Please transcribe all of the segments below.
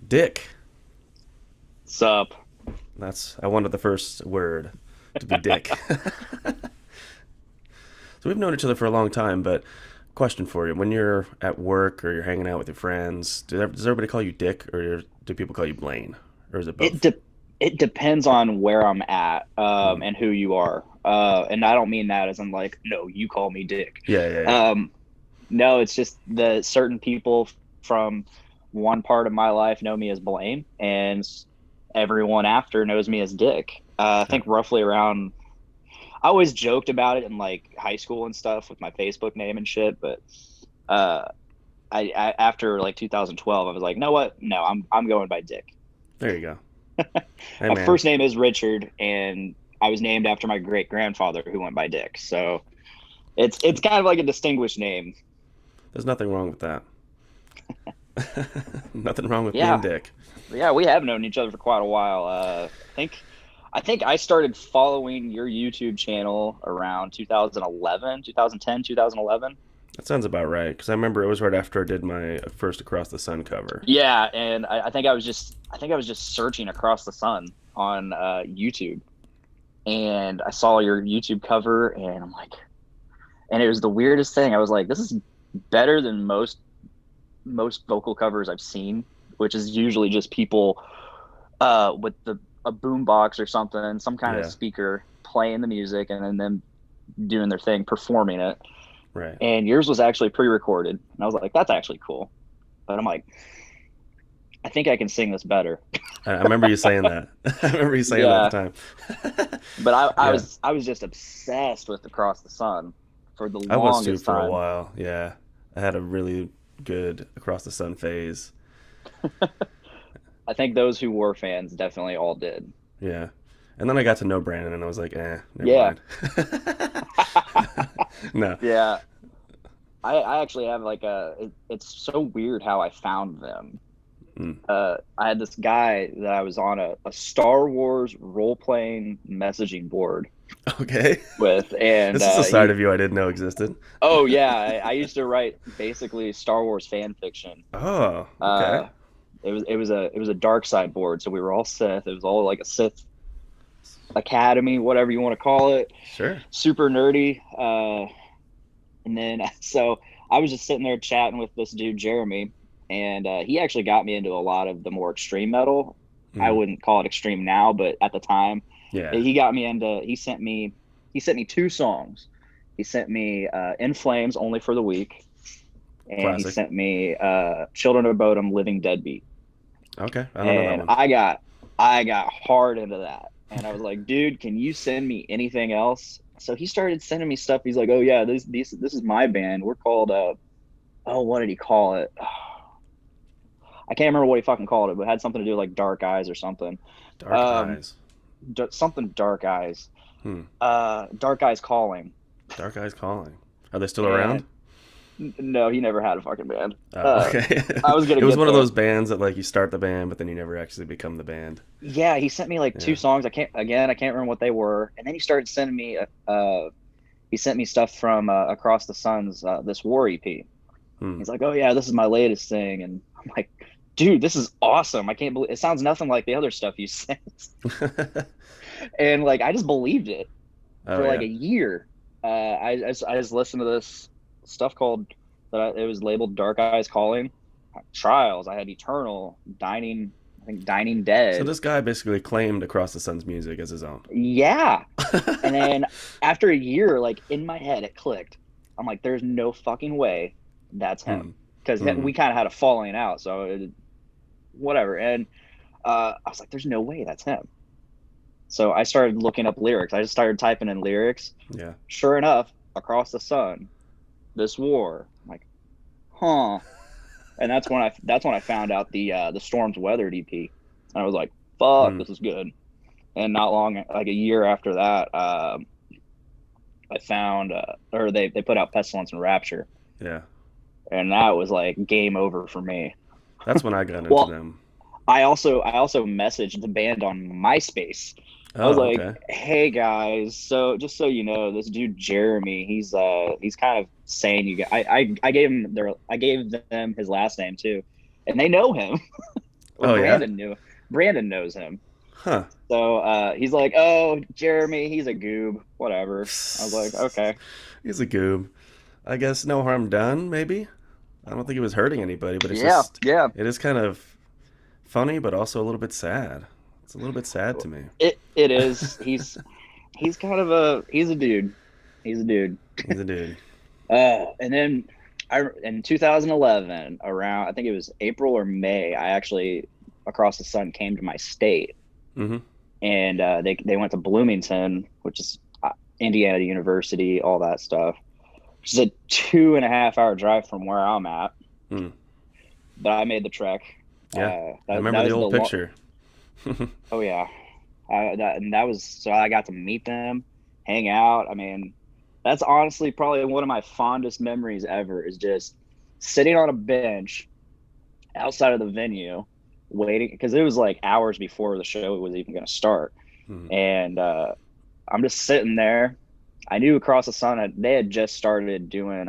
Dick. Sup? I wanted the first word to be Dick. So we've known each other for a long time, but question for you. When you're at work or you're hanging out with your friends, does everybody call you Dick or do people call you Blaine? Or is it both? It depends on where I'm at Mm. and who you are. And I don't mean that as in like, no, you call me Dick. Yeah. No, it's just the certain people from one part of my life know me as Blaine, and everyone after knows me as Dick. I think roughly around. I always joked about it in like high school and stuff with my Facebook name and shit, but uh, I after like 2012, I was like, know what? No, I'm going by Dick. There you go. Hey, My man. first name is Richard, and I was named after my great grandfather who went by Dick. So it's kind of like a distinguished name. There's nothing wrong with that. Nothing wrong with being Yeah, Dick. yeah, we have known each other for quite a while. I think I started following your YouTube channel around 2011, 2010, 2011. That sounds about right, because I remember it was right after I did my first Across the Sun cover. Yeah, and I think I was just searching across the sun on YouTube, and I saw your YouTube cover, and I'm like, and it was the weirdest thing. I was like, this is better than most vocal covers I've seen, which is usually just people with a boom box or something, some kind of Yeah, speaker playing the music, and then them doing their thing, performing it. right. And yours was actually pre-recorded, and I was like, that's actually cool. But I'm like, I think I can sing this better. I remember you saying that. I remember you saying that Yeah, at the time. but Yeah, I was just obsessed with Across the Sun for the I was too longest for a time. while. Yeah, I had a really good Across the Sun phase. I think those who were fans definitely all did. Yeah, and then I got to know Brandon, and I was like, never Yeah. mind. No. Yeah. I actually have like it's so weird how I found them. Mm. I had this guy that I was on a Star Wars role-playing messaging board Okay. with, and This is a side of you I didn't know existed. oh yeah, I used to write basically Star Wars fan fiction. Oh, okay. Uh, it was a dark side board, so we were all Sith. It was all like a Sith academy, whatever you want to call it, Sure. super nerdy. And then so I was just sitting there chatting with this dude Jeremy, and he actually got me into a lot of the more extreme metal. I Mm. wouldn't call it extreme now, but at the time, Yeah. he got me into. He sent me two songs. He sent me "In Flames" Only for the Weak, and he Classic. sent me "Children of Bodom" Living Deadbeat. Okay. I don't know that And one. I got hard into that, and I was like, dude, can you send me anything else? So he started sending me stuff. He's like, oh yeah, this is my band, we're called oh, what did he call it? I can't remember what he fucking called it, but it had something to do with like Dark Eyes or something. Dark um Eyes. Something Dark Eyes. Hmm. Dark Eyes Calling. Dark Eyes Calling. Are they still And around? no, he never had a fucking band. Oh, okay. I was gonna It was get one of there. those bands that like you start the band, but then you never actually become the band. Yeah, he sent me like two Yeah. songs. I can't remember what they were. And then he started sending me he sent me stuff from Across the Sun's this War EP. Hmm. He's like, "Oh yeah, this is my latest thing." And I'm like, "Dude, this is awesome. I can't believe it sounds nothing like the other stuff you sent." And like I just believed it Oh for like yeah. a year. I just listened to this stuff called it was labeled Dark Eyes Calling, Trials. I had Eternal, Dining, I think Dining So Dead. this guy basically claimed Across the Sun's music as his own. Yeah. And then after a year, like in my head, it clicked. I'm like, there's no fucking way that's Hmm. him. Because Hmm. we kind of had a falling out. So whatever. And I was like, there's no way that's him. So I started looking up lyrics. I just started typing in lyrics. Yeah. Sure enough, Across the Sun, This War. I'm like, huh. And that's when I found out the Storms Weathered EP. And I was like, fuck, Hmm. this is good. And not long, like a year after that, I found, or they put out Pestilence and Rapture, Yeah. and that was like game over for me. That's when I got into Well, them. I also messaged the band on MySpace. I was Oh, like, okay. "Hey guys, so just so you know, this dude Jeremy, he's kind of saying I gave them his last name too, and they know him." Or Oh yeah? Brandon knows him. Huh. So he's like, "Oh, Jeremy, he's a goob. Whatever." I was like, "Okay." He's a goob. I guess no harm done, maybe. I don't think he was hurting anybody, but Yeah, yeah. it is kind of funny, but also a little bit sad. It's a little bit sad to me. It is. He's kind of he's a dude. He's a dude. He's a dude. And then in 2011, around I think it was April or May, I actually across the sun came to my state, Mm-hmm. and they went to Bloomington, which is Indiana University, all that stuff. Which is a 2.5 hour drive from where I'm at. Mm. But I made the trek. Yeah, I remember the old picture. Oh yeah, that was so I got to meet them, hang out. I mean, that's honestly probably one of my fondest memories ever. Is just sitting on a bench outside of the venue, waiting because it was like hours before the show was even going to start, and I'm just sitting there. I knew across the sun they had just started doing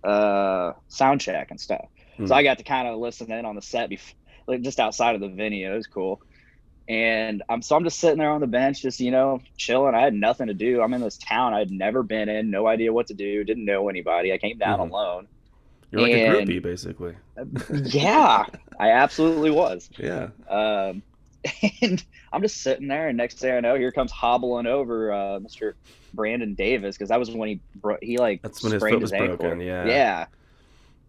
sound check and stuff, so I got to kind of listen in on the set like just outside of the venue. It was cool. And I'm just sitting there on the bench, just, chilling. I had nothing to do. I'm in this town I'd never been in, no idea what to do, didn't know anybody. I came down alone. You're like a groupie, basically. Yeah, I absolutely was. Yeah. And I'm just sitting there, and next thing I know, here comes hobbling over Mr. Brandon Davis, because that was when that's when his sprained foot was ankle. broken. Yeah. Yeah.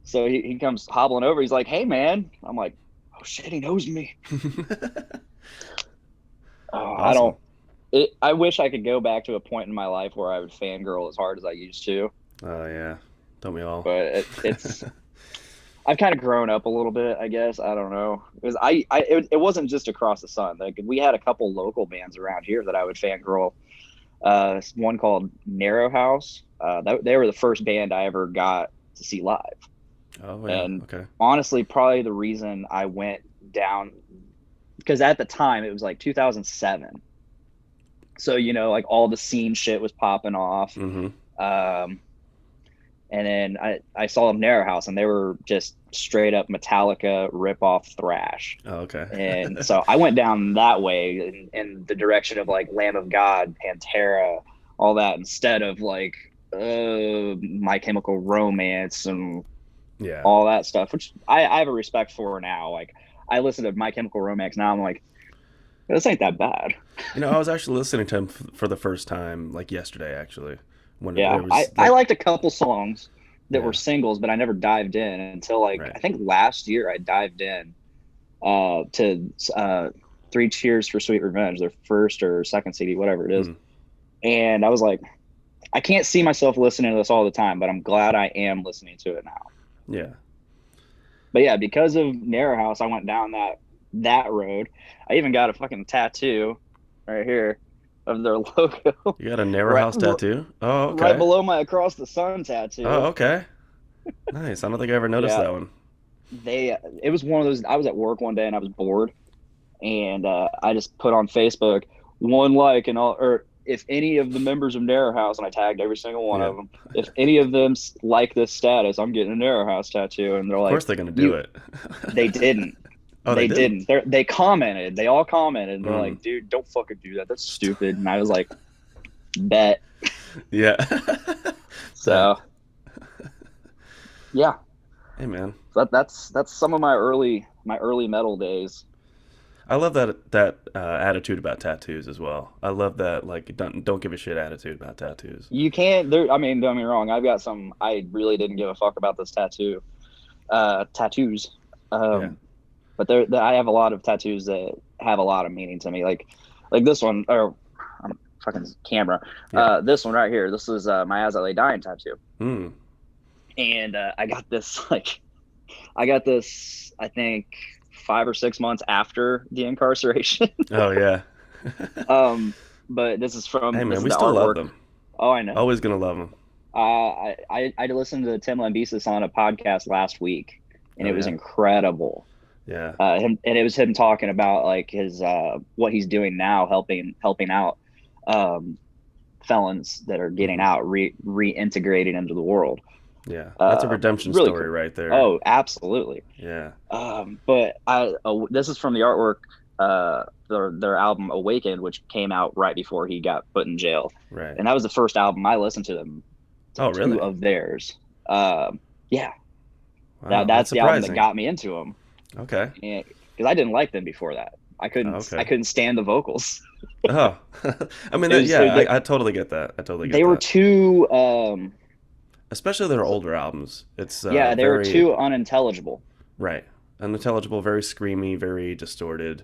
So he comes hobbling over. He's like, "Hey, man." I'm like, "Oh shit, he knows me." Awesome. I wish I could go back to a point in my life where I would fangirl as hard as I used to. Oh yeah, don't we all? But it's I've kind of grown up a little bit, I guess. I don't know. Because it wasn't just across the sun. Like, we had a couple local bands around here that I would fangirl. One called Narrow House. They were the first band I ever got to see live. Oh yeah. And okay. honestly, probably the reason I went down, because at the time it was like 2007. So, like all the scene shit was popping off. Mm-hmm. And then I saw Narrow House, and they were just straight up Metallica rip-off thrash. Oh, okay. And so I went down that way in the direction of like Lamb of God, Pantera, all that, instead of like My Chemical Romance and all that stuff, which I have a respect for now. Like, I listen to My Chemical Romance now, I'm like, this ain't that bad. I was actually listening to him for the first time, like yesterday, actually. I liked a couple songs that were singles, but I never dived in until I think last year I dived in to Three Cheers for Sweet Revenge, their first or second CD, whatever it is. And I was like, I can't see myself listening to this all the time, but I'm glad I am listening to it now. Yeah. But yeah, because of Narrow House, I went down that road. I even got a fucking tattoo right here of their logo. You got a Narrow House tattoo? Oh, okay. Right below my Across the Sun tattoo. Oh, okay. Nice. I don't think I ever noticed that one. It was one of those, I was at work one day and I was bored, and I just put on Facebook, one like, and all, or if any of the members of Narrow House, and I tagged every single one of them, if any of them like this status, I'm getting a Narrow House tattoo. And they're like, of course they're going to do it. They didn't. Oh, they didn't. They commented. They all commented. They're like, dude, don't fucking do that. That's stupid. And I was like, bet. Yeah. So, yeah. Hey, man. That's some of my early metal days. I love that attitude about tattoos as well. I love that, like, don't give a shit attitude about tattoos. You can't. I mean, don't get me wrong. I've got some. I really didn't give a fuck about this tattoos. But I have a lot of tattoos that have a lot of meaning to me. Like this one, or I'm fucking camera. Yeah. This one right here. This is my As I Lay Dying tattoo. Mm. And I got this I think 5 or 6 months after the incarceration. Oh yeah. But this is from. Hey man, we the still artwork. love them. Oh, I know. Always gonna love them. I listened to Tim Lambesis on a podcast last week, and it was incredible. Yeah. And it was him talking about like his what he's doing now, helping out felons that are getting out, reintegrating into the world. Yeah, that's a redemption Really story cool. right there. Oh, absolutely. Yeah, But this is from the artwork, their album Awakened, which came out right before he got put in jail, right. and that was the first album I listened to them Oh, to really? of theirs. Yeah, Wow, that's that's the album that surprising. got me into them, Okay. and because I didn't like them before that, Oh, I okay. couldn't stand the vocals. Oh, I mean, It yeah, was I totally get that. I totally get they were that. too Especially their older albums. It's yeah, they were very too unintelligible. right, unintelligible, very screamy, very distorted.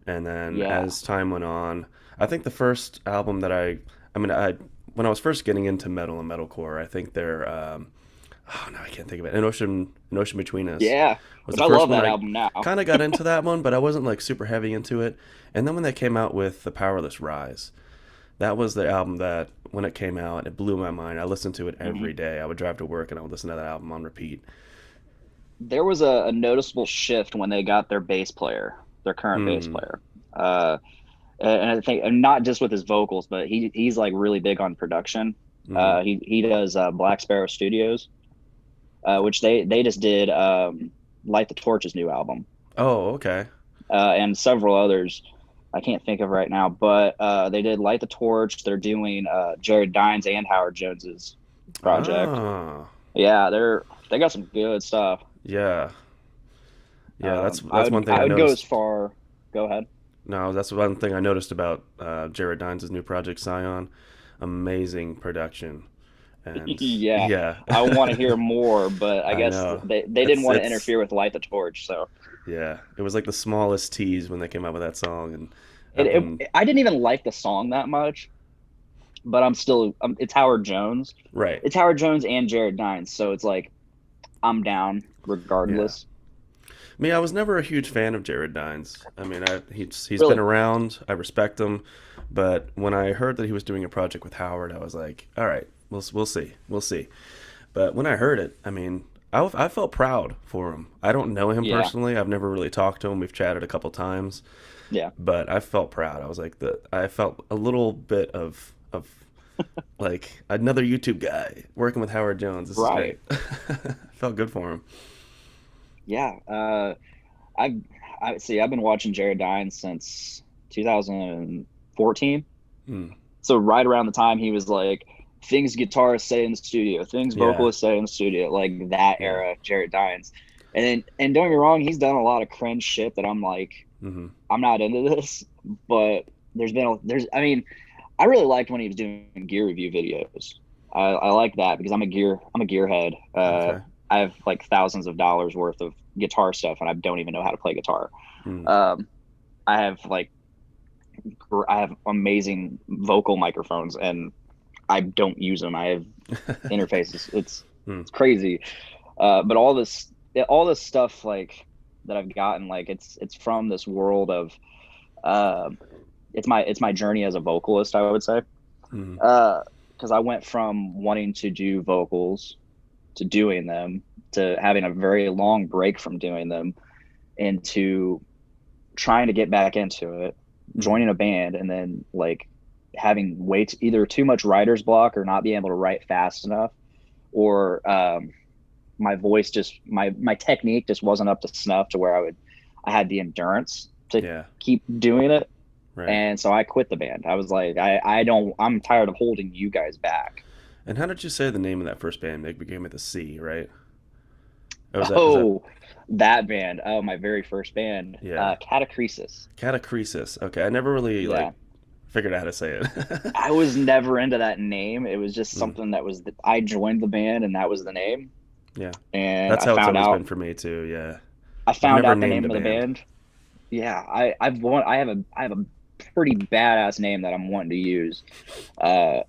And then Yeah. as time went on, I think the first album that I mean, when I was first getting into metal and metalcore, I think their oh no, I can't think of it. An Ocean Between Us Yeah, was which the I first love one that I album now. kind of got into that one, but I wasn't like super heavy into it. And then when they came out with The Powerless Rise, that was the album that when it came out, it blew my mind. I listened to it every Mhm. day. I would drive to work and I would listen to that album on repeat. There was a noticeable shift when they got their bass player, their current bass Mm, player. Uh, and I think, and not just with his vocals, but he's like really big on production. mm-hmm. He does Black Sparrow Studios, which they just did Light the Torch's new album, Oh, okay. and several others I can't think of right now. But they did Light the Torch. They're doing Jared Dines and Howard Jones's project. Ah, Yeah, they got some good stuff. yeah, yeah. That's I one thing I would go as noticed. far. Go ahead. No, that's one thing I noticed about Jared Dines' new project, Scion. Amazing production, and Yeah, yeah, I want to hear more, but I I guess know. they didn't want to It's interfere with Light the Torch, so yeah. It was like the smallest tease when they came out with that song, and I've been I didn't even like the song that much, but I'm still it's Howard Jones. right. It's Howard Jones and Jared Dines, so it's like I'm down Yeah. regardless. Me, I was never a huge fan of Jared Dines. I mean, he's been Really? around. I respect him, but when I heard that he was doing a project with Howard, I was like, all right, we'll see, we'll see. But when I heard it, I mean, I felt proud for him. I don't know him Yeah, personally. I've never really talked to him. We've chatted a couple times, yeah, but I felt proud. I was like I felt a little bit of like another YouTube guy working with Howard Jones. This is right. great. Felt good for him. Yeah. I I see. I've been watching Jared Dines since 2014. Mm, So right around the time he was like things guitarists say in the studio, things yeah, vocalists say in the studio, like that yeah. era, Jared Dines. And don't get me wrong, he's done a lot of cringe shit that I'm like, Hmm. I'm not into this. But I mean, I really liked when he was doing gear review videos. I like that because I'm a gearhead. Okay. I have like thousands of dollars worth of guitar stuff, and I don't even know how to play guitar. Mm, Um, I have I have amazing vocal microphones, and I don't use them. I have interfaces. mm, It's crazy. But all this stuff like that I've gotten, like it's from this world of uh, it's my journey as a vocalist, I would say. mm, Because I went from wanting to do vocals to doing them to having a very long break from doing them into trying to get back into it, mm. joining a band, and then like having either too much writer's block or not being able to write fast enough, or my voice my technique just wasn't up to snuff to where I had the endurance to Yeah. keep doing it. Right. And so I quit the band. I was like, I'm tired of holding you guys back. And how did you say the name of that first band? It began with a C, right? Or was that Oh, that band. Oh, my very first band, yeah. Catacresis. Catacresis. Okay, I never really Yeah. like figured out how to say it. I was never into that name. It was just Mm, something that I joined the band and that was the name. yeah. And That's how it's always been for me too, yeah. I I've found never out the named name a of the band. band. Yeah, I have a pretty badass name that I'm wanting to use. Uh,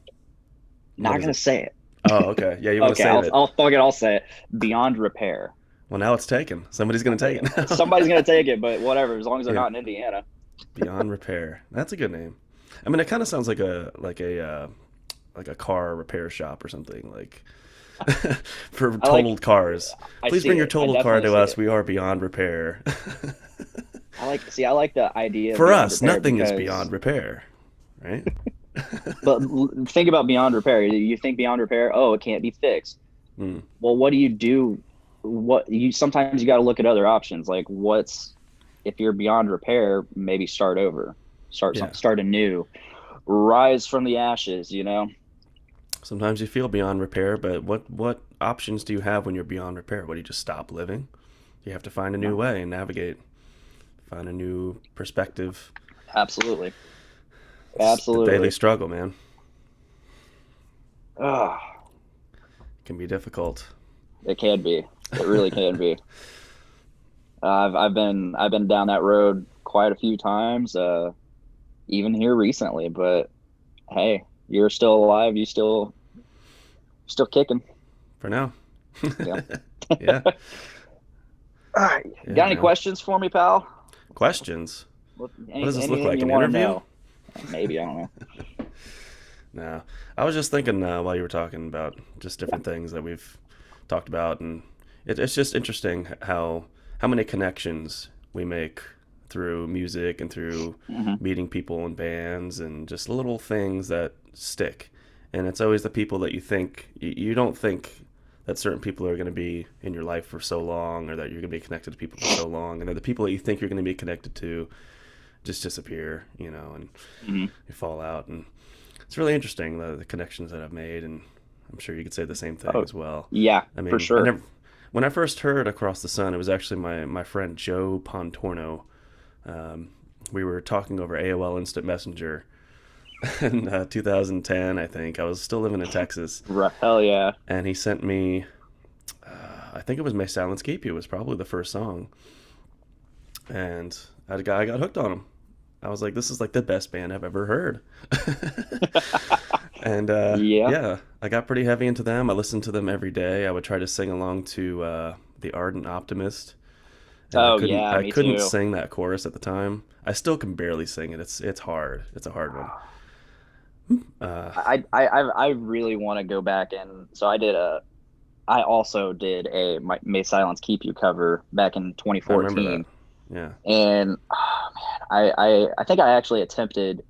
What Not is gonna it? say it. Oh, okay. Yeah, you want to Okay, save it. I'll fuck it. I'll say it. Beyond Repair. Well, now it's taken. Somebody's going to take it now. Somebody's gonna take it, but whatever. As long as they're Yeah. not in Indiana. Beyond Repair. That's a good name. I mean, it kind of sounds like a car repair shop or something like for I like. totaled cars. I Please see bring your it. I totaled car definitely to see us. it. We are beyond repair. I like. See, I like the idea of For Beyond us, Repair nothing is because. beyond repair, right? But think about Beyond Repair. You think Beyond Repair? Oh, it can't be fixed. Well, what do you do? Sometimes you got to look at other options. Like if you're beyond repair, maybe start over, Yeah. start anew, rise from the ashes, you know? Sometimes you feel beyond repair, but what options do you have when you're beyond repair? What, do you just stop living? You have to find a new way and navigate, find a new perspective. Absolutely. It's the daily Absolutely. struggle, man. Ah, It can be difficult. it can be. It really can be. I've been down that road quite a few times, even here recently, but hey, you're still alive, you still kicking. For now. Yeah. Yeah. All right. Yeah, Got any man. questions for me, pal? Questions. What does this look Anything like? you An want to interview? know? Maybe, I don't know. No. I was just thinking while you were talking about just different things that we've talked about, and it's just interesting how many connections we make through music and through Hmm. meeting people in bands and just little things that stick. And it's always the people that you don't think that certain people are going to be in your life for so long, or that you're going to be connected to people for so long, and then the people that you think you're going to be connected to just disappear, and Hmm. you fall out. And it's really interesting, the connections that I've made, and I'm sure you could say the same thing Oh, as well. yeah, I for mean, sure. when I first heard Across the Sun, it was actually my friend Joe Pontorno. We were talking over AOL Instant Messenger in 2010, I think. I was still living in Texas, Hell yeah. and he sent me, I think it was May Silence Keep You was probably the first song, and I got hooked on him. I was like, this is like the best band I've ever heard. And Yeah. yeah, I got pretty heavy into them. I listened to them every day. I would try to sing along to "The Ardent Optimist," and I Oh, couldn't yeah, I me couldn't too. sing that chorus at the time. I still can barely sing it. It's hard. It's a hard one. Uh, I really want to go back, and so I also did a May Silence Keep You cover back in I remember that. 2014. Yeah. And oh, man, I think I actually attempted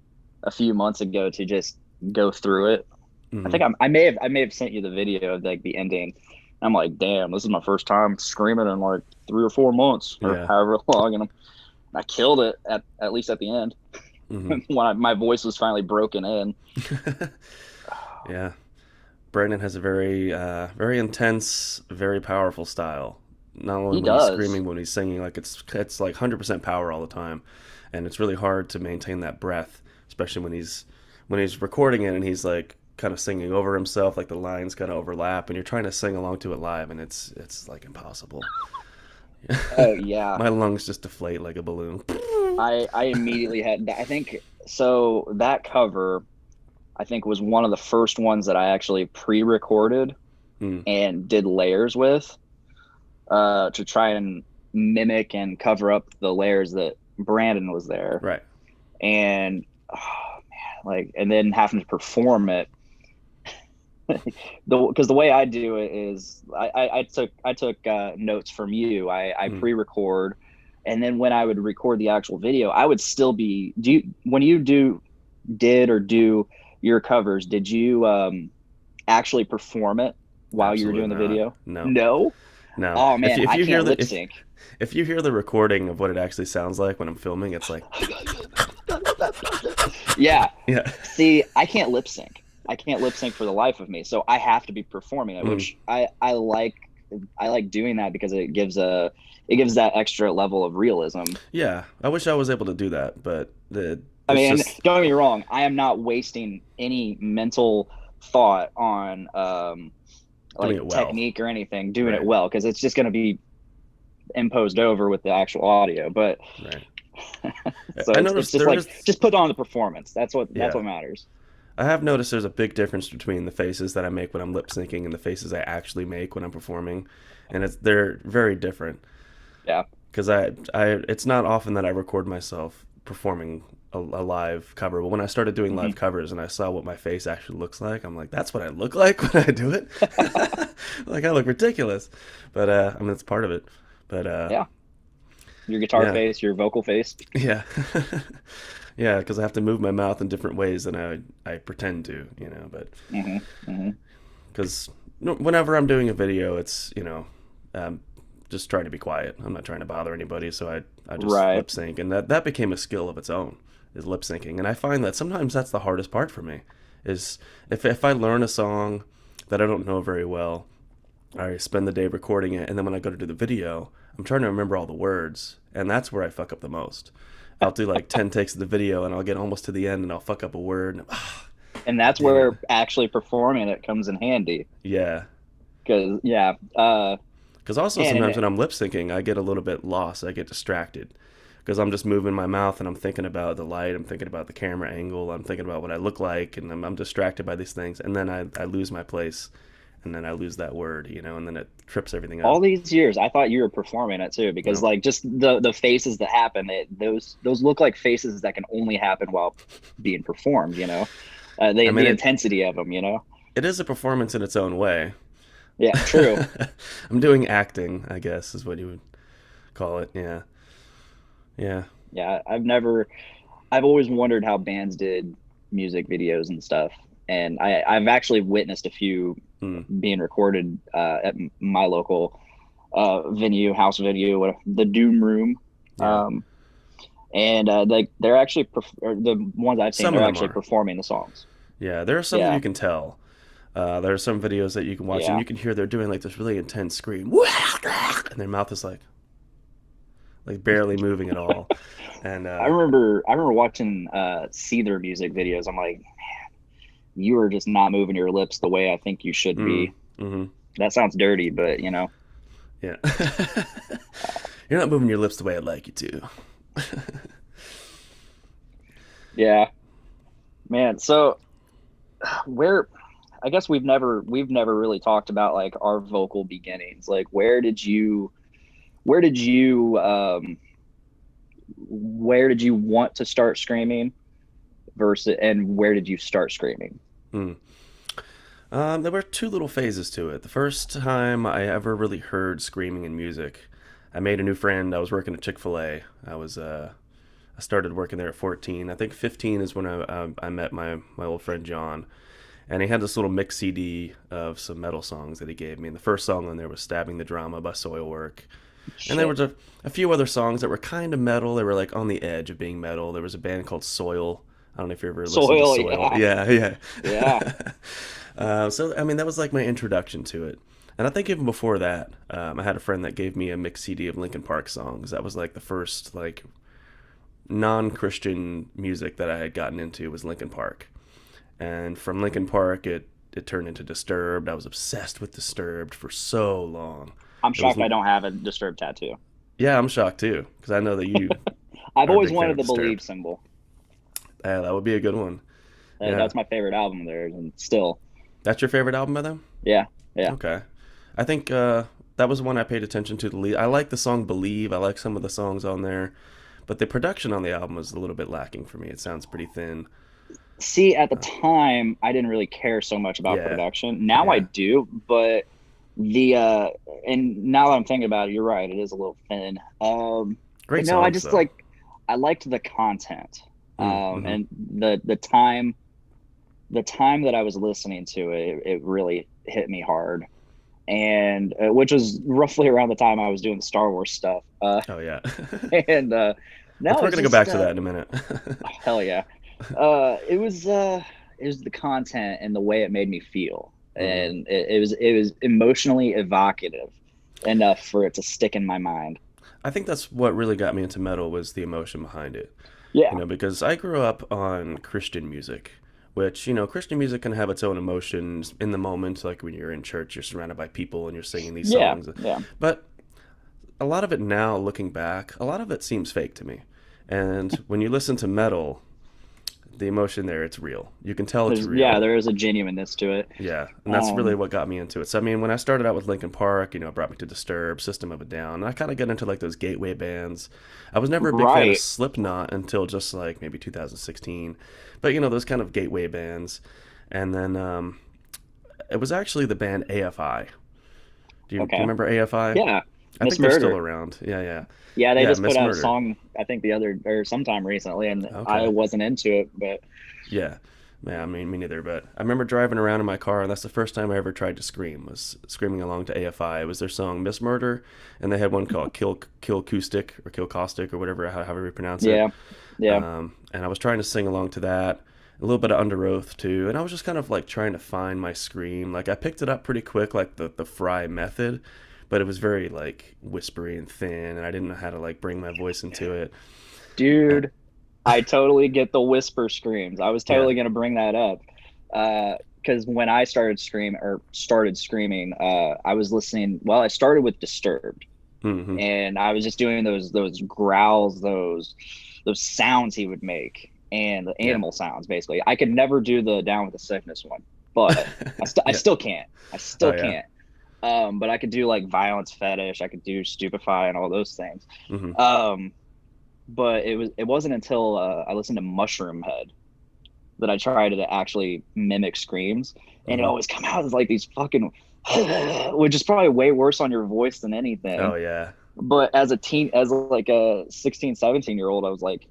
a few months ago to just go through it. I Hmm. think I may have sent you the video of like the ending. I'm like, damn, this is my first time screaming in like 3 or 4 months or Yeah. however long, and I killed it at least at the end Hmm. when my voice was finally broken in. Yeah. Brandon has a very intense, very powerful style. Not only He when he's does. screaming, when he's singing, like it's like 100% power all the time, and it's really hard to maintain that breath, especially when he's recording it and he's like kind of singing over himself, like the lines kind of overlap, and you're trying to sing along to it live, and it's like impossible. Oh yeah. My lungs just deflate like a balloon. I immediately had I think so that cover I think was one of the first ones that I actually pre-recorded Mm, and did layers with to try and mimic and cover up the layers that Brandon was there. right. And oh, man, like and then having to perform it because the way I do it is I took notes from you. I Mm. pre-record, and then when I would record the actual video, I would still be. Do you when you did or do your covers? Did you actually perform it while you were Absolutely doing the not. video? No. No. No. Oh If man, you, if I you hear can't the lip sync. if you hear the recording of what it actually sounds like when I'm filming, it's like Yeah. yeah. See, I can't lip sync. I can't lip sync for the life of me, so I have to be performing it, Mm. which I like. I like doing that because it gives that extra level of realism. Yeah, I wish I was able to do that, but I it's mean, and just don't get me wrong, I am not wasting any mental thought on doing like it well. technique or anything, doing it Right, well because it's just going to be imposed over with the actual audio. But right. so I it's noticed just there like is, just put on the performance. That's yeah. what matters. I have noticed there's a big difference between the faces that I make when I'm lip syncing and the faces I actually make when I'm performing, and they're very different. Yeah. Because it's not often that I record myself performing a live cover, but when I started doing Hmm. live covers and I saw what my face actually looks like, I'm like, that's what I look like when I do it. Like I look ridiculous, but I mean it's part of it. But Yeah. Your guitar yeah, face, your vocal face. yeah, yeah, because I have to move my mouth in different ways than I pretend to, But Hmm. Hmm. because whenever I'm doing a video, it's, just trying to be quiet. I'm not trying to bother anybody, so I just Right. lip sync, and that became a skill of its own, is lip syncing. And I find that sometimes that's the hardest part for me, is if I learn a song that I don't know very well, I spend the day recording it, and then when I go to do the video, I'm trying to remember all the words, and that's where I fuck up the most. I'll do like 10 takes of the video, and I'll get almost to the end, and I'll fuck up a word. And, And that's damn it. where actually performing it comes in handy. Yeah. Because Because also man, sometimes when I'm lip syncing, I get a little bit lost. I get distracted because I'm just moving my mouth and I'm thinking about the light. I'm thinking about the camera angle. I'm thinking about what I look like, and I'm distracted by these things. And then I lose my place, and then I lose that word, and then it trips everything up. all these years, I thought you were performing it too, because No. like just the faces that happen, those look like faces that can only happen while being performed. The intensity of them. It is a performance in its own way. Yeah, true. I'm doing acting, I guess, is what you would call it. Yeah. Yeah. Yeah, I've always wondered how bands did music videos and stuff, and I've actually witnessed a few being recorded at my local venue, house venue, the Doom Room. Yeah. And like they're actually the ones I've seen, Some they're of them actually are. performing the songs. Yeah, there are some that Yeah. you can tell. There are some videos that you can watch, and Yeah. you can hear they're doing like this really intense scream, and their mouth is like barely moving at all. And I remember watching see their music videos. I'm like, man, you are just not moving your lips the way I think you should be. mm-hmm. That sounds dirty, but Yeah. You're not moving your lips the way I'd like you to. yeah, man. So I guess we've never really talked about like our vocal beginnings. Like where did you want to start screaming and where did you start screaming? There were two little phases to it. The first time I ever really heard screaming in music, I made a new friend. I was working at Chick-fil-A. I started working there at 14. I think 15 is when I met my old friend John. And he had this little mix CD of some metal songs that he gave me. And the first song on there was Stabbing the Drama by Soilwork. And there was a few other songs that were kind of metal. They were like on the edge of being metal. There was a band called Soil. I don't know if you ever listened to Soil. Yeah. So, I mean, that was like my introduction to it. And I think even before that, I had a friend that gave me a mix CD of Linkin Park songs. That was like the first like non-Christian music that I had gotten into was Linkin Park. And from Linkin Park, it turned into Disturbed. I was obsessed with Disturbed for so long. I'm shocked I don't have a Disturbed tattoo. Yeah, I'm shocked too, because I know that you. I've are a always big fan wanted of the Disturbed. Believe symbol. Yeah, that would be a good one. Yeah. That's my favorite album there, and still. That's your favorite album by them? Yeah. Okay. I think that was one I paid attention to the least. I like the song Believe. I like some of the songs on there. But the production on the album was a little bit lacking for me. It sounds pretty thin. See, at the time, I didn't really care so much about production. Now I do, but and now that I'm thinking about it, you're right. It is a little thin. Great songs, no, I just though. I liked the content, Mm-hmm. and the time that I was listening to it, it really hit me hard, and which was roughly around the time I was doing the Star Wars stuff. Oh yeah. And now We're gonna go back to that in a minute. hell yeah. It was the content and the way it made me feel, and it was emotionally evocative enough for it to stick in my mind. I think that's what really got me into metal was the emotion behind it. Yeah. Because I grew up on Christian music, which, Christian music can have its own emotions in the moment. Like when you're in church, you're surrounded by people and you're singing these songs. Yeah. But a lot of it now, looking back, a lot of it seems fake to me. And when you listen to metal, the emotion there, it's real. You can tell it's real. Yeah, there is a genuineness to it. Yeah, and that's really what got me into it. So, I mean, when I started out with Linkin Park, it brought me to Disturbed, System of a Down, and I kind of got into, like, those gateway bands. I was never a big fan of Slipknot until just, like, maybe 2016. But, those kind of gateway bands. And then it was actually the band AFI. Do you remember AFI? Yeah. I think they're still around. Yeah. Yeah, they just put out a song, I think sometime recently, and I wasn't into it, but yeah, Yeah, I mean, me neither. But I remember driving around in my car, and that's the first time I ever tried to scream. Was screaming along to AFI. It was their song "Miss Murder," and they had one called "Kill Acoustic" or "Kill Caustic" or whatever, however you pronounce it. Yeah, yeah, And I was trying to sing along to that. A little bit of Under Oath too, and I was just kind of like trying to find my scream. Like I picked it up pretty quick, like the Fry method, but it was very like whispery and thin, and I didn't know how to like bring my voice into it. dude. I totally get the whisper screams. I was Yeah. totally gonna bring that up. Because when I started screaming, I was listening. Well, I started with Disturbed, Mm-hmm. and I was just doing those growls, those sounds he would make, and the Yeah. animal sounds. Basically, I could never do the Down with the Sickness one, but I Yeah. still can't. I Oh still yeah. can't. But I could do like Violence Fetish. I could do Stupefy and all those things. Mm-hmm. But it wasn't until I listened to Mushroom Head that I tried to actually mimic screams, and it Mm-hmm. always come out as like these fucking, which is probably way worse on your voice than anything. Oh yeah. But as like a 16, 17-year-old, I was like,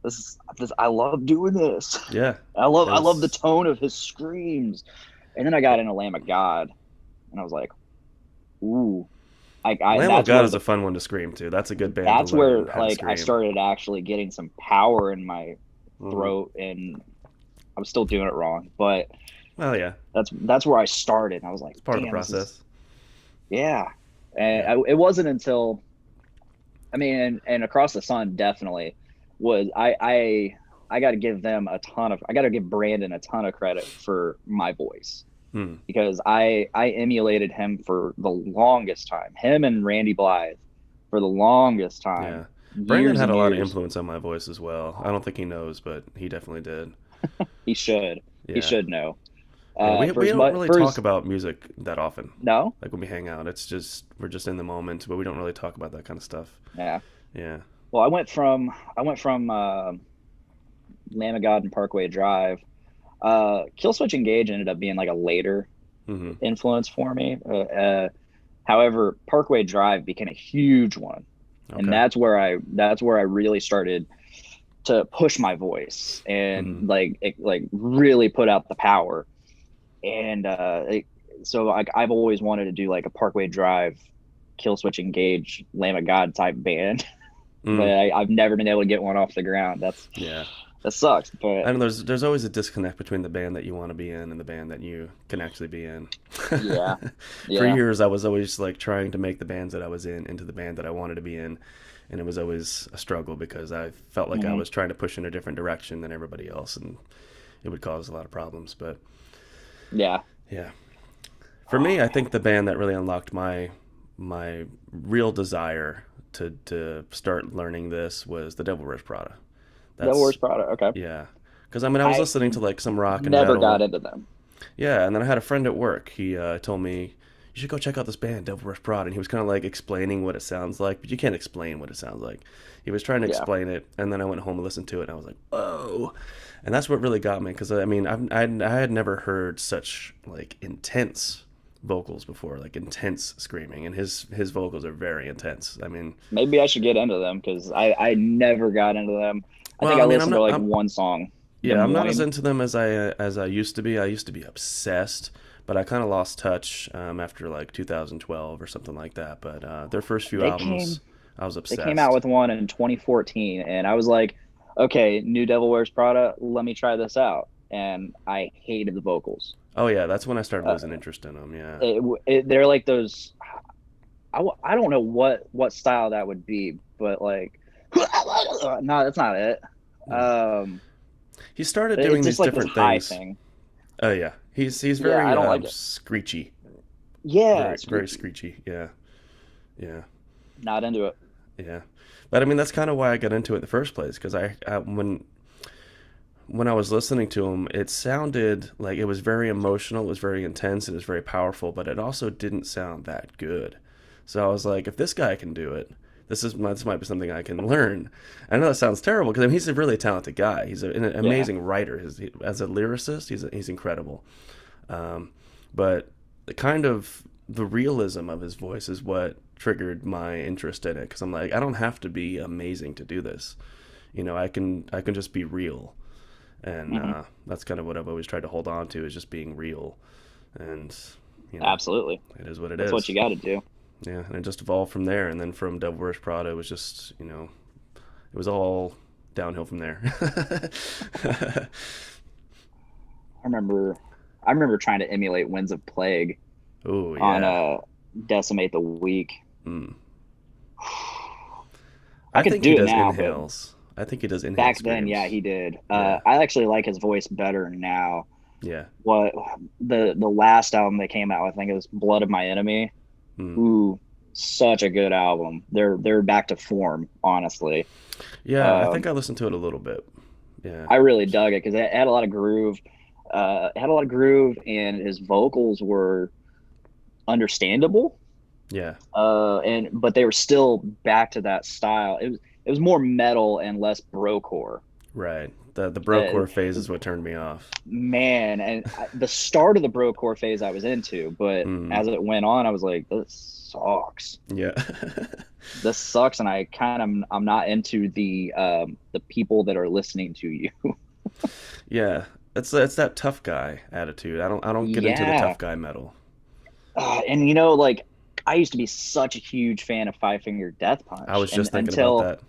this, I love doing this. Yeah. I love the tone of his screams. And then I got into Lamb of God, and I was like, ooh, Lamb of that's God where is a fun one to scream to. That's a good band that's to where learn how to like I scream. started actually getting some power in my Mhm. throat, and I'm still doing it wrong, but Well, yeah, that's where I started. And I was like, it's part of the damn, process. yeah. And Yeah. it wasn't until, I mean, and Across the Sun definitely was. I got to give them I got to give Brandon a ton of credit for my voice, Hmm. because I emulated him for the longest time. Him and Randy Blythe for the longest time. Yeah. Brandon Years had and a lot of years. influence on my voice as well. I don't think he knows, but he definitely did. He should. He Yeah. should know. Yeah, we For we his don't really for talk his about music that often. no. Like when we hang out, it's just we're just in the moment, but we don't really talk about that kind of stuff. Yeah. Yeah. Well, I went from Lamb of God and Parkway Drive. Killswitch Engage ended up being like a later Mm-hmm. influence for me. However, Parkway Drive became a huge one, and Okay. that's where I really started to push my voice Mm-hmm. and like really put out the power. And so I've always wanted to do like a Parkway Drive, Killswitch Engage, Lamb of God type band, but Mm. I've never been able to get one off the ground. Yeah. That sucks, I but know there's always a disconnect between the band that you want to be in and the band that you can actually be in. yeah, For yeah. years, I was always like trying to make the bands that I was in into the band that I wanted to be in, and it was always a struggle because I felt like I Mhm. was trying to push in a different direction than everybody else, and it would cause a lot of problems. But Yeah. yeah, for me, I think the band that really unlocked my real desire to start learning this was the Devil Wears Prada. Devil That's Wears Prada. Okay. yeah, because I mean I was I listening to like some rock and never got metal. into them. Yeah, and then I had a friend at work. He told me you should go check out this band, Devil Wears Prada, and he was kind of like explaining what it sounds like, but you can't explain what it sounds like. He was trying to Yeah. explain it, and then I went home and listened to it, and I was like, whoa, and that's what really got me because I mean I had never heard such like intense vocals before, like intense screaming, and his vocals are very intense. I mean, Maybe I should get into them because I never got into them. I think well, I I mean I'm listened to not like I'm one song, Des yeah I'm not as Moines. into them as I used to be. I used to be obsessed. But I kind of lost touch after like 2012 or something like that. But their first few They albums, came I was they came out obsessed. with one in 2014, and I was like, okay, new Devil Wears Prada. Let me try this out, and I hated the vocals. Oh yeah, that's when I started Uh, losing interest in them. Yeah. they're like those. I don't know what style that would be, but like, no, that's not it. Hmm. Um, He started it's doing just these like this different high things. thing. Oh yeah, he's Yeah, I very don't like it. screechy, Yeah, very it's very squeaky. screechy. Yeah, yeah, Not into it. yeah. But I mean that's kind of why I got into it in the first place because I when I was listening to him, it sounded like it was very emotional, it was very intense, it was very powerful, but it also didn't sound that good. So I was like, if this guy can do it, this might be something I can learn. I know that sounds terrible because I mean, he's a really talented guy. He's an Yeah. amazing writer. As a lyricist, he's incredible. But the kind of the realism of his voice is what triggered my interest in it because I'm like, I don't have to be amazing to do this. You know, I can just be real. And that's kind of what I've always tried to hold on to, is just being real. And, Absolutely. it is what it That's is. what you got to do. Yeah, and it just evolved from there. And then from Devil Wears Prada, it was just, it was all downhill from there. I remember trying to emulate Winds of Plague on Decimate the Weak. I could think do he it does now, inhales. I think he does inhales. Back screams. then, yeah, he did. Yeah. I actually like his voice better now. Yeah. What the last album they came out with, I think it was Blood of My Enemy. Ooh, such a good album. They're back to form, honestly. Yeah, I think I listened to it a little bit. Yeah. I really dug it because it had a lot of groove. And his vocals were understandable. Yeah. But they were still back to that style. It was more metal and less brocore. Right. The brocore phase is what turned me off. Man, and the start of the brocore phase I was into, but as it went on, I was like, this sucks. Yeah. This sucks, and I'm not into the people that are listening to you. Yeah. It's that tough guy attitude. I don't get into the tough guy metal. And like, I used to be such a huge fan of Five Finger Death Punch. I was just thinking about that.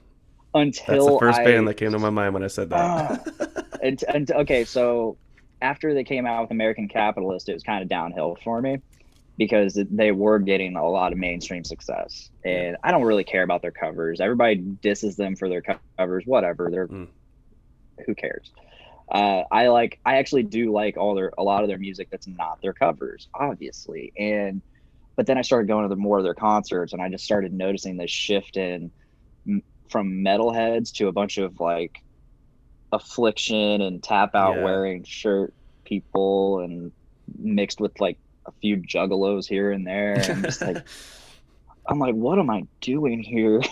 That's the first band that came to my mind when I said that. Okay, so after they came out with American Capitalist, it was kind of downhill for me because they were getting a lot of mainstream success. And I don't really care about their covers. Everybody disses them for their covers, whatever. Who cares? I actually do like a lot of their music that's not their covers, obviously. But then I started going to more of their concerts, and I just started noticing this shift from metalheads to a bunch of like Affliction and tap out wearing shirt people, and mixed with like a few juggalos here and there. I'm just like, what am I doing here?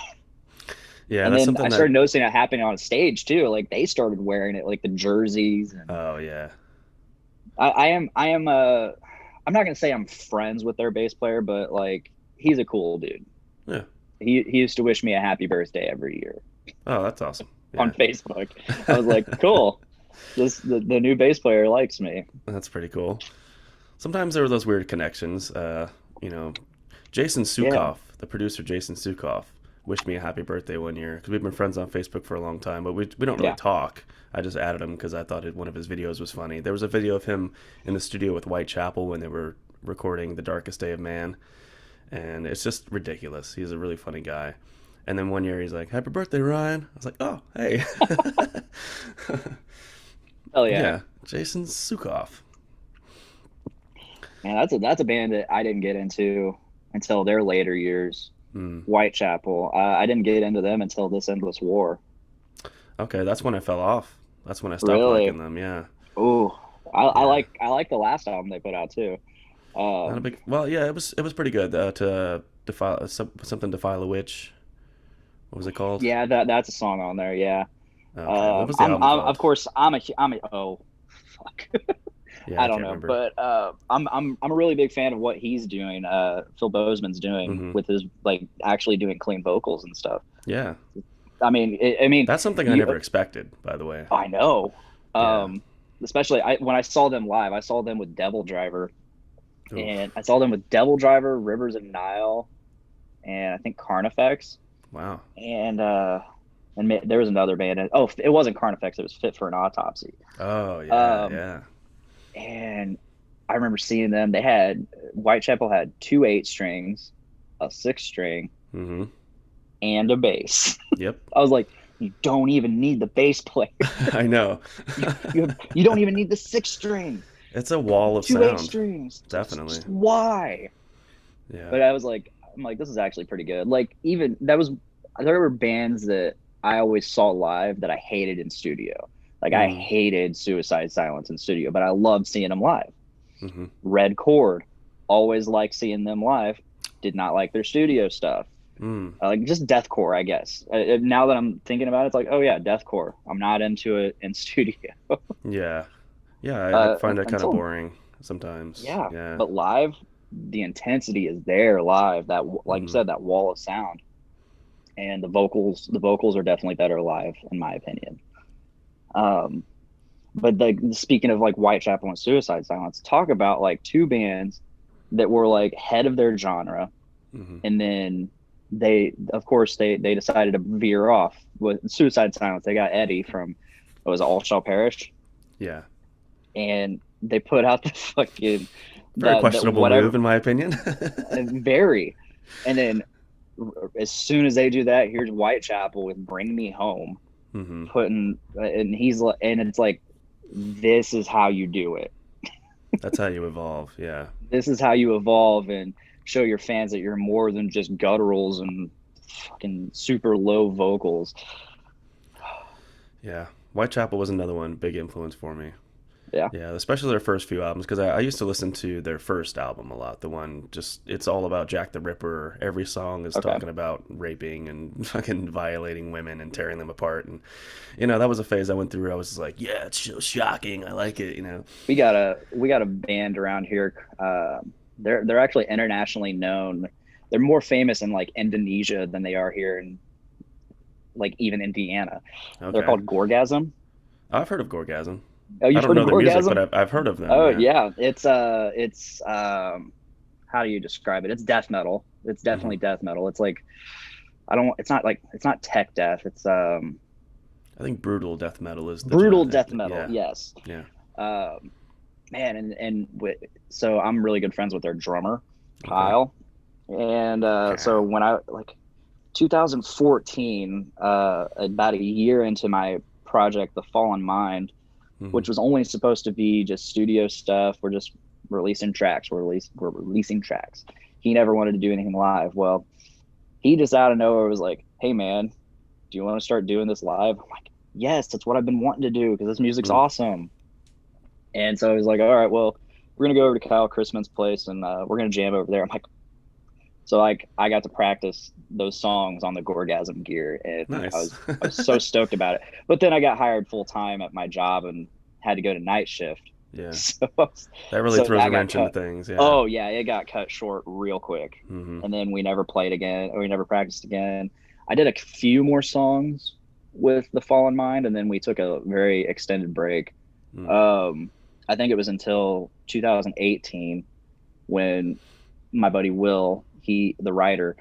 Yeah, and then I started noticing it happening on stage too. Like they started wearing it, like the jerseys. And oh yeah. I'm not gonna say I'm friends with their bass player, but like he's a cool dude. Yeah. He used to wish me a happy birthday every year. Oh, that's awesome. Yeah. On Facebook. I was like, cool. The new bass player likes me. That's pretty cool. Sometimes there were those weird connections. Jason Sukoff, the producer Jason Sukoff, wished me a happy birthday one year because we've been friends on Facebook for a long time, but we don't really talk. I just added him because I thought one of his videos was funny. There was a video of him in the studio with Whitechapel when they were recording The Darkest Day of Man, and it's just ridiculous. He's a really funny guy. And then one year he's like, "Happy birthday, Ryan." I was like, "Oh, hey." Oh yeah. Yeah, Jason Sukoff. Man, that's a band that I didn't get into until their later years. Whitechapel. I didn't get into them until This Endless War. Okay, that's when I fell off. That's when I stopped liking them. Yeah. Ooh, I like the last album they put out too. It was pretty good. To defile something, Defile a Witch. What was it called? Yeah, that's a song on there. Yeah. Okay. What was the album called? Of course, I'm a oh, fuck. Yeah, I don't know, remember. but I'm a really big fan of what he's doing. Phil Bozeman's doing with his like actually doing clean vocals and stuff. Yeah. I mean that's something I never expected, by the way. I know. Especially when I saw them live, I saw them with Devil Driver. Oof. And I saw them with Devil Driver, Rivers of Nile, and I think Carnifex. Wow. And there was another band. Oh, it wasn't Carnifex. It was Fit for an Autopsy. Oh yeah, yeah. And I remember seeing them. Whitechapel had 2 8-strings, a 6-string, and a bass. Yep. I was like, you don't even need the bass player. I know. you don't even need the 6-string. It's a wall of 2 sound. 8-strings. Definitely. Just why? Yeah. But I'm like, this is actually pretty good. Like there were bands that I always saw live that I hated in studio. Like I hated Suicide Silence in studio, but I loved seeing them live. Red Chord, always liked seeing them live. Did not like their studio stuff. Like just deathcore, I guess. Now that I'm thinking about it, it's like, oh yeah, deathcore. I'm not into it in studio. Yeah, I find that kind of boring sometimes. Yeah, but live, the intensity is there live. That, like you said, that wall of sound, and the vocals are definitely better live, in my opinion. But like speaking of like Whitechapel and Suicide Silence, talk about like two bands that were like head of their genre, Hmm. and then of course they decided to veer off with Suicide Silence. They got Eddie from what was it, All Shall Perish, Yeah. and they put out the fucking Very that questionable move, whatever in my opinion. very, and then as soon as they do that, here's Whitechapel with Bring Me Home, Hmm. putting and he's and it's like, this is how you do it. That's how you evolve. Yeah. This is how you evolve and show your fans that you're more than just gutturals and fucking super low vocals. Yeah. Whitechapel was another one, big influence for me. Yeah. Yeah, especially their first few albums, because I used to listen to their first album a lot. The one just, it's all about Jack the Ripper. Every song is Okay. talking about raping and fucking violating women and tearing them apart. And, you know, that was a phase I went through where I was just like, yeah, it's so shocking. I like it, you know. We got a band around here. They're actually internationally known. They're more famous in like Indonesia than they are here in like even Indiana. They're Okay. called Gorgasm. I've heard of Gorgasm. Oh, I you've don't heard know of their music, but Gorgasm? I've heard of them. Oh Yeah. yeah, it's how do you describe it? It's death metal. It's Hmm. definitely death metal. It's like I don't. It's not tech death. It's I think brutal death metal is the brutal genre. death metal. Yeah. Yes. Yeah. Um, man, so I'm really good friends with their drummer, Okay. Kyle, and so Cow. when I like 2014, about a year into my project, The Fallen Mind, Hmm. which was only supposed to be just studio stuff. We're just releasing tracks. We're releasing tracks. He never wanted to do anything live. Well, he just out of nowhere was like, "Hey man, do you want to start doing this live?" I'm like, "Yes, that's what I've been wanting to do because this music's Mm. awesome." And so I was like, "All right, well, we're gonna go over to Kyle Chrisman's place and we're gonna jam over there." I'm like, so like I got to practice those songs on the Gorgasm gear, and I Nice. was so stoked about it. But then I got hired full time at my job and had to go to night shift. Yeah. So That really so throws that a got wrench into cut. things. Yeah. Oh yeah, it got cut short real quick. Hmm. And then we never played again, or we never practiced again. I did a few more songs with the Fallen Mind, and then we took a very extended break. Mm. Um, I think it was until 2018 when my buddy Will, the writer,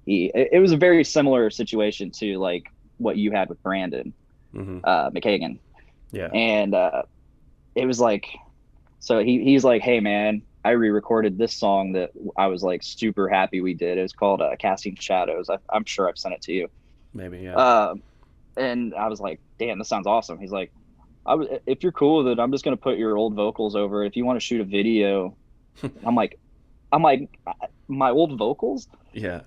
it was a very similar situation to like what you had with Brandon Hmm. McKagan, Yeah. and it was like, so he's like, "Hey man, I re-recorded this song that I was like super happy we did. It was called Casting Shadows. I'm sure I've sent it to you." Maybe. Yeah. Um, and I was like, "Damn, this sounds awesome." He's like, if you're cool with it, I'm just gonna put your old vocals over it. If you want to shoot a video." I'm like, my old vocals? Yeah.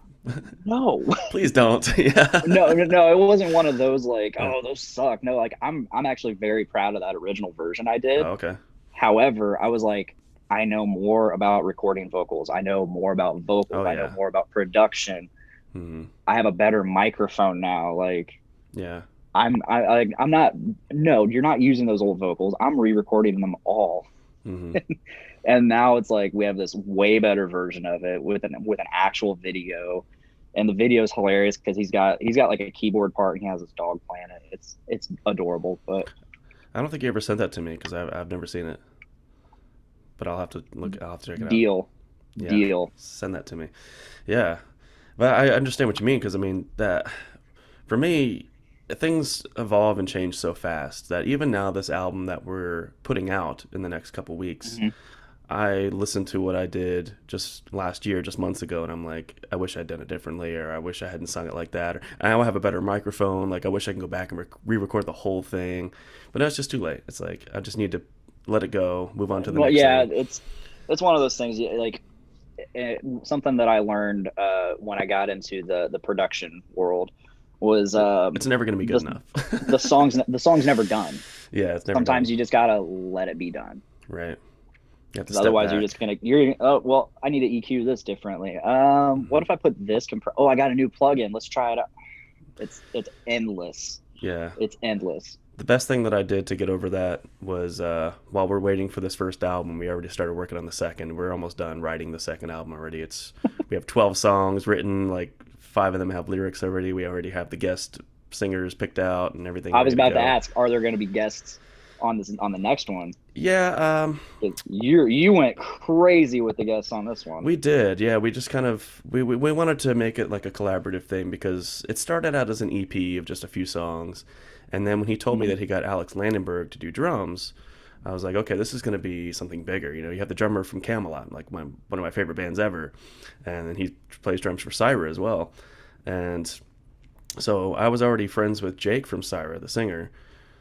No, Please don't. Yeah. no. It wasn't one of those like, Yeah. oh, those suck. No, like I'm actually very proud of that original version I did. Oh, okay. However, I was like, I know more about recording vocals. I know more about vocals. Oh, I know yeah. more about production. Hmm. I have a better microphone now. Like Yeah. I'm not. No, you're not using those old vocals. I'm re-recording them all. Hmm. And now it's like we have this way better version of it with an actual video, and the video is hilarious because he's got like a keyboard part and he has his dog playing it. It's adorable. But I don't think you ever sent that to me because I've never seen it, but I'll have to look. I'll have to check it out. deal, Yeah. deal. Send that to me. Yeah. But I understand what you mean because I mean that for me, things evolve and change so fast that even now, this album that we're putting out in the next couple weeks, Mhm. I listened to what I did just last year, just months ago, and I'm like, I wish I'd done it differently, or I wish I hadn't sung it like that, or I now have a better microphone. Like, I wish I can go back and re-record the whole thing, but now it's just too late. It's like I just need to let it go, move on to the Well, next yeah, thing. it's one of those things. Like something that I learned when I got into the production world was It's never going to be good enough. the song's never done. Yeah, it's never Sometimes done. you just gotta let it be done. Right. You have to Because step otherwise back. oh well, I need to EQ this differently. What Hmm. if I put this oh, I got a new plugin, let's try it out. It's endless. Yeah. It's endless. The best thing that I did to get over that was while we're waiting for this first album, we already started working on the second. We're almost done writing the second album already. We have 12 songs written, like 5 of them have lyrics already. We already have the guest singers picked out and everything I ready was to about to go. ask, are there going to be guests on the next one. Yeah, You went crazy with the guests on this one. we did. Yeah, we just kind of we wanted to make it like a collaborative thing because it started out as an EP of just a few songs, and then when he told me that he got Alex Landenberg to do drums, I was like, okay, this is going to be something bigger. You know, you have the drummer from Camelot, like one of my favorite bands ever, and then he plays drums for Syra as well, and so I was already friends with Jake from Syra, the singer.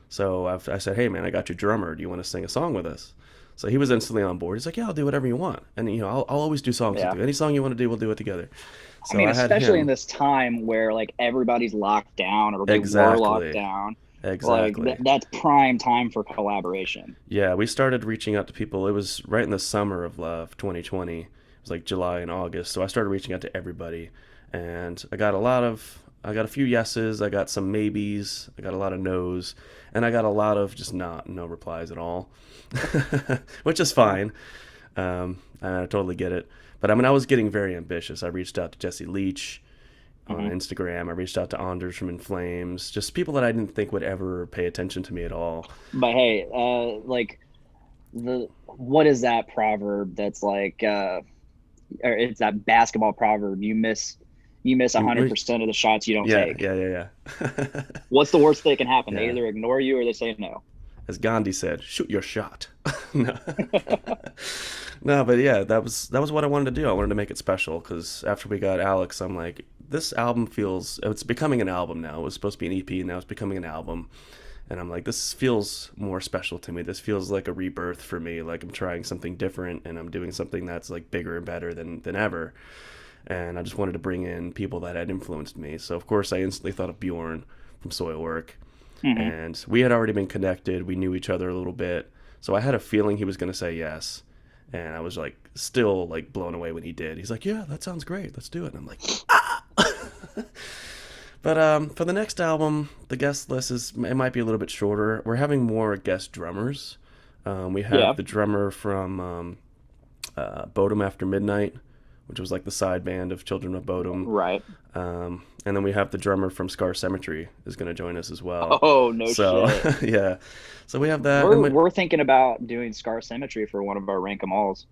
So I said, hey man, I got your drummer. Do you want to sing a song with us? So he was instantly on board. He's like, yeah, I'll do whatever you want. And I'll always do songs with Yeah. you. Any song you want to do, we'll do it together. I So mean, I had especially in him. this time where like everybody's locked down or they were Exactly. locked down. Like Exactly. that's prime time for collaboration. Yeah, we started reaching out to people. It was right in the summer of 2020. It was like July and August. So I started reaching out to everybody, and I got a few yeses. I got some maybes. I got a lot of no's, and I got a lot of just no replies at all, which is fine. I totally get it. But I mean, I was getting very ambitious. I reached out to Jesse Leach on Instagram. I reached out to Anders from In Flames, just people that I didn't think would ever pay attention to me at all. But hey, like what is that proverb that's like or it's that basketball proverb, you miss 100% of the shots you don't Yeah, take. yeah. What's the worst that can happen? They Yeah. either ignore you or they say no. As Gandhi said, shoot your shot. No. No, but yeah, that was what I wanted to do. I wanted to make it special because after we got Alex, I'm like, this album it's becoming an album now. It was supposed to be an EP, and now it's becoming an album. And I'm like, this feels more special to me. This feels like a rebirth for me. Like I'm trying something different, and I'm doing something that's like bigger and better than ever. And I just wanted to bring in people that had influenced me. So of course, I instantly thought of Bjorn from Soilwork. And we had already been connected. We knew each other a little bit. So I had a feeling he was going to say yes. And I was like, still like blown away when he did. He's like, yeah, that sounds great. Let's do it. And I'm like, ah! But for the next album, the guest list it might be a little bit shorter. We're having more guest drummers. We have the drummer from Bodom After Midnight, which was like the side band of Children of Bodom. Right. And then we have the drummer from Scar Cemetery is going to join us as well. Oh, no shit. Yeah. So we have that. We're thinking about doing Scar Cemetery for one of our Rank 'em Alls.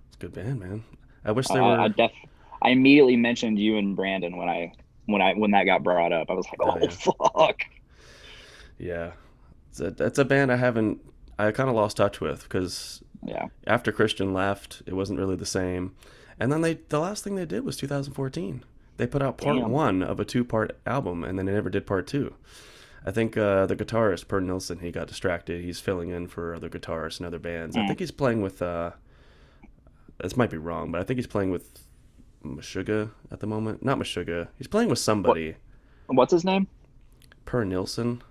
It's a good band, man. I wish they were. I immediately mentioned you and Brandon when that got brought up. I was like, yeah. Fuck. Yeah. It's a band I kind of lost touch with because after Christian left, it wasn't really the same. And then the last thing they did was 2014. They put out part 1 of a 2-part album, and then they never did part 2. I think the guitarist, Per Nilsson, he got distracted. He's filling in for other guitarists and other bands. I think he's playing with, this might be wrong, but I think he's playing with Meshuggah at the moment. Not Meshuggah. He's playing with somebody. What's his name? Per Nilsson.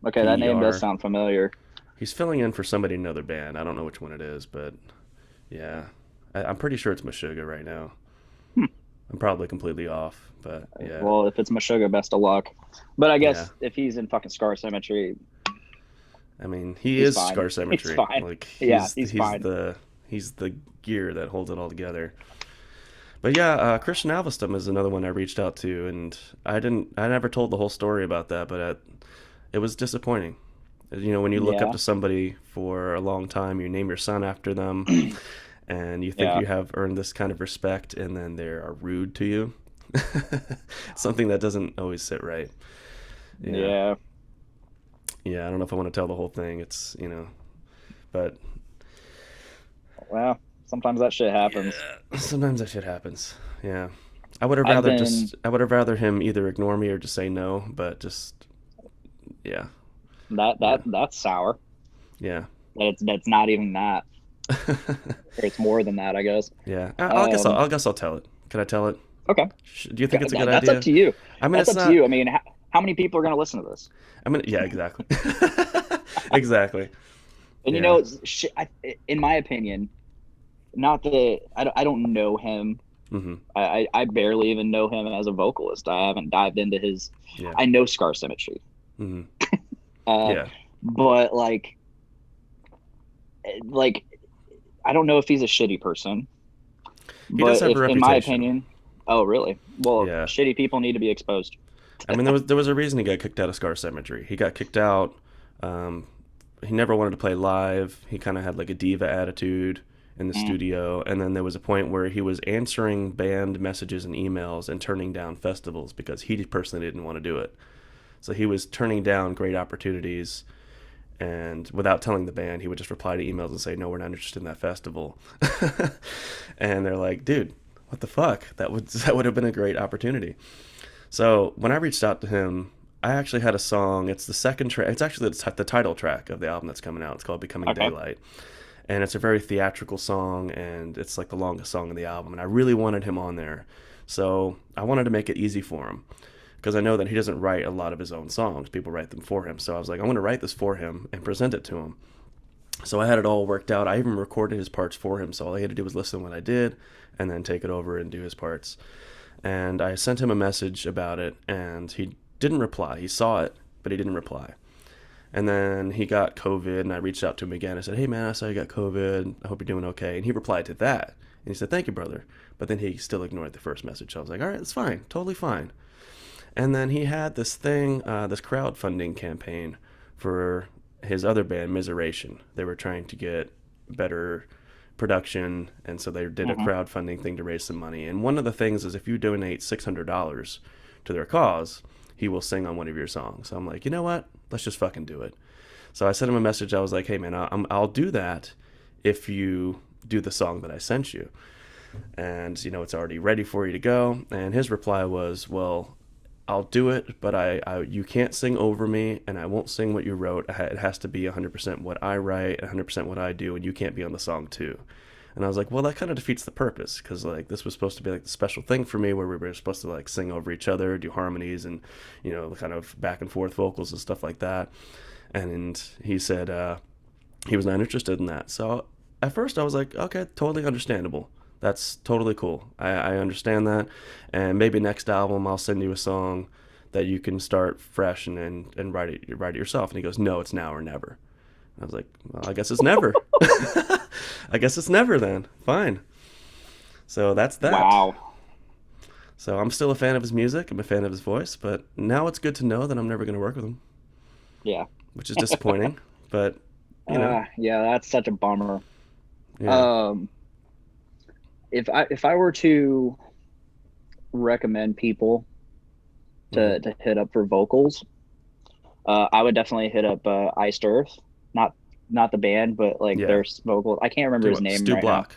Okay, that name does sound familiar. He's filling in for somebody in another band. I don't know which one it is, but yeah. I'm pretty sure it's Meshuggah right now. I'm probably completely off, but yeah. Well, if it's Meshuggah, best of luck. But I guess if he's in fucking Scar Cemetery, I mean, he's is fine. Scar Cemetery. He's fine. Like, he's fine. He's the gear that holds it all together. But yeah, Christian Alvestam is another one I reached out to, and I never told the whole story about that, but it was disappointing. You know, when you look up to somebody for a long time, you name your son after them. And you think you have earned this kind of respect, and then they are rude to you. Something that doesn't always sit right. Yeah, I don't know if I want to tell the whole thing. It's, but... Well, sometimes that shit happens. Yeah, sometimes that shit happens, yeah. I would have rather him either ignore me or just say no, but just, yeah. That's sour. Yeah. That's not even that. Or it's more than that, I guess. Yeah, I guess I'll tell it. Can I tell it? Okay. Do you think it's a good That's idea? up to you. I mean, that's up to you. I mean, how many people are going to listen to this? I mean, yeah, exactly. Exactly. And in my opinion, not that I don't know him. Mm-hmm. I barely even know him as a vocalist. I haven't dived into his. Yeah. I know Scar Cemetery. Mm-hmm. But like I don't know if he's a shitty person. He does have a reputation. In my opinion, oh really? Well, yeah. Shitty people need to be exposed. I mean, there was a reason he got kicked out of Scar Cemetery. He got kicked out he never wanted to play live. He kind of had like a diva attitude in the studio. And then there was a point where he was answering band messages and emails and turning down festivals because he personally didn't want to do it. So he was turning down great opportunities, and without telling the band, he would just reply to emails and say, no, we're not interested in that festival. And they're like, dude, what the fuck? That would have been a great opportunity. So when I reached out to him, I actually had a song. It's the second track. It's actually the title track of the album that's coming out. It's called Becoming Daylight. And it's a very theatrical song, and it's like the longest song of the album. And I really wanted him on there. So I wanted to make it easy for him, because I know that he doesn't write a lot of his own songs. People write them for him. So I was like, I'm going to write this for him and present it to him. So I had it all worked out. I even recorded his parts for him. So all he had to do was listen to what I did and then take it over and do his parts. And I sent him a message about it, and he didn't reply. He saw it, but he didn't reply. And then he got COVID, and I reached out to him again. I said, hey, man, I saw you got COVID. I hope you're doing okay. And he replied to that. And he said, thank you, brother. But then he still ignored the first message. So I was like, all right, that's fine. Totally fine. And then he had this thing, this crowdfunding campaign for his other band, Miseration. They were trying to get better production, and so they did a crowdfunding thing to raise some money. And one of the things is if you donate $600 to their cause, he will sing on one of your songs. So I'm like, you know what? Let's just fucking do it. So I sent him a message. I was like, hey, man, I'll do that if you do the song that I sent you. And, you know, it's already ready for you to go. And his reply was, well, I'll do it, but you can't sing over me, and I won't sing what you wrote. It has to be 100% what I write, 100% what I do, and you can't be on the song too. And I was like, well, that kind of defeats the purpose, because like this was supposed to be like the special thing for me, where we were supposed to like sing over each other, do harmonies, and, you know, kind of back and forth vocals and stuff like that. And he said he was not interested in that. So at first I was like, okay, totally understandable. That's totally cool. I understand that. And maybe next album I'll send you a song that you can start fresh and write it yourself. And he goes, no, it's now or never. And I was like, well, I guess it's never. I guess it's never then. Fine. So that's that. Wow. So I'm still a fan of his music. I'm a fan of his voice. But now it's good to know that I'm never going to work with him. Yeah. Which is disappointing. But, you know. Yeah, that's such a bummer. Yeah. If I were to recommend people to hit up for vocals, I would definitely hit up Iced Earth, not the band, but like their vocals. I can't remember his name. Stu right Block. now.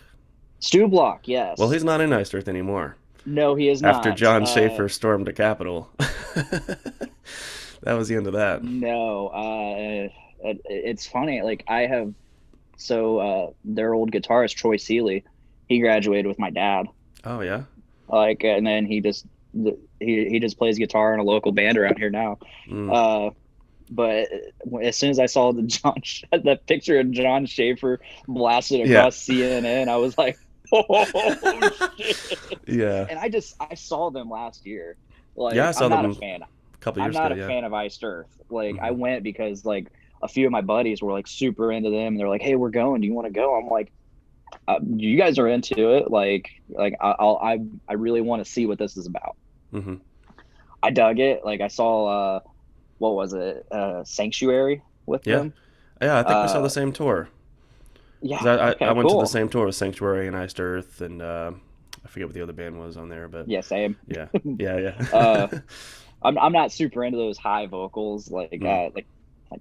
Stu Block, yes. Well, he's not in Iced Earth anymore. No, he is not. After John Schaefer stormed the Capitol. That was the end of that. No, it's funny. Like their old guitarist Troy Seeley, he graduated with my dad. Oh yeah. Like, and then he just plays guitar in a local band around here now. But as soon as I saw the picture of John Schaefer blasted across CNN, I was like, oh shit. Yeah. And I saw them last year. Like, yeah, I saw them a fan. a couple years ago. I'm not a fan of Iced Earth. Like, I went because like a few of my buddies were like super into them, and they're like, hey, we're going. Do you want to go? I'm like, you guys are into it. Like I really want to see what this is about. Mm-hmm. I dug it. Like I saw, what was it? Sanctuary with them. Yeah, I think we saw the same tour. Yeah, I went to the same tour with Sanctuary and Iced Earth, and I forget what the other band was on there, but yeah, same. Yeah. I'm not super into those high vocals like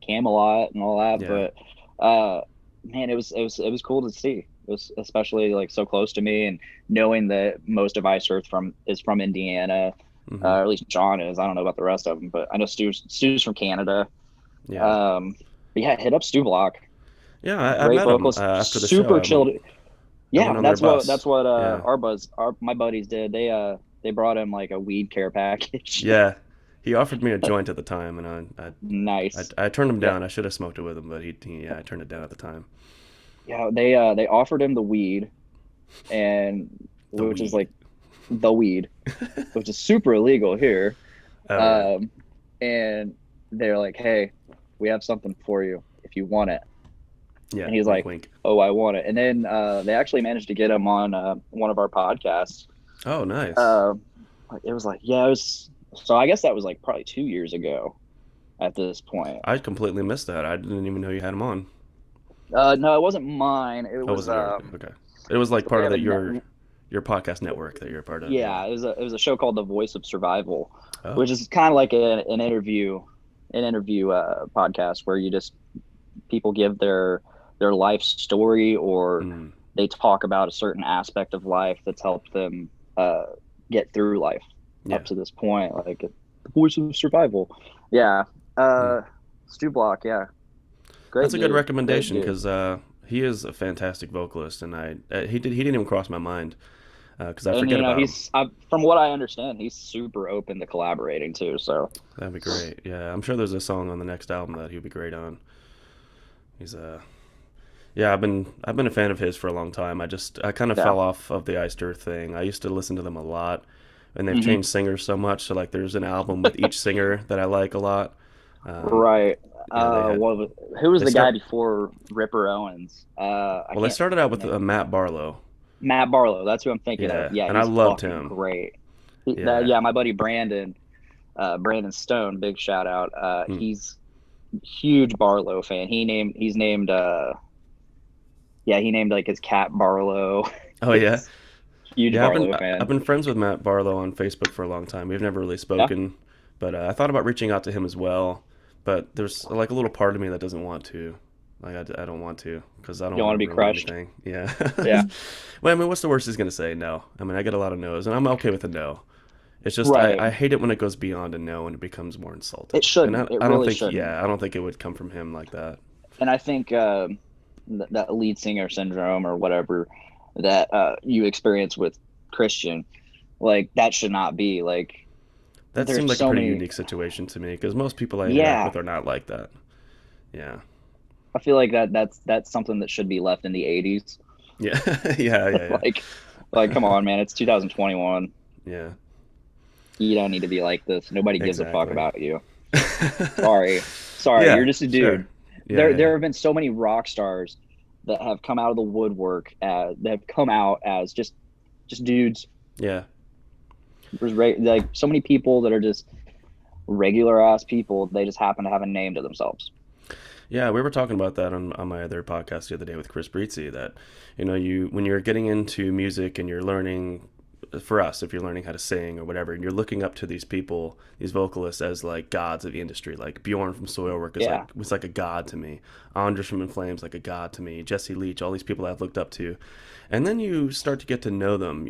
Camelot and all that, but man, it was cool to see. It was especially like so close to me, and knowing that most of Iced Earth is from Indiana, or at least John is. I don't know about the rest of them, but I know Stu's from Canada. Yeah. But yeah, hit up Stu Block. Yeah, I met vocals, him after the super show. Chilled. Yeah, that's what my buddies did. They brought him like a weed care package. Yeah. He offered me a joint at the time, and nice. I turned him down. I should have smoked it with him, but I turned it down at the time. Yeah, they offered him the weed, which is like the weed, which is super illegal here. And they're like, hey, we have something for you if you want it. Yeah, and he's like, wink. Oh, I want it. And then they actually managed to get him on one of our podcasts. Oh, nice. It was like, so I guess that was like probably 2 years ago. at this point. I completely missed that. I didn't even know you had him on. No, it wasn't mine. It Oh, was wasn't yours? Okay. It was like we part of have your podcast network that you're a part of. Yeah. yeah, it was a show called The Voice of Survival, Oh. which is kind of like an interview podcast where you just people give their life story, or they talk about a certain aspect of life that's helped them get through life up to this point, like The Voice of Survival. Yeah. Stu Block, yeah. Great. That's a good recommendation, because he is a fantastic vocalist, and he didn't even cross my mind, because I forget about him. From what I understand, he's super open to collaborating too. So that'd be great. Yeah, I'm sure there's a song on the next album that he'd be great on. He's yeah, I've been a fan of his for a long time. I kind of fell off of the Iced Earth thing. I used to listen to them a lot, and they've changed singers so much. So like, there's an album with each singer that I like a lot. Right. Who was the guy before Ripper Owens? They started out with Matt Barlow. Matt Barlow, that's who I'm thinking of. Yeah, and I loved him. Great. My buddy Brandon Stone, big shout out. He's huge Barlow fan. He named like his cat Barlow. Oh yeah. Huge Barlow fan. I've been friends with Matt Barlow on Facebook for a long time. We've never really spoken, but I thought about reaching out to him as well. But there's like a little part of me that doesn't want to. Like, I don't want to, because I don't want to be crushed. Anything. Yeah. Yeah. Well, I mean, what's the worst he's going to say? No. I mean, I get a lot of no's, and I'm okay with a no. It's just, I hate it when it goes beyond a no and it becomes more insulting. It shouldn't. I don't think. Yeah, I don't think it would come from him like that. And I think that lead singer syndrome, or whatever that you experience with Christian, like, that should not be like. That seemed like a pretty unique situation to me, because most people I interact with are not like that. Yeah. I feel like that's something that should be left in the 80s. Yeah. yeah. like, come on, man. It's 2021. Yeah. You don't need to be like this. Nobody gives a fuck about you. Sorry. Yeah, you're just a dude. Sure. Yeah, there have been so many rock stars that have come out of the woodwork, that have come out as just dudes. Yeah. There's like so many people that are just regular ass people. They just happen to have a name to themselves. Yeah, we were talking about that on my other podcast the other day with Chris Breezy, that, when you're getting into music and you're learning, for us, if you're learning how to sing or whatever, and you're looking up to these people, these vocalists, as like gods of the industry, like Bjorn from Soilwork was like a god to me. Anders from In Flames, like a god to me. Jesse Leach, all these people I've looked up to. And then you start to get to know them.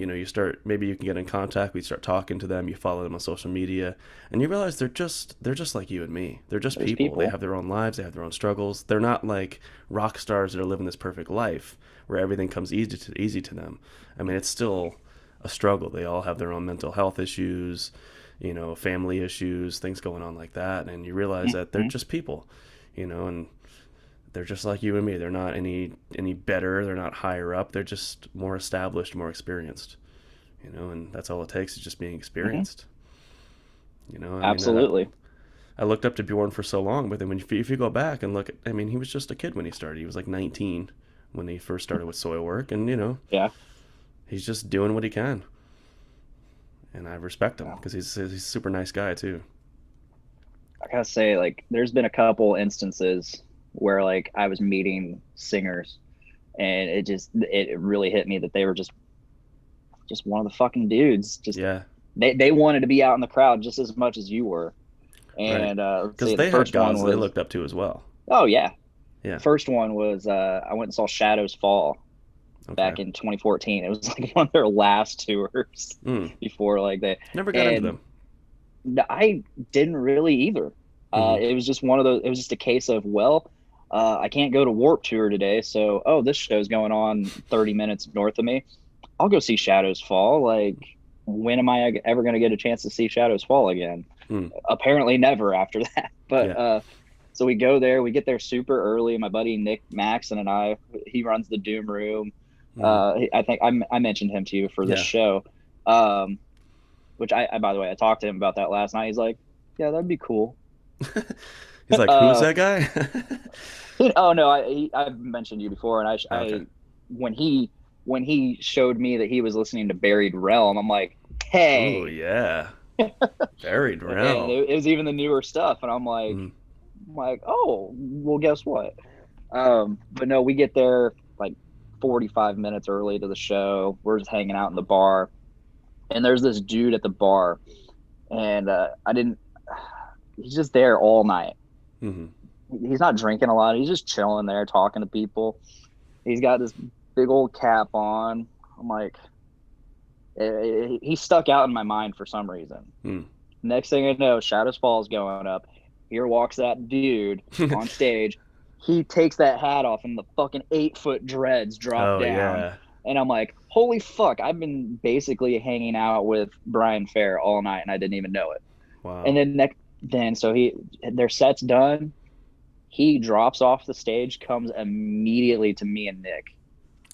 Maybe you can get in contact. We start talking to them. You follow them on social media, and you realize they're just like you and me. They're just people. They have their own lives. They have their own struggles. They're not like rock stars that are living this perfect life where everything comes easy to them. I mean, it's still a struggle. They all have their own mental health issues, family issues, things going on like that. And you realize that they're just people, and they're just like you and me. They're not any better. They're not higher up. They're just more established, more experienced, and that's all it takes, is just being experienced. Absolutely. I looked up to Bjorn for so long, but then if you go back and look at, he was just a kid when he started. He was like 19 when he first started with Soilwork, and he's just doing what he can, and I respect him, because he's a super nice guy too. I gotta say, like, there's been a couple instances where, like, I was meeting singers, and it really hit me that they were just one of the fucking dudes. They wanted to be out in the crowd just as much as you were, and because they had guys they looked up to as well. Oh yeah. The first one was I went and saw Shadows Fall. Back in 2014. It was like one of their last tours before, like, they never got into them. I didn't really either. It was just one of those. It was just a case of, I can't go to Warped Tour today, so this show's going on 30 minutes north of me. I'll go see Shadows Fall. Like, when am I ever going to get a chance to see Shadows Fall again? Apparently never after that. But so we go there. We get there super early. My buddy Nick Maxon and I, he runs the Doom Room. I think I mentioned him to you for this show, which I by the way, I talked to him about that last night. He's like, yeah, that'd be cool. He's like, who's that guy? Oh no, I've mentioned you before, and when he showed me that he was listening to Buried Realm, I'm like, hey. Oh yeah. Buried Realm. It was even the newer stuff, and I'm like, I'm like, oh, well, guess what? But no, we get there like 45 minutes early to the show. We're just hanging out in the bar, and there's this dude at the bar, and he's just there all night. Mm-hmm. He's not drinking a lot. He's just chilling there, talking to people. He's got this big old cap on. I'm like, he stuck out in my mind for some reason. Mm. Next thing I know, Shadows Falls going up. Here walks that dude on stage. He takes that hat off and the fucking 8-foot dreads drop down. Yeah. And I'm like, holy fuck, I've been basically hanging out with Brian Fair all night and I didn't even know it. Wow. And then so their set's done. He drops off the stage, comes immediately to me and Nick.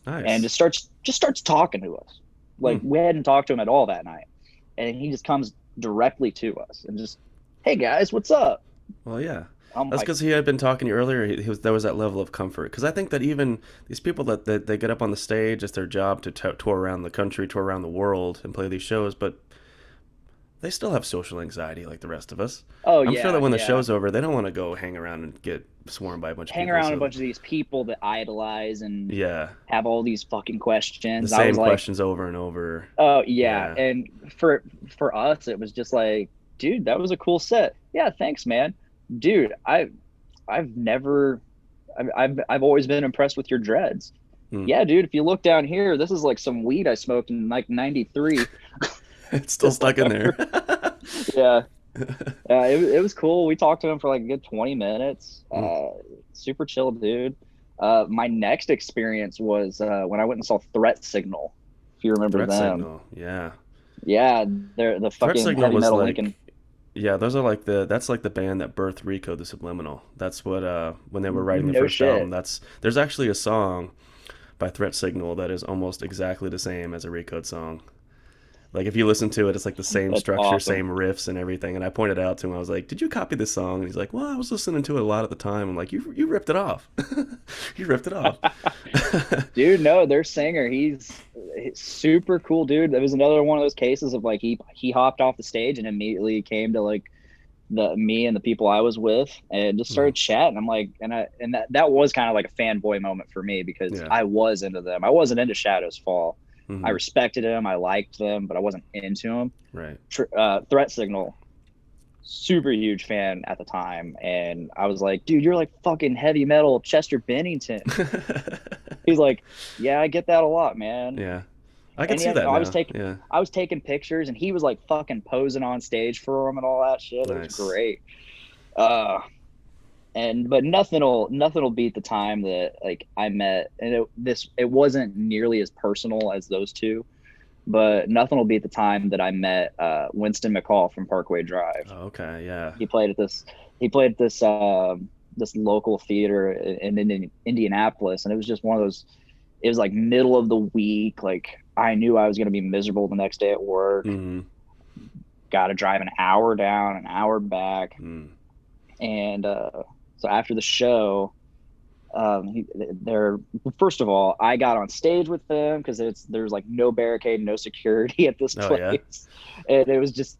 Nice. And just starts talking to us. Like we hadn't talked to him at all that night. And he just comes directly to us and just, hey guys, what's up? Well, yeah. I'm That's like, because he had been talking to you earlier. There was that level of comfort. Because I think that even these people that they get up on the stage, it's their job to tour around the country, tour around the world, and play these shows. But they still have social anxiety like the rest of us. oh I'm yeah, sure that when the yeah. show's over, they don't want to go hang around and get swarmed by a bunch of hang people. around a bunch of these people that idolize and Yeah. have all these fucking questions. The I same was like, questions over and over. oh yeah. Yeah. And for us, it was just like, dude, that was a cool set. Yeah, thanks, man. Dude, I've always been impressed with your dreads. Yeah, dude, if you look down here, this is like some weed I smoked in like 93. It's still stuck in there. Yeah. It was cool. We talked to him for like a good 20 minutes. Super chill dude. My next experience was when I went and saw Threat Signal, if you remember Threat them. Signal, yeah. Yeah, they're the Threat fucking Signal heavy was metal like, Lincoln. yeah, those are like that's like the band that birthed Rico the Subliminal. That's what when they were writing the No first shit. album. There's actually a song by Threat Signal that is almost exactly the same as a Rico song. Like if you listen to it, it's like the same That's structure, awesome. same riffs and everything. And I pointed out to him, I was like, "Did you copy this song?" And he's like, "Well, I was listening to it a lot at the time." I'm like, "You ripped it off. You ripped it off." Dude, no, their singer, he's super cool dude. That was another one of those cases of like he hopped off the stage and immediately came to like me and the people I was with and just started chatting. I'm like, and that was kind of like a fanboy moment for me because Yeah. I was into them. I wasn't into Shadows Fall. Mhm. I respected them, I liked them, but I wasn't into them. Right. Threat Signal, super huge fan at the time, and I was like, dude, you're like fucking heavy metal Chester Bennington. He's like, yeah, I get that a lot, man. Yeah. I can And see yeah, that no, now. I was taking pictures, and he was like fucking posing on stage for him and all that shit. It Nice. was great. But nothing will beat the time that like I met, and it wasn't nearly as personal as those two, but nothing will beat the time that I met Winston McCall from Parkway Drive. Oh, okay. Yeah. He played at this local theater in Indianapolis, and it was just one of those. It was like middle of the week. Like I knew I was going to be miserable the next day at work. Mm-hmm. Got to drive an hour down, an hour back, Mm. and so after the show, first of all, I got on stage with them because there's like no barricade, no security at this place, and it was just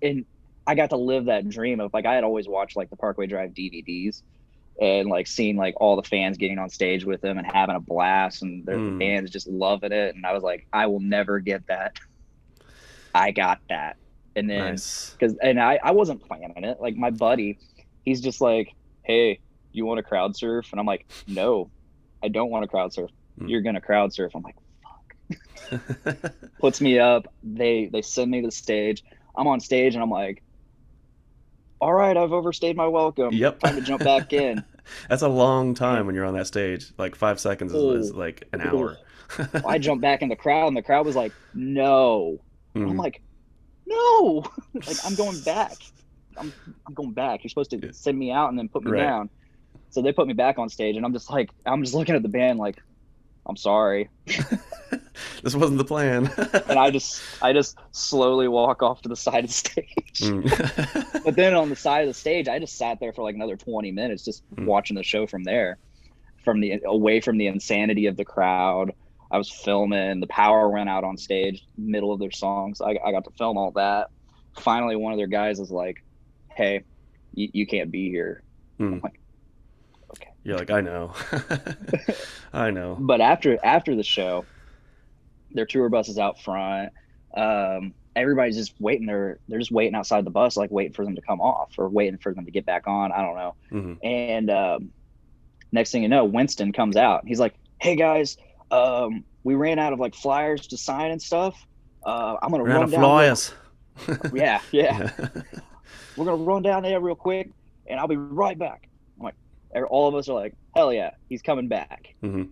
I got to live that dream of like I had always watched like the Parkway Drive DVDs. And like seeing like all the fans getting on stage with them and having a blast, and the band's just loving it. And I was like, I will never get that. I got that. And then Nice. I wasn't planning it. Like my buddy, he's just like, hey, you want to crowd surf? And I'm like, no, I don't want to crowd surf. You're gonna crowd surf. I'm like, fuck. Puts me up. They send me to the stage. I'm on stage and I'm like, all right, I've overstayed my welcome. Yep. Time to jump back in. That's a long time when you're on that stage. Like 5 seconds is like an hour. I jumped back in the crowd, and the crowd was like, no. I'm like, no. Like, I'm going back. I'm going back. You're supposed to send me out and then put me down. So they put me back on stage, and I'm just looking at the band like, I'm sorry. This wasn't the plan. And I just slowly walk off to the side of the stage. But then on the side of the stage, I just sat there for like another 20 minutes just watching the show from there, away from the insanity of the crowd. I was filming. The power went out on stage, middle of their songs. I got to film all that. Finally, one of their guys is like, hey, you can't be here. I'm like, Okay. You're like, I know. I know. But after the show, their tour bus is out front. Everybody's just waiting. They're just waiting outside the bus, like waiting for them to come off or waiting for them to get back on. I don't know. Mm-hmm. And next thing you know, Winston comes out. He's like, "Hey guys, we ran out of like flyers to sign and stuff. I'm gonna run down. Flyers. Yeah. We're gonna run down there real quick, and I'll be right back." I'm like, all of us are like, "Hell yeah, he's coming back." Mm-hmm.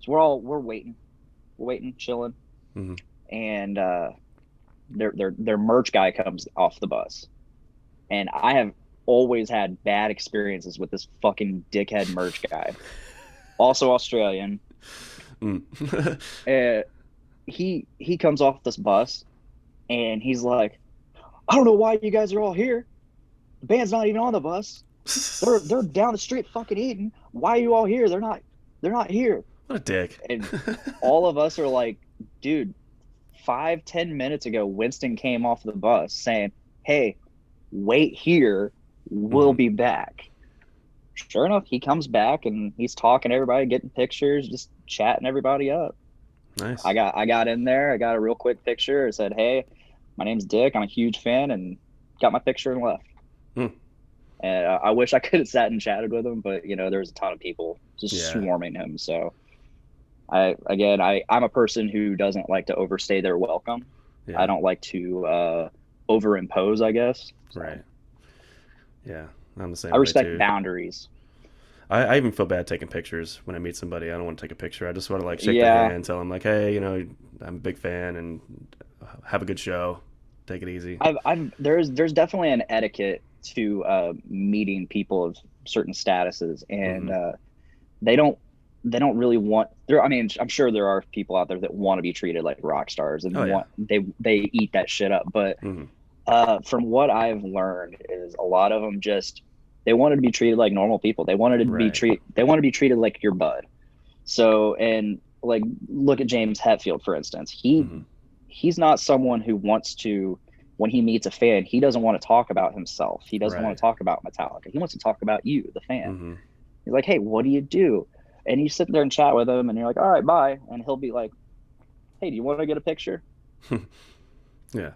So we're waiting, chilling, Mm-hmm. and their merch guy comes off the bus, and I have always had bad experiences with this fucking dickhead merch guy, also Australian. He comes off this bus, and he's like, "I don't know why you guys are all here. The band's not even on the bus. They're down the street fucking eating. Why are you all here? They're not here." What a dick. And all of us are like, "Dude, 5-10 minutes ago, Winston came off the bus saying, 'Hey, wait here. We'll be back.'" Sure enough, he comes back and he's talking to everybody, getting pictures, just chatting everybody up. Nice. I got in there. I got a real quick picture. I said, "Hey, my name's Dick. I'm a huge fan," and got my picture and left. And I wish I could have sat and chatted with him, but there was a ton of people just swarming him. So I'm a person who doesn't like to overstay their welcome. Yeah. I don't like to overimpose, I guess. So. Right. Yeah, I'm the same. I respect too. Boundaries. I even feel bad taking pictures when I meet somebody. I don't want to take a picture. I just want to like shake their hand, tell them like, "Hey, I'm a big fan and have a good show. Take it easy." There's definitely an etiquette to meeting people of certain statuses, and they don't really want. I'm sure there are people out there that want to be treated like rock stars and they eat that shit up. But from what I've learned is a lot of them they wanted to be treated like normal people. They wanted to be treated like your bud. So, and like, look at James Hetfield, for instance. He's not someone who wants to, when he meets a fan, he doesn't want to talk about himself. He doesn't want to talk about Metallica. He wants to talk about you, the fan. He's like, "Hey, what do you do?" And you sit there and chat with him and you're like, "All right, bye." And he'll be like, "Hey, do you want to get a picture?" Yeah.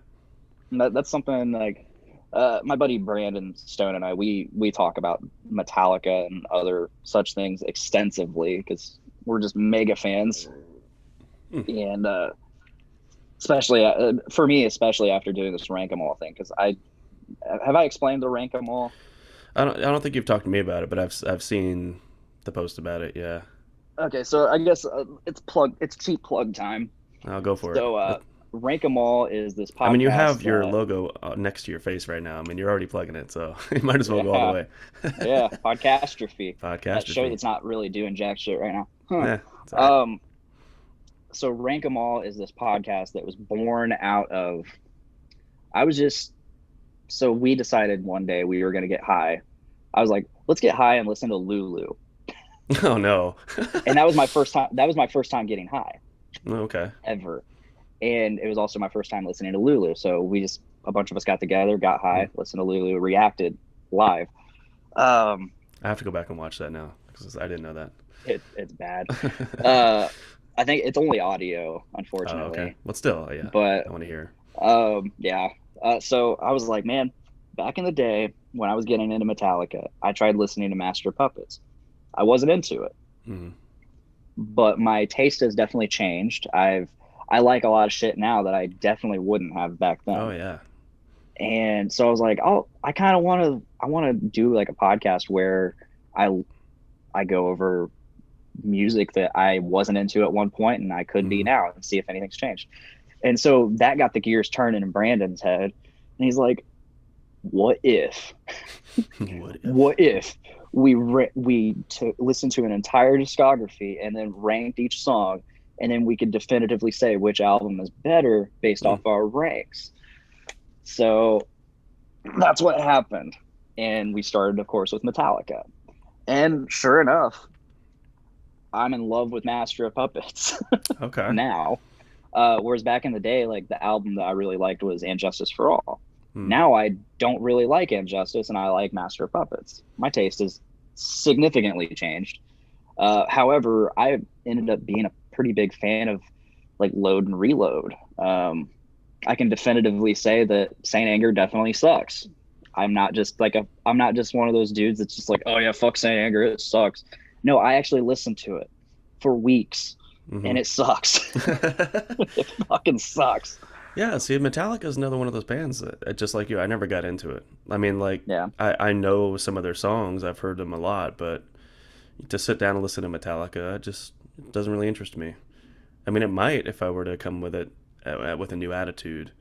And that's something like, my buddy Brandon Stone and I, we talk about Metallica and other such things extensively because we're just mega fans. And especially for me, especially after doing this rank 'em all thing, because I explained the rank 'em all. I don't think you've talked to me about it, but I've seen the post about it. Yeah. Okay, so I guess it's cheap plug time. I'll go for it. So Rank 'em all is this podcast. I mean, you have your logo next to your face right now. I mean, you're already plugging it, so you might as well go all the way. Yeah, Podcastrophe. Podcastrophe. That show that's not really doing jack shit right now. Yeah, right. So Rank 'em all is this podcast that was born out of. So we decided one day we were going to get high. I was like, let's get high and listen to Lulu. Oh no. And that was my first time. That was my first time getting high. Okay. Ever. And it was also my first time listening to Lulu. So a bunch of us got together, got high, listened to Lulu, reacted live. I have to go back and watch that now because I didn't know that. It's bad. I think it's only audio, unfortunately. Oh, okay. Well, still, yeah. But I want to hear. Yeah. So I was like, man, back in the day when I was getting into Metallica, I tried listening to Master of Puppets. I wasn't into it. But my taste has definitely changed. I like a lot of shit now that I definitely wouldn't have back then. Oh yeah. And so I was like, I kind of want to do like a podcast where I go over music that I wasn't into at one point and I could be now and see if anything's changed. And so that got the gears turning in Brandon's head. And he's like, what if we listened to an entire discography and then ranked each song, and then we could definitively say which album is better based off our ranks. So that's what happened. And we started, of course, with Metallica. And sure enough, I'm in love with Master of Puppets. Okay. Now. Whereas back in the day, like the album that I really liked was And Justice for All. Now I don't really like And Justice and I like Master of Puppets. My taste is significantly changed. However, I ended up being a pretty big fan of like Load and Reload. I can definitively say that Saint Anger definitely sucks. I'm not just one of those dudes that's just like, oh yeah, fuck Saint Anger, it sucks. No, I actually listened to it for weeks, and it sucks. It fucking sucks. Yeah, see, Metallica is another one of those bands that, just like you, I never got into it. I mean, like, Yeah. I know some of their songs, I've heard them a lot, but to sit down and listen to Metallica, it doesn't really interest me. I mean, it might if I were to come with it with a new attitude.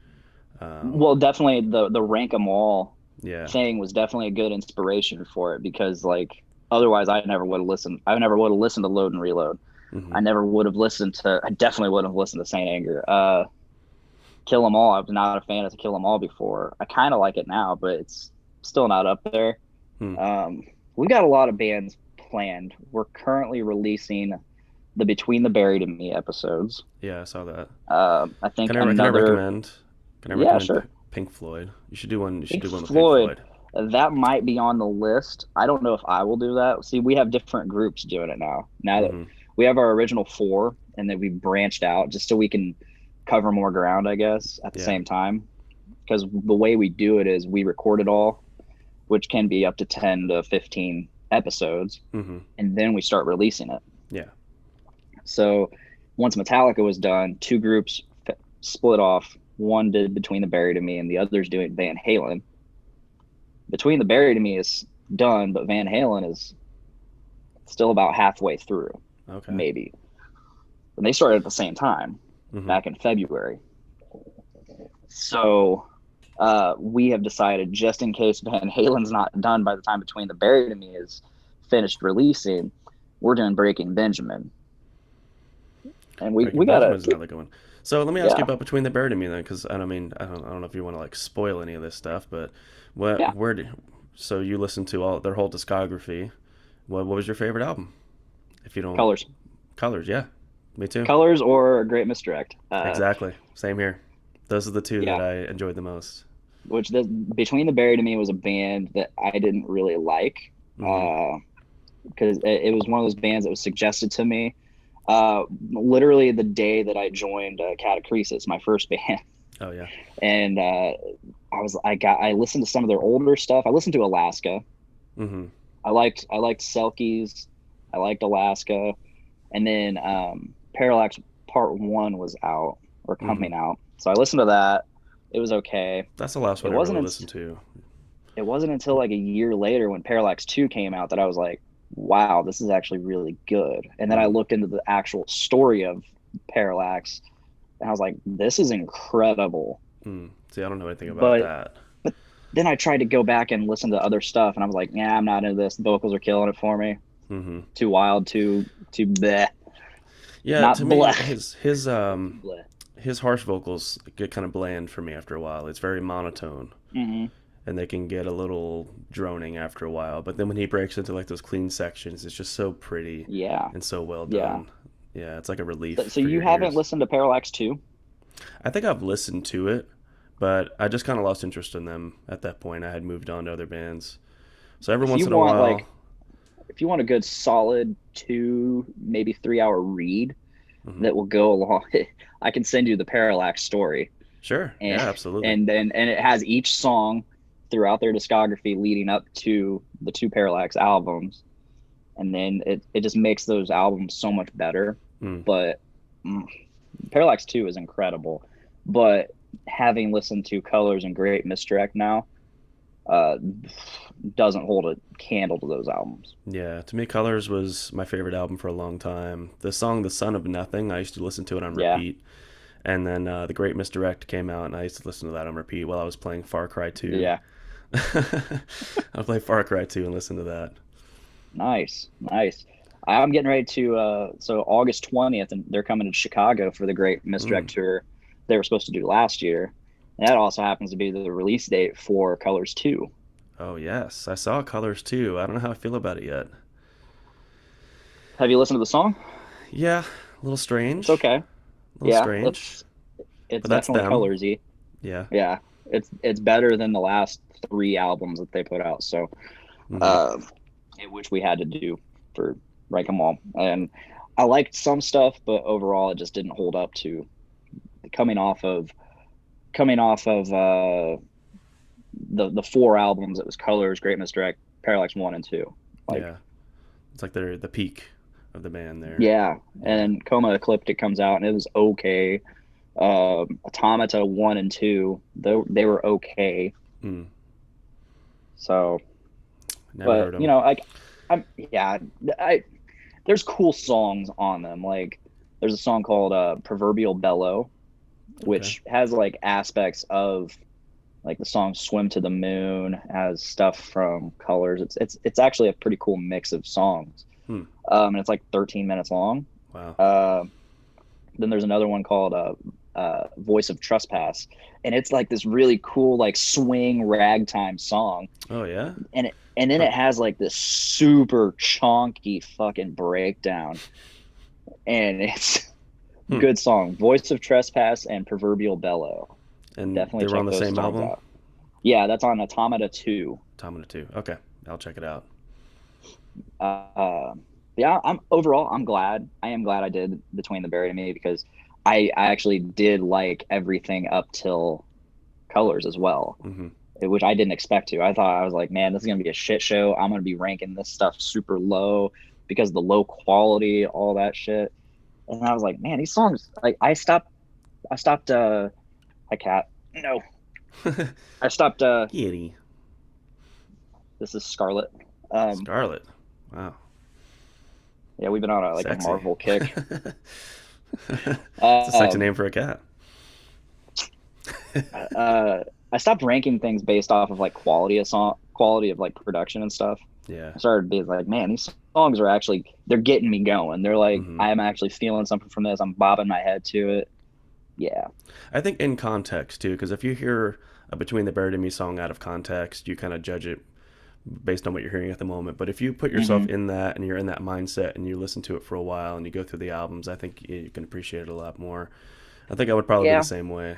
Well, definitely the rank 'em all Yeah. thing was definitely a good inspiration for it, because like otherwise I never would have listened. I never would have listened to Load and Reload. I never would have listened to. I definitely wouldn't have listened to Saint Anger. Kill 'Em All. I was not a fan of Kill 'Em All before. I kind of like it now, but it's still not up there. We got a lot of bands planned. We're currently releasing the Between the Buried and Me episodes. Yeah, I saw that. I think Can I recommend? Can I Yeah, recommend sure. Pink Floyd? You should do one. You should Pink do one with Floyd. Pink Floyd. That might be on the list. I don't know if I will do that. See, we have different groups doing it now. Now that we have our original 4, and then we branched out just so we can cover more ground, I guess, at the same time. Because the way we do it is we record it all, which can be up to 10 to 15 episodes, and then we start releasing it. Yeah. So once Metallica was done, 2 groups split off. One did Between the Buried and Me, and the other's doing Van Halen. Between the Buried and Me is done, but Van Halen is still about halfway through, maybe. And they started at the same time, back in February. So we have decided, just in case Van Halen's not done by the time Between the Buried and Me is finished releasing, we're doing Breaking Benjamin. And we got another good one. So let me ask you about Between the Buried and Me then, because I don't know if you want to like spoil any of this stuff, but so you listened to their whole discography. What was your favorite album? If you don't, Colors, yeah, me too. Colors or Great Misdirect. Exactly, same here. Those are the two that I enjoyed the most. Between the Buried and Me was a band that I didn't really like, because it was one of those bands that was suggested to me literally the day that I joined Catacresis, my first band. Oh yeah. And I listened to some of their older stuff. I listened to Alaska. I liked Selkies. I liked Alaska. And then Parallax Part 1 was out or coming out. So I listened to that. It was okay. That's the last one I really listened to. It wasn't until like a year later when Parallax 2 came out that I was like, wow, this is actually really good. And then I looked into the actual story of Parallax, and I was like, this is incredible. See, I don't know anything about that. But then I tried to go back and listen to other stuff, and I was like, yeah, I'm not into this. The vocals are killing it for me. Too wild, too bleh. Yeah, not to bleh. me, his harsh vocals get kind of bland for me after a while. It's very monotone. And they can get a little droning after a while. But then when he breaks into like those clean sections, it's just so pretty and so well done. Yeah, it's like a relief. So you haven't listened to Parallax 2? I think I've listened to it, but I just kind of lost interest in them at that point. I had moved on to other bands. So every once in a while... if you want a good solid 2, maybe 3 hour read that will go along, I can send you the Parallax story. Sure, yeah, absolutely. And it has each song throughout their discography leading up to the 2 Parallax albums, and then it just makes those albums so much better. But Parallax 2 is incredible, but having listened to Colors and Great Misdirect now doesn't hold a candle to those albums. Yeah, to me Colors was my favorite album for a long time. The song The Son of Nothing, I used to listen to it on repeat. And then The Great Misdirect came out, and I used to listen to that on repeat while I was playing Far Cry 2. Yeah. I'll play Far Cry 2 and listen to that. Nice. I'm getting ready to, so August 20th, and they're coming to Chicago for the Great Misdirect tour they were supposed to do last year. And that also happens to be the release date for Colors 2. Oh, yes. I saw Colors 2. I don't know how I feel about it yet. Have you listened to the song? Yeah, a little strange. It's okay. Strange. It's definitely Colorsy. Yeah. Yeah. It's better than the last 3 albums that they put out. So which we had to do for Rank 'em All. And I liked some stuff, but overall it just didn't hold up to coming off of the 4 albums. It was Colors, Great Misdirect, Parallax 1 and 2. Like, yeah, it's like they're the peak of the band there. yeah, and Coma Ecliptic comes out and it was okay. Automata 1 and 2, they were okay. So, Never heard but 'em. you know, there's cool songs on them. Like there's a song called Proverbial Bellow, which has like aspects of like the song Swim to the Moon, has stuff from Colors. It's actually a pretty cool mix of songs. And it's like 13 minutes long. Wow. Then there's another one called Voice of Trespass, and it's like this really cool like swing ragtime song. Oh yeah. And then it has like this super chonky fucking breakdown, and it's good song. Voice of Trespass and Proverbial Bellow. And Definitely they were on the check those same songs album? out. Yeah, that's on Automata 2. Automata 2. Okay, I'll check it out. Yeah, I'm glad. I am glad I did Between the Buried and Me, because I actually did like everything up till Colors as well, which I didn't expect to. I was like, man, this is gonna be a shit show. I'm gonna be ranking this stuff super low because of the low quality, all that shit. And I was like, man, these songs, like I stopped hi cat. No. I stopped Kitty. This is Scarlet. Scarlet. Wow. Yeah, we've been on a Sexy. Marvel kick. It's a sexy name for a cat. I stopped ranking things based off of like quality of like production and stuff. Yeah. I started being like, man, these songs are actually, they're getting me going. They're like, I'm actually feeling something from this. I'm bobbing my head to it. Yeah. I think in context too, because if you hear a Between the Buried and Me song out of context, you kind of judge it based on what you're hearing at the moment. But if you put yourself in that and you're in that mindset and you listen to it for a while and you go through the albums, I think you can appreciate it a lot more. I think I would probably be the same way.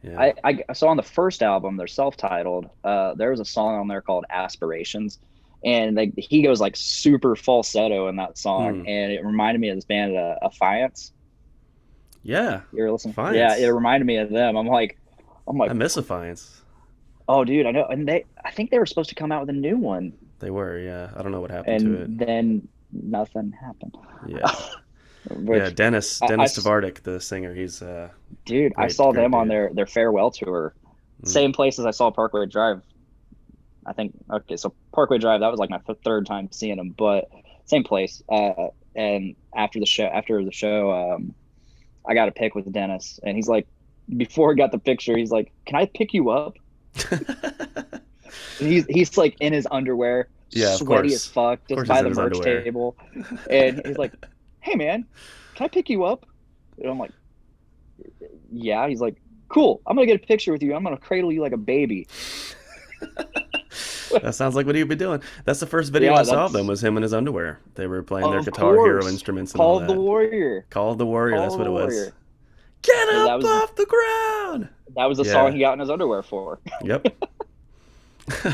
Yeah. I saw on the first album, they're self-titled. There was a song on there called Aspirations, and he goes like super falsetto in that song, and it reminded me of this band, Affiance. Yeah. You ever listen? Affiance. Yeah, it reminded me of them. I'm like, I miss Affiance. Oh, dude, I know. And I think they were supposed to come out with a new one. They were, yeah. I don't know what happened to it. And then nothing happened. Yeah. Yeah, Dennis Tvardik, the singer, he's dude, I saw them on their farewell tour. Same place as I saw Parkway Drive. I think, okay, so Parkway Drive, that was like my third time seeing them, but same place. And after the show, I got a pic with Dennis, and he's like, before I got the picture, he's like, "Can I pick you up?" he's like in his underwear, sweaty as fuck, just by the merch table, and he's like, "Hey man, can I pick you up?" And I'm like, "Yeah." He's like, "Cool, I'm gonna get a picture with you. I'm gonna cradle you like a baby." That sounds like what he'd be doing. That's the first video I saw of them, was him in his underwear. They were playing their Guitar Hero instruments and all that. Call the Warrior. Call the Warrior, that's what it was. Get up off the ground! That was the song he got in his underwear for. Yep.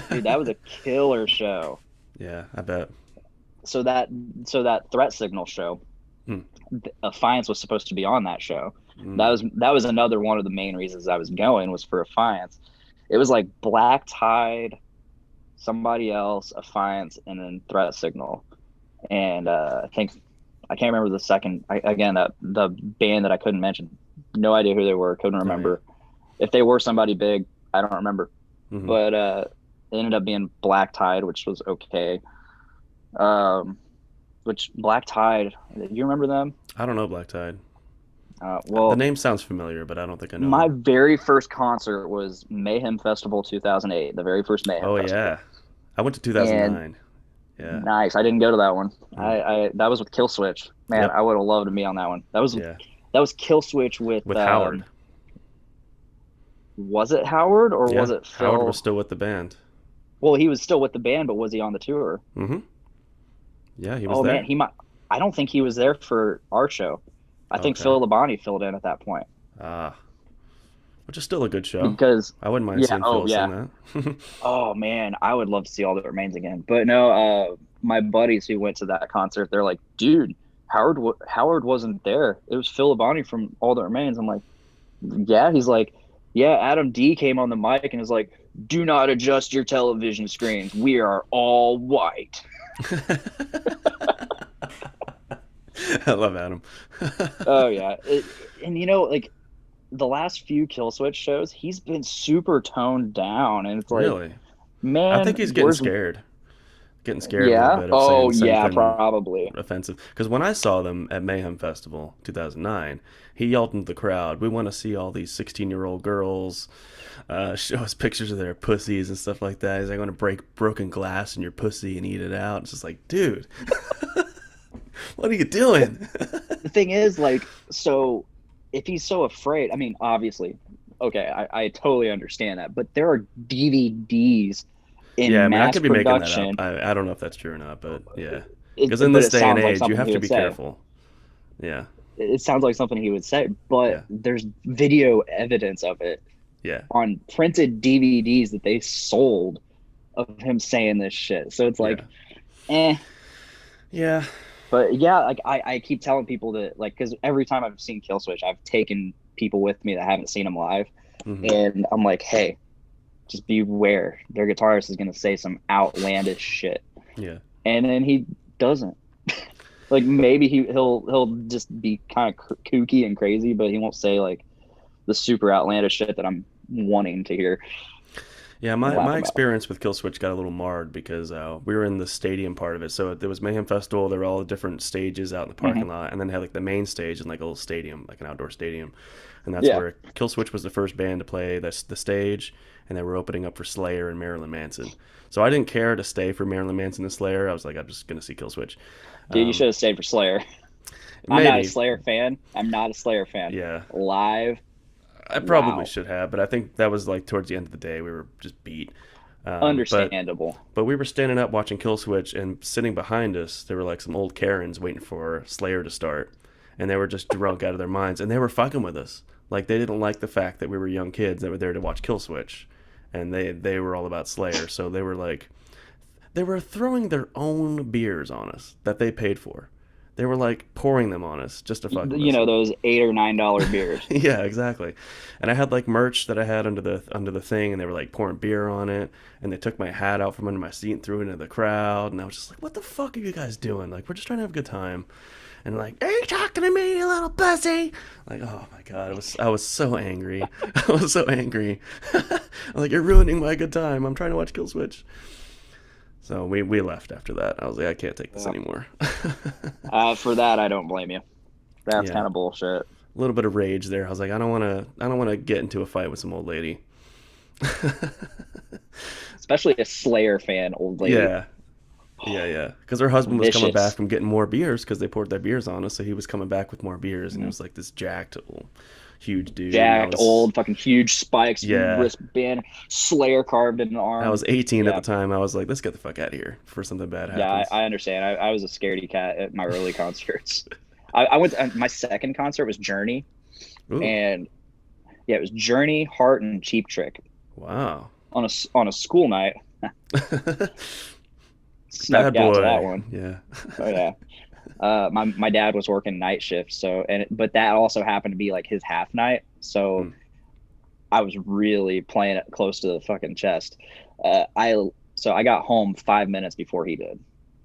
Dude, that was a killer show. Yeah, I bet. So that Threat Signal show, Affiance was supposed to be on that show. That was another one of the main reasons I was going, was for Affiance. It was like Black Tide, somebody else, Affiance, and then Threat Signal. And I can't remember the second. The band that I couldn't mention. No idea who they were. Couldn't remember. If they were somebody big, I don't remember. But it ended up being Black Tide, which was okay. Which Black Tide, do you remember them? I don't know Black Tide. Well, the name sounds familiar, but I don't think I know. My very first concert was Mayhem Festival 2008. The very first Mayhem Festival. Oh yeah, I went to 2009. Yeah. Nice. I didn't go to that one. That was with Killswitch. Man, I would have loved to be on that one. That was Killswitch with Howard. Was it Howard or was it Phil? Howard was still with the band. Well, he was still with the band, but was he on the tour? Yeah, he was there. Man, he might. I don't think he was there for our show. I think Phil Labonte filled in at that point. which is still a good show. because I wouldn't mind yeah, seeing oh Phil yeah, sing that. oh man, I would love to see All That Remains again. But no, my buddies who went to that concert, they're like, dude, Howard wasn't there. It was Phil Labonte from All That Remains. I'm like, yeah. He's like, yeah. Adam D came on the mic and is like, do not adjust your television screens. We are all white. I love Adam. Oh yeah, and like the last few Killswitch shows, he's been super toned down, and it's like, Really? I think man, he's where's getting scared a little yeah? bit of Oh saying yeah, something probably. offensive. Because when I saw them at Mayhem Festival 2009, he yelled into the crowd, "We want to see all these 16-year-old girls show us pictures of their pussies and stuff like that. He's like, going to break broken glass in your pussy and eat it out." It's just like, dude, what are you doing? The thing is, like, so if he's so afraid, I mean, obviously, okay, I totally understand that, but there are DVDs Yeah, in I mean, I mass could be making that up. production. I don't know if that's true or not, but yeah. Because in But this it day and sounds like age, you something have he to would be say. careful. Yeah, It sounds like something he would say, but yeah, there's video evidence of it yeah, on printed DVDs that they sold of him saying this shit. So it's yeah, like, eh. yeah. But yeah, like I keep telling people that, like, because every time I've seen Killswitch, I've taken people with me that haven't seen him live, Hmm. and I'm like, hey, just beware. Their guitarist is gonna say some outlandish shit, Yeah. and then he doesn't. Like maybe he'll just be kind of kooky and crazy, but he won't say like the super outlandish shit that I'm wanting to hear. Yeah, And laugh my about. experience with Killswitch got a little marred because we were in the stadium part of it. So there was Mayhem Festival. There were all the different stages out in the Hmm. parking lot, and then they had like the main stage and like a little stadium, like an outdoor stadium, and that's Yeah. where Killswitch was the first band to play the stage, and they were opening up for Slayer and Marilyn Manson. So I didn't care to stay for Marilyn Manson and Slayer. I was like, I'm just gonna see Killswitch. Dude, you Um, should have stayed for Slayer. I'm not a Maybe, Slayer fan. I'm not a Slayer fan. yeah. Live, I probably wow. should have, but I think that was like towards the end of the day. We were just beat. But Understandable. we were standing up watching Killswitch, and sitting behind us, there were like some old Karens waiting for Slayer to start, and they were just drunk out of their minds, and they were fucking with us. Like they didn't like the fact that we were young kids that were there to watch Killswitch, and they were all about Slayer. So they were like, they were throwing their own beers on us that they paid for. They were like pouring them on us just to fuck with You us. know those $8 or $9 beers. Yeah, exactly. And I had like merch that I had under the thing, and they were like pouring beer on it, and they took my hat out from under my seat and threw it into the crowd, and I was just like, "What the fuck are you guys doing? Like, we're just trying to have a good time." And like, "Are you talking to me, you little pussy?" Like, oh my god, I was so angry. I was so angry. I'm like, "You're ruining my good time. I'm trying to watch Killswitch." So we left after that. I was like, I can't take this Yeah. anymore. For that, I don't blame you. That's Yeah. kind of bullshit. A little bit of rage there. I was like, I don't want to get into a fight with some old lady. Especially a Slayer fan, old lady. Yeah, yeah. Because her husband was coming Vicious. back from getting more beers because they poured their beers on us, so he was coming back with more beers, and it Mhm. was like this jacked, huge dude. And Jacked, old, fucking huge spikes, Yeah. wristband, Slayer carved in the I arm. was 18 at Yeah, the time. I was like, let's get the fuck out of here before something bad yeah, happens. I understand. I was a scaredy cat at my early concerts. I went to, my second concert was Journey, Ooh, and yeah, it was Journey, Heart, and Cheap Trick wow. on a school night. Snuck Bad out to that boy. one. Yeah. Oh yeah. My dad was working night shift, so but that also happened to be like his half night, so Hmm. I was really playing it close to the fucking chest. I got home 5 minutes before he did.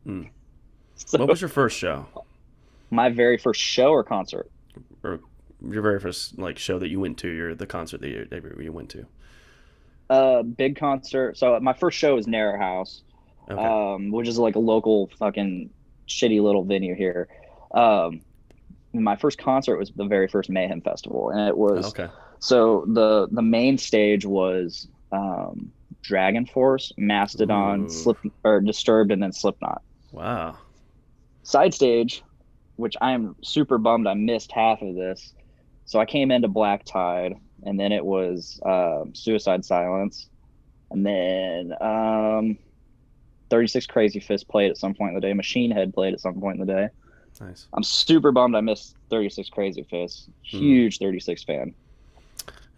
Hmm. So What was your first show, my very first show or concert, or your very first like show that you went to, or the concert that you went to? big concert. So my first show was Narrow House, Okay. which is like a local fucking shitty little venue here. Um, my first concert was the very first Mayhem Festival, and it Oh, was okay. so the main stage was Dragon Force, Mastodon, Ooh. Slip or Disturbed, and then Slipknot. Wow. Side stage, which I am super bummed I missed half of this. So I came into Black Tide, and then it was Suicide Silence, and then 36 Crazy Fist played at some point in the day. Machine Head played at some point in the day. Nice. I'm super bummed I missed 36 Crazy Fist. Huge 36 fan.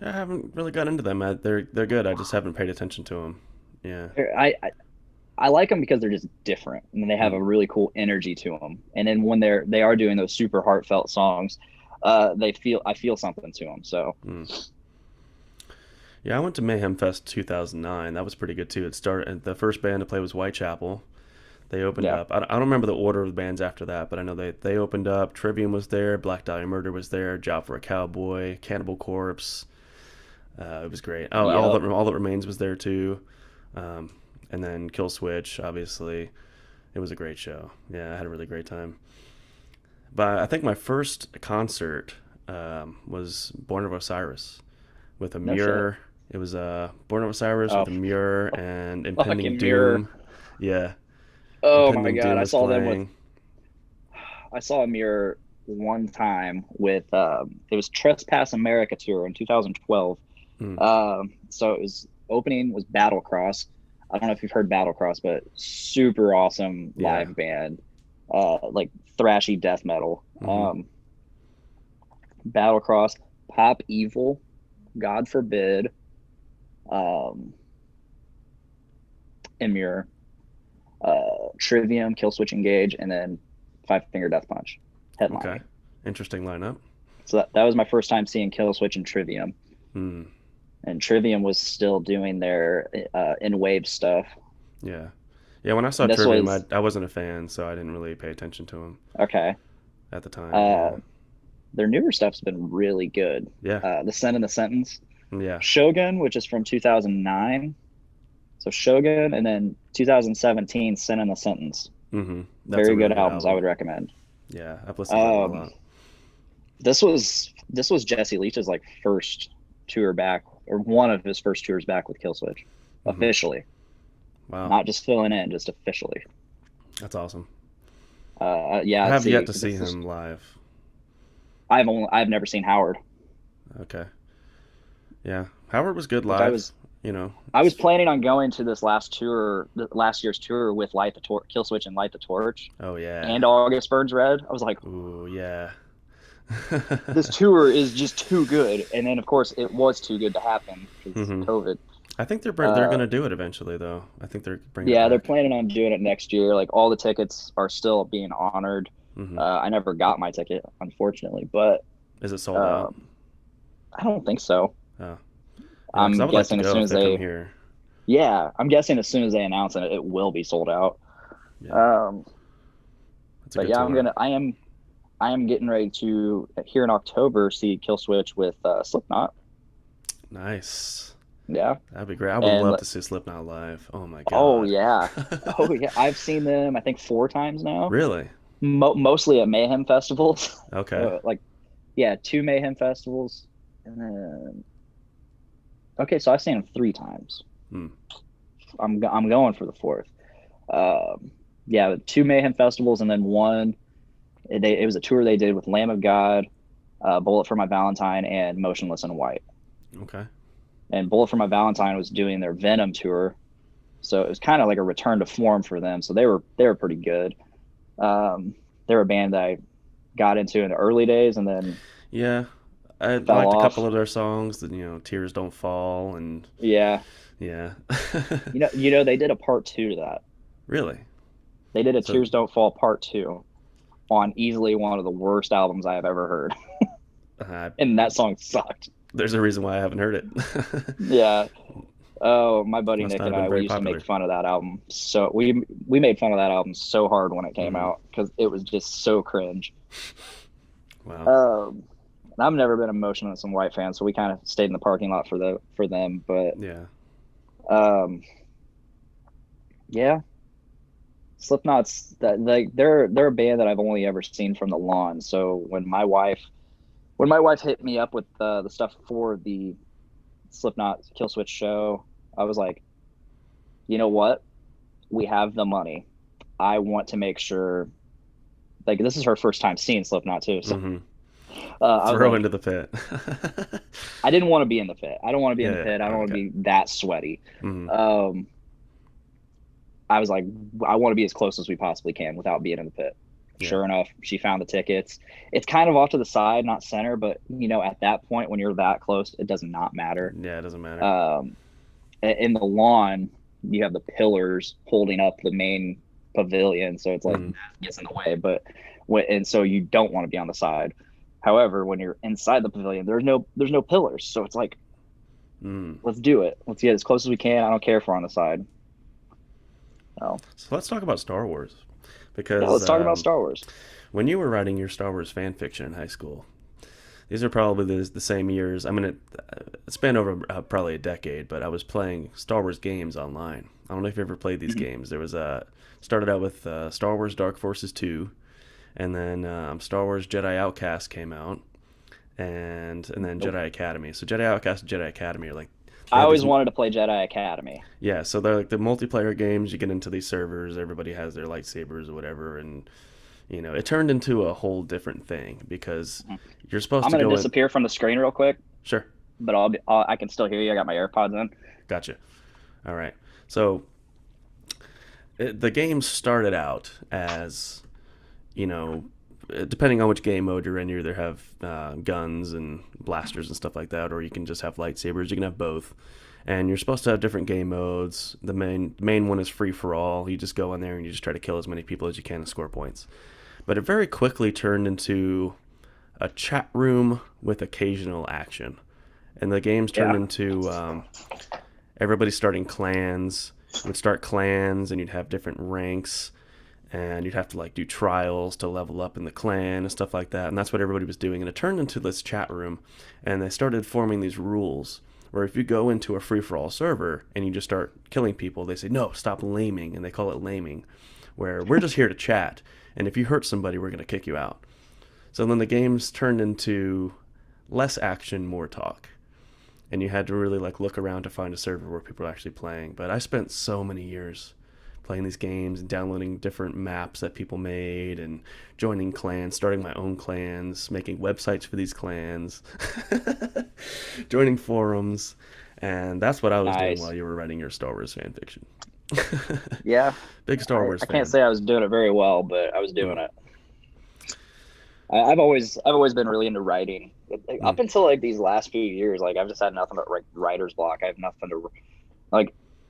I haven't really got into them. They're good. I just haven't paid attention to them. Yeah. I like them because they're just different and they have Mm. a really cool energy to them. And then when they are doing those super heartfelt songs, I feel something to them. So Mm. Yeah, I went to Mayhem Fest 2009. That was pretty good too. It started. The first band to play was Whitechapel. They opened yeah, up. I don't remember the order of the bands after that, but I know they opened up. Trivium was there. Black Dahlia Murder was there. Job for a Cowboy. Cannibal Corpse. It was great. Oh, yep. all that remains was there too. Um, and then Kill Switch, obviously. It was a great show. Yeah, I had a really great time. But I think my first concert was Born of Osiris with a No shit. mirror. It was Born of Osiris Oh, with a mirror and Impending fucking Mirror. Doom. Yeah, Oh my Impending God. Doom was playing. I saw a Mirror one time with, it was Trespass America tour in 2012. Mm, So it was opening was Battlecross. I don't know if you've heard Battlecross, but super awesome yeah. live band, like thrashy death metal. Hmm. Battlecross, Pop Evil, God Forbid, um, Immure, Trivium, Killswitch Engage, and then Five Finger Death Punch Okay. headlining. Interesting lineup. So that was my first time seeing Killswitch and Trivium. Hmm. And Trivium was still doing their in wave stuff. Yeah. Yeah, when I saw And this Trivium, was I wasn't a fan, so I didn't really pay attention to him okay. at the time. Uh, Yeah. their newer stuff's been really good. Yeah. The Sin and the Sentence, Yeah. Shogun, which is from 2009. So Shogun, and then 2017, Sin and the Sentence. Hmm. That's a Very really good good albums. I album. would recommend. Yeah, I've listened to them a Um, lot. this was Jesse Leach's like first tour back, or one of his first tours back with Killswitch, Hmm. officially, Wow, not just filling in, just officially. that's awesome. Yeah. I Let's have see. yet to see This is, him live. I've never seen Howard. Okay. Yeah, Howard was good Which I live. was You know, I was planning on going to this last year's tour with Light the Torch, Killswitch and Light the Torch, oh yeah. and August Burns Red. I was like, Ooh yeah. this tour is just too good. And then of course it was too good to happen because Hmm. COVID. I think they're Uh, gonna do it eventually though. I think they're bringing it yeah, they're back. planning on doing it next year. Like all the tickets are still being honored. Hmm. I never got my ticket, unfortunately, but Is it sold out? um, I don't think so. Oh yeah, because I I'm would like to guessing as go soon if as they come they, here. yeah, I'm guessing as soon as they announce it, it will be sold out. Yeah, Um, that's a but good yeah, tour. I am getting ready to here in October see Killswitch with Slipknot. Nice. Yeah, That'd be great. I would and love to see Slipknot live. Oh my oh god. yeah, oh yeah, I've seen them I think 4 times now. Really? Mostly at Mayhem festivals. Okay. Like yeah, 2 Mayhem festivals, and then okay, so I've seen them 3 times. Hmm. I'm going for the fourth. Yeah, 2 Mayhem festivals, and then one. It was a tour they did with Lamb of God, Bullet for My Valentine, and Motionless in White. Okay. And Bullet for My Valentine was doing their Venom tour, so it was kind of like a return to form for them. So they were pretty good. They were a band that I got into in the early days, and then Yeah, I fell liked a couple off. of their songs. That Tears Don't Fall, and Yeah, yeah. they did a part 2 to that. Really? They did a So Tears Don't Fall part 2 on easily one of the worst albums I have ever heard, uh, and that song sucked. there's a reason why I haven't heard it. Yeah. Oh, my buddy Must Nick not have and been I, we very used to make popular. fun of that album. So we made fun of that album so hard when it came Hmm. out because it was just so cringe. Wow. And I've never been a Motionless in White fan, so we kind of stayed in the parking lot for them. But Yeah. um, yeah, Slipknot's that like they're a band that I've only ever seen from the lawn. So when my wife hit me up with the stuff for the Slipknot Killswitch show, I was like, you know what? We have the money. I want to make sure. Like this is her first time seeing Slipknot too, so Hmm. I was Throw like, into the pit. I didn't want to be in the pit. I don't want to be in the Yeah. pit. I don't want to Okay. be that sweaty. Hmm. Um, I was like, I want to be as close as we possibly can without being in the pit. Yeah. Sure enough, she found the tickets. It's kind of off to the side, not center, but at that point when you're that close, it does not matter. Yeah, it doesn't matter. In the lawn, you have the pillars holding up the main pavilion, so it's like that gets in the way. But and so you don't want to be on the side. However, when you're inside the pavilion, there's no pillars, so it's like, let's do it. Let's get as close as we can. I don't care if we're on the side. So let's talk about Star Wars, because let's talk about Star Wars. When you were writing your Star Wars fan fiction in high school, these are probably the same years. I mean, it spanned over probably a decade, but I was playing Star Wars games online. I don't know if you ever played these games. There was started out with Star Wars Dark Forces 2, and then Star Wars Jedi Outcast came out, and then Jedi Academy. So Jedi Outcast and Jedi Academy are like... I always wanted to play Jedi Academy. Yeah, so they're like the multiplayer games. You get into these servers, everybody has their lightsabers or whatever, and it turned into a whole different thing, because you're supposed to go... I'm going to disappear from the screen real quick. Sure. But I can still hear you. I got my AirPods in. Gotcha. All right. So the game started out as, depending on which game mode you're in, you either have guns and blasters and stuff like that, or you can just have lightsabers. You can have both. And you're supposed to have different game modes. The main one is free for all. You just go in there and you just try to kill as many people as you can and score points. But it very quickly turned into a chat room with occasional action. And the games turned into everybody starting clans. You would start clans and you'd have different ranks. And you'd have to do trials to level up in the clan and stuff like that. And that's what everybody was doing. And it turned into this chat room. And they started forming these rules where if you go into a free-for-all server and you just start killing people, they say, no, stop laming. And they call it laming, where we're just here to chat. And if you hurt somebody, we're going to kick you out. So then the games turned into less action, more talk. And you had to really look around to find a server where people are actually playing. But I spent so many years playing these games and downloading different maps that people made and joining clans, starting my own clans, making websites for these clans, joining forums. And that's what I was doing while you were writing your Star Wars fan fiction. Yeah. Big Star Wars fan. I can't say I was doing it very well, but I was doing it. I've always been really into writing. Up until these last few years, I've just had nothing but writer's block. I have nothing to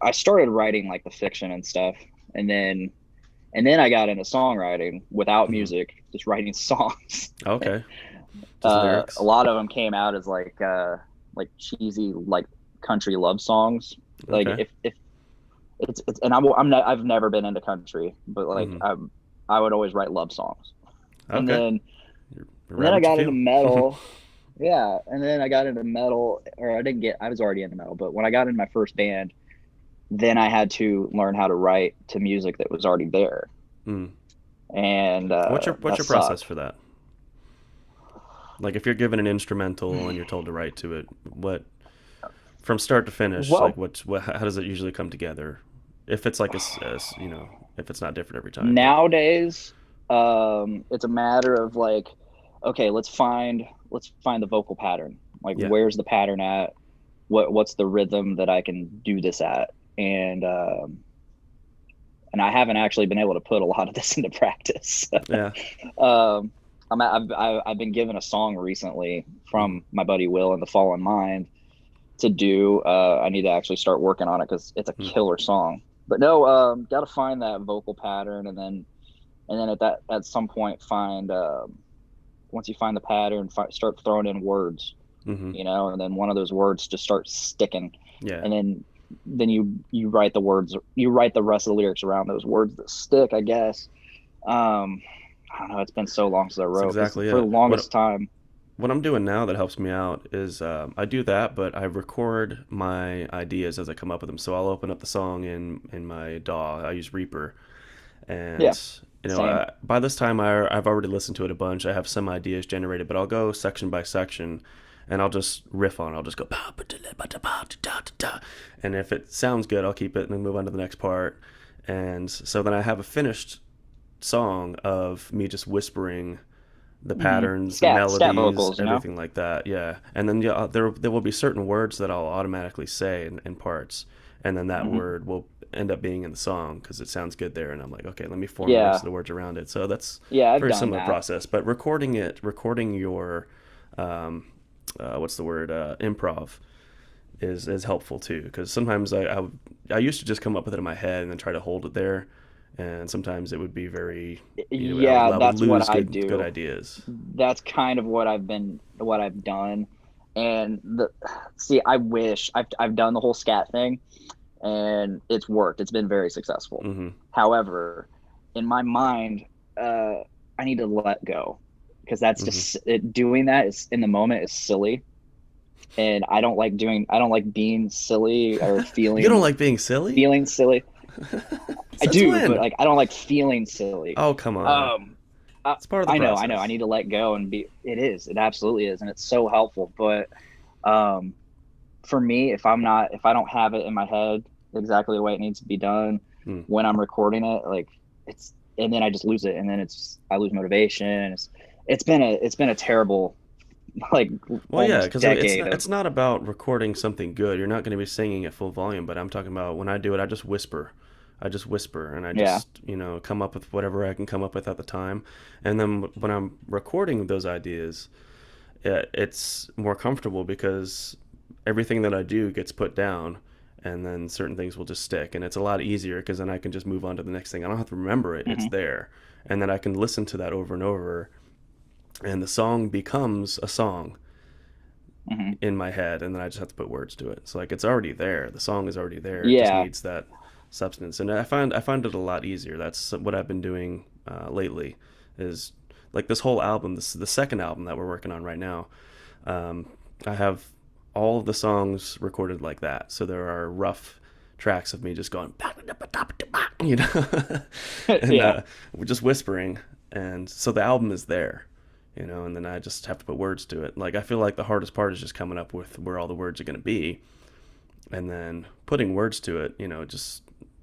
I started writing the fiction and stuff, and then I got into songwriting without music, just writing songs. Okay. A lot of them came out as cheesy country love songs. Okay. If it's and I've never been into country, but I would always write love songs. Okay. And then I got into metal. Yeah, and then I got into metal, or I was already into metal, but when I got in my first band, then I had to learn how to write to music that was already there. And what's your process for that? If you're given an instrumental and you're told to write to it, what from start to finish, how does it usually come together? If it's if it's not different every time. Nowadays, it's a matter of okay, let's find the vocal pattern. Where's the pattern at? What's the rhythm that I can do this at? And I haven't actually been able to put a lot of this into practice. Yeah. I've been given a song recently from my buddy Will in the Fallen Mind to do. I need to actually start working on it because it's a killer song. But no, got to find that vocal pattern, and then at some point find once you find the pattern, start throwing in words. And then one of those words just starts sticking. Yeah. And then you write the words, you write the rest of the lyrics around those words that stick, I guess. I don't know. It's been so long since I wrote. That's exactly for the longest time. What I'm doing now that helps me out is I do that, but I record my ideas as I come up with them. So I'll open up the song in my DAW. I use Reaper, and by this time I've already listened to it a bunch. I have some ideas generated, but I'll go section by section. And I'll just riff on it. I'll just go, and if it sounds good, I'll keep it and then move on to the next part. And so then I have a finished song of me just whispering the patterns, the melodies, vocals, everything like that. Yeah. And then there will be certain words that I'll automatically say in parts. And then that word will end up being in the song because it sounds good there, and I'm like, okay, let me form the rest Yeah. of the words around it. So that's Yeah, I've very done similar that. process. But recording your what's the word, improv is helpful too, because sometimes I used to just come up with it in my head and then try to hold it there, and sometimes it would be very, Yeah, I would that's what lose I good do. ideas. That's kind of what I've done. And see, I wish I've done the whole scat thing, and it's worked. It's been very successful. Hmm. However, in my mind, I need to let go, because that's Hmm. just doing that is in the moment is silly, and I don't like being silly or You don't like being silly? feeling silly. I Since do, but when? like I don't like feeling silly. Oh, come on. Um, I, It's part of the I know. I process. need to let go and be. It is. It absolutely is, and it's so helpful. But um, for me, if I don't have it in my head exactly the way it needs to be done Hmm. when I'm recording it, like and then I just lose it, and then I lose motivation. And it's been a terrible, like, Well, yeah, almost because decade of. it's not about recording something good. You're not going to be singing at full volume, but I'm talking about when I do it, I just whisper. I just whisper, and I Yeah. just, come up with whatever I can come up with at the time. And then when I'm recording those ideas, it's more comfortable because everything that I do gets put down, and then certain things will just stick, and it's a lot easier because then I can just move on to the next thing. I don't have to remember it; it's Hmm. there, and then I can listen to that over and over, and the song becomes a song Hmm. in my head, and then I just have to put words to it. So like it's already there. The song is already there. It just Yeah. needs that substance, and I find it a lot easier. That's what I've been doing lately. Is like this whole album. This is the second album that we're working on right now. Um, I have all of the songs recorded like that. So there are rough tracks of me just going, you know, and Yeah. we're just whispering, and so the album is there, and then I just have to put words to it. Like I feel like the hardest part is just coming up with where all the words are going to be, and then putting words to it.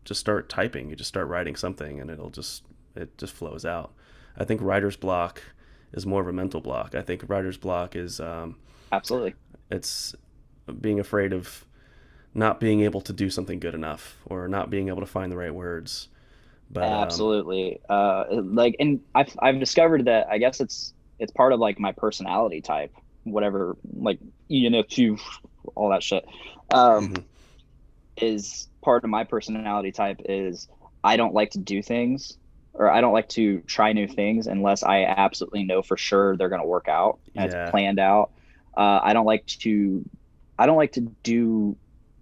Just start typing. You just start writing something, and it just flows out. I think writer's block is more of a mental block. I think writer's block is Absolutely. it's being afraid of not being able to do something good enough or not being able to find the right words. But Absolutely. Like, and I've discovered that I guess it's part of like my personality type, whatever, like, to all that shit. Um, mhm. is part of my personality type is I don't like to do things, or I don't like to try new things unless I absolutely know for sure they're going to work out and it's Yeah. planned out. I don't like to I don't like to do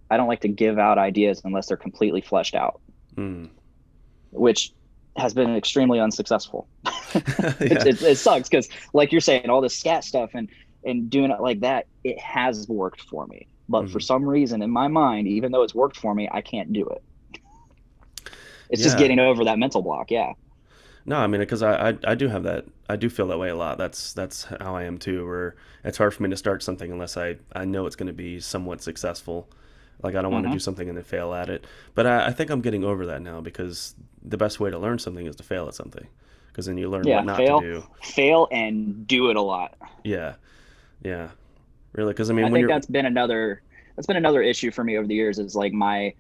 I don't like to give out ideas unless they're completely fleshed out, Mm. which has been extremely unsuccessful. Yeah. It sucks because, like you're saying, all this scat stuff and doing it like that, it has worked for me. But for Hmm. some reason, in my mind, even though it's worked for me, I can't do it. It's just Yeah. getting over that mental block. Yeah. No, I mean, because I do have that. I do feel that way a lot. That's how I am too. Where it's hard for me to start something unless I know it's going to be somewhat successful. Like I don't want to Hmm. do something and then fail at it. But I think I'm getting over that now because the best way to learn something is to fail at something, because then you learn what Yeah. not to do. Fail, and do it a lot. Yeah, yeah, really. Because I mean, I when think you're that's been another issue for me over the years, is like my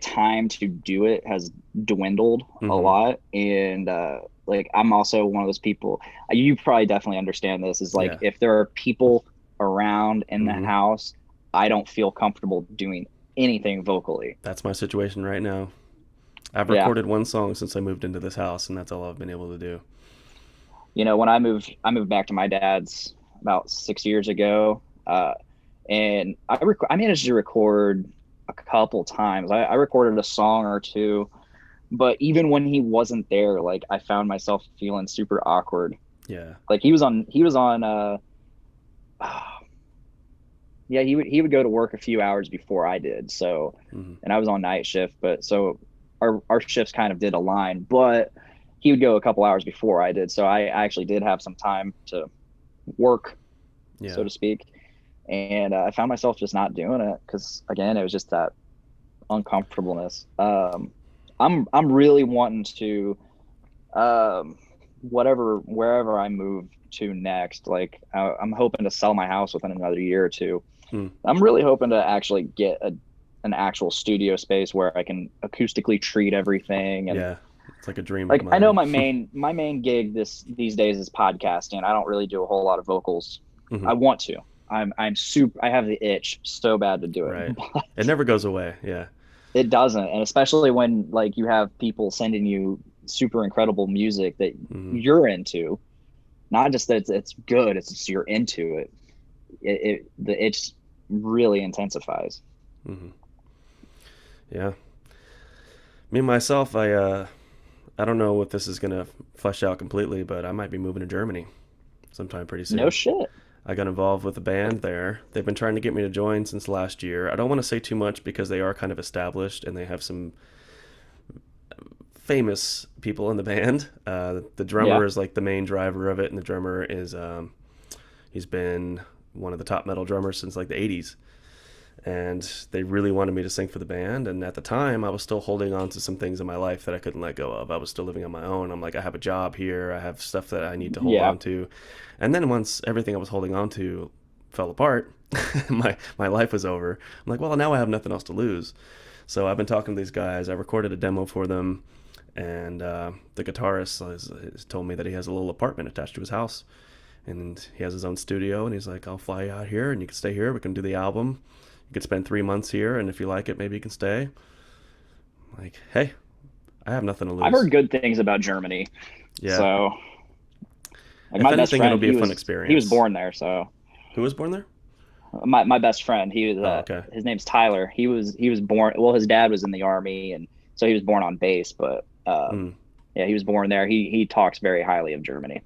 time to do it has dwindled a hmm. lot. And like I'm also one of those people, you probably definitely understand this, is like Yeah. if there are people around in the Hmm. house, I don't feel comfortable doing anything vocally. That's my situation right now. I've Yeah. recorded one song since I moved into this house, and that's all I've been able to do. When I moved back to my dad's about 6 years ago. And I managed to record a couple times. I recorded a song or two, but even when he wasn't there, like I found myself feeling super awkward. Yeah. Like he was on yeah, he would go to work a few hours before I did. So, Hmm. and I was on night shift, but so our shifts kind of did align, but he would go a couple hours before I did. So I actually did have some time to work, so Yeah. to speak. And I found myself just not doing it because, again, it was just that uncomfortableness. I'm really wanting to, um, wherever I move to next. Like I'm hoping to sell my house within another year or two. Hmm. I'm really hoping to actually get an actual studio space where I can acoustically treat everything. And Yeah, it's like a dream of like, I know mine. my main gig these days is podcasting. I don't really do a whole lot of vocals. Hmm. I want to. I'm super. I have the itch so bad to do it, Right. but It never goes away. Yeah. it doesn't. And especially when like you have people sending you super incredible music that Hmm. you're into, not just that it's good, it's just you're into it. The itch really intensifies. Hmm. Yeah. Me myself, I don't know if this is gonna flesh out completely, but I might be moving to Germany sometime pretty No soon. shit. I got involved with a band there. They've been trying to get me to join since last year. I don't want to say too much because they are kind of established and they have some famous people in the band. The Yeah. drummer is like the main driver of it, and the drummer is he's been one of the top metal drummers since like the 80s. And they really wanted me to sing for the band. And at the time, I was still holding on to some things in my life that I couldn't let go of. I was still living on my own. I'm like, I have a job here. I have stuff that I need to hold Yeah. on to. And then once everything I was holding on to fell apart, my life was over. I'm like, well, now I have nothing else to lose. So I've been talking to these guys. I recorded a demo for them. And the guitarist has told me that he has a little apartment attached to his house. And he has his own studio. And he's like, I'll fly you out here and you can stay here. We can do the album. You could spend 3 months here, and if you like it, maybe you can stay. Like, hey, I have nothing to lose. I've heard good things about Germany. Yeah. So like If my best anything, friend, it'll be a fun experience. he was born there. So Who was born there? my best friend, he was Oh, okay. his name's Tyler. He was born, well, his dad was in the army, and so he was born on base, but Mm. yeah, he was born there. He talks very highly of Germany.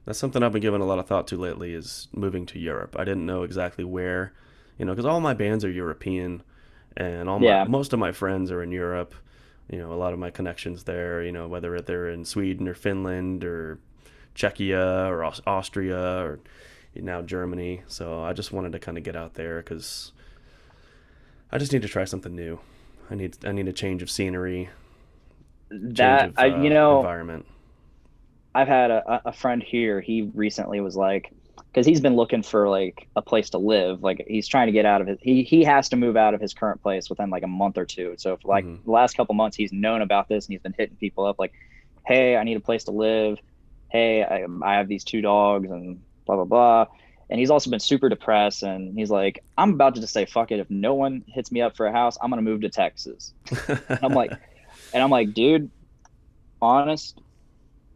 That's something I've been giving a lot of thought to lately is moving to Europe. I didn't know exactly where, because all my bands are European, and Yeah. most of my friends are in Europe. A lot of my connections there, whether they're in Sweden or Finland or Czechia or Austria or now Germany. So I just wanted to kind of get out there because I just need to try something new. I need a change of scenery, change That of I environment. I've had a friend here. He recently was like, because he's been looking for like a place to live. Like he's trying to get out of it. He has to move out of his current place within like a month or two. So for like Hmm. the last couple months, he's known about this and he's been hitting people up like, "Hey, I need a place to live. Hey, I have these two dogs and blah blah blah." And he's also been super depressed. And he's like, "I'm about to just say fuck it. If no one hits me up for a house, I'm gonna move to Texas." I'm like, dude, honest.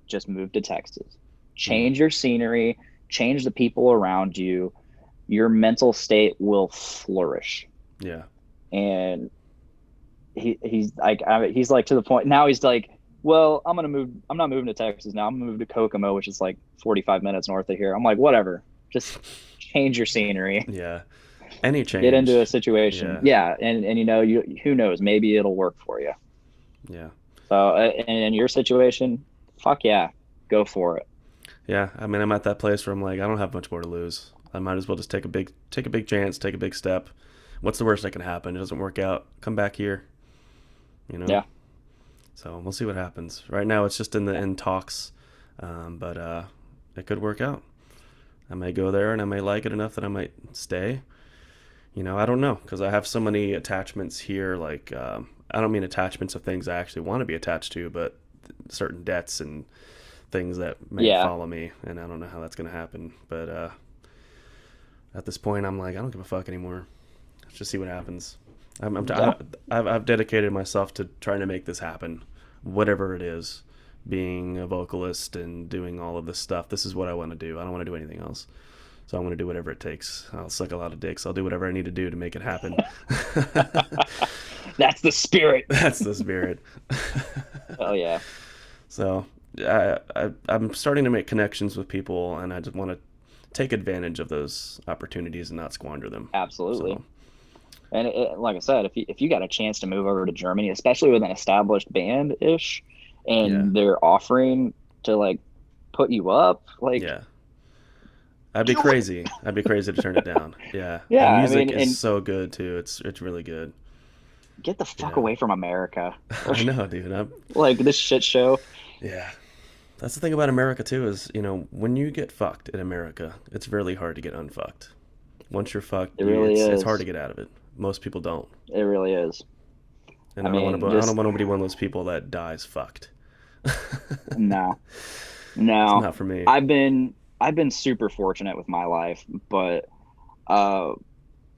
Just move to Texas. Hmm. Change your scenery, change the people around you. Your mental state will flourish. Yeah. And he's like to the point now he's like, well, I'm not moving to Texas now. I'm gonna move to Kokomo, which is like 45 minutes north of here. I'm like, whatever. Just change your scenery. Yeah. Any change. Get into a situation. Yeah. Yeah, and you who knows, maybe it'll work for you. Yeah. So and in your situation, fuck yeah, go for it. Yeah. I mean, I'm at that place where I'm like, I don't have much more to lose. I might as well just take a big chance, take a big step. What's the worst that can happen? It doesn't work out. Come back here. Yeah. So we'll see what happens. Right now, it's just in talks, but it could work out. I may go there and I may like it enough that I might stay. I don't know because I have so many attachments here. Like, I don't mean attachments of things I actually want to be attached to, but certain debts and things that may Yeah. follow me, and I don't know how that's going to happen. But at this point, I'm like, I don't give a fuck anymore. Let's just see what happens. Yeah. I've dedicated myself to trying to make this happen, whatever it is. Being a vocalist and doing all of this stuff. This is what I want to do. I don't want to do anything else. So I'm going to do whatever it takes. I'll suck a lot of dicks. I'll do whatever I need to do to make it happen. That's the spirit. That's the spirit. Oh yeah. So I'm starting to make connections with people, and I just want to take advantage of those opportunities and not squander them. Absolutely. So, And like I said, if you got a chance to move over to Germany, especially with an established band ish, and Yeah. they're offering to like put you up, like yeah. I'd be Do it. crazy. I'd be crazy to turn it down. Yeah. Yeah, And I music mean, is and so good too. It's really good. get the fuck Yeah. away from America. I know, dude. Like this shit show. Yeah. That's the thing about America too is, when you get fucked in America, it's really hard to get unfucked. Once you're fucked, It really it's is. hard to get out of it. Most people don't. It really is. And I I don't want mean, to. I don't just want to be one of those people that dies fucked. no, It's no. not for me. I've been super fortunate with my life, but uh,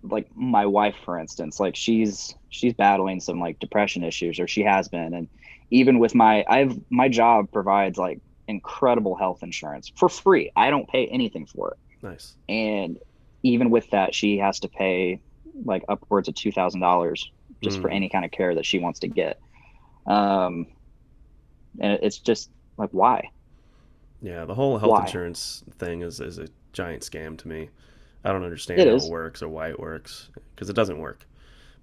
like my wife, for instance, like she's battling some like depression issues, or she has been, and even with my job provides like incredible health insurance for free. I don't pay anything for it, Nice. and even with that, she has to pay like upwards of $2,000 just for Mm. any kind of care that she wants to get. Um, and it's just like, why? Yeah, the whole health Why? insurance thing is a giant scam to me. I don't It understand how it is. works or why it works because it doesn't work.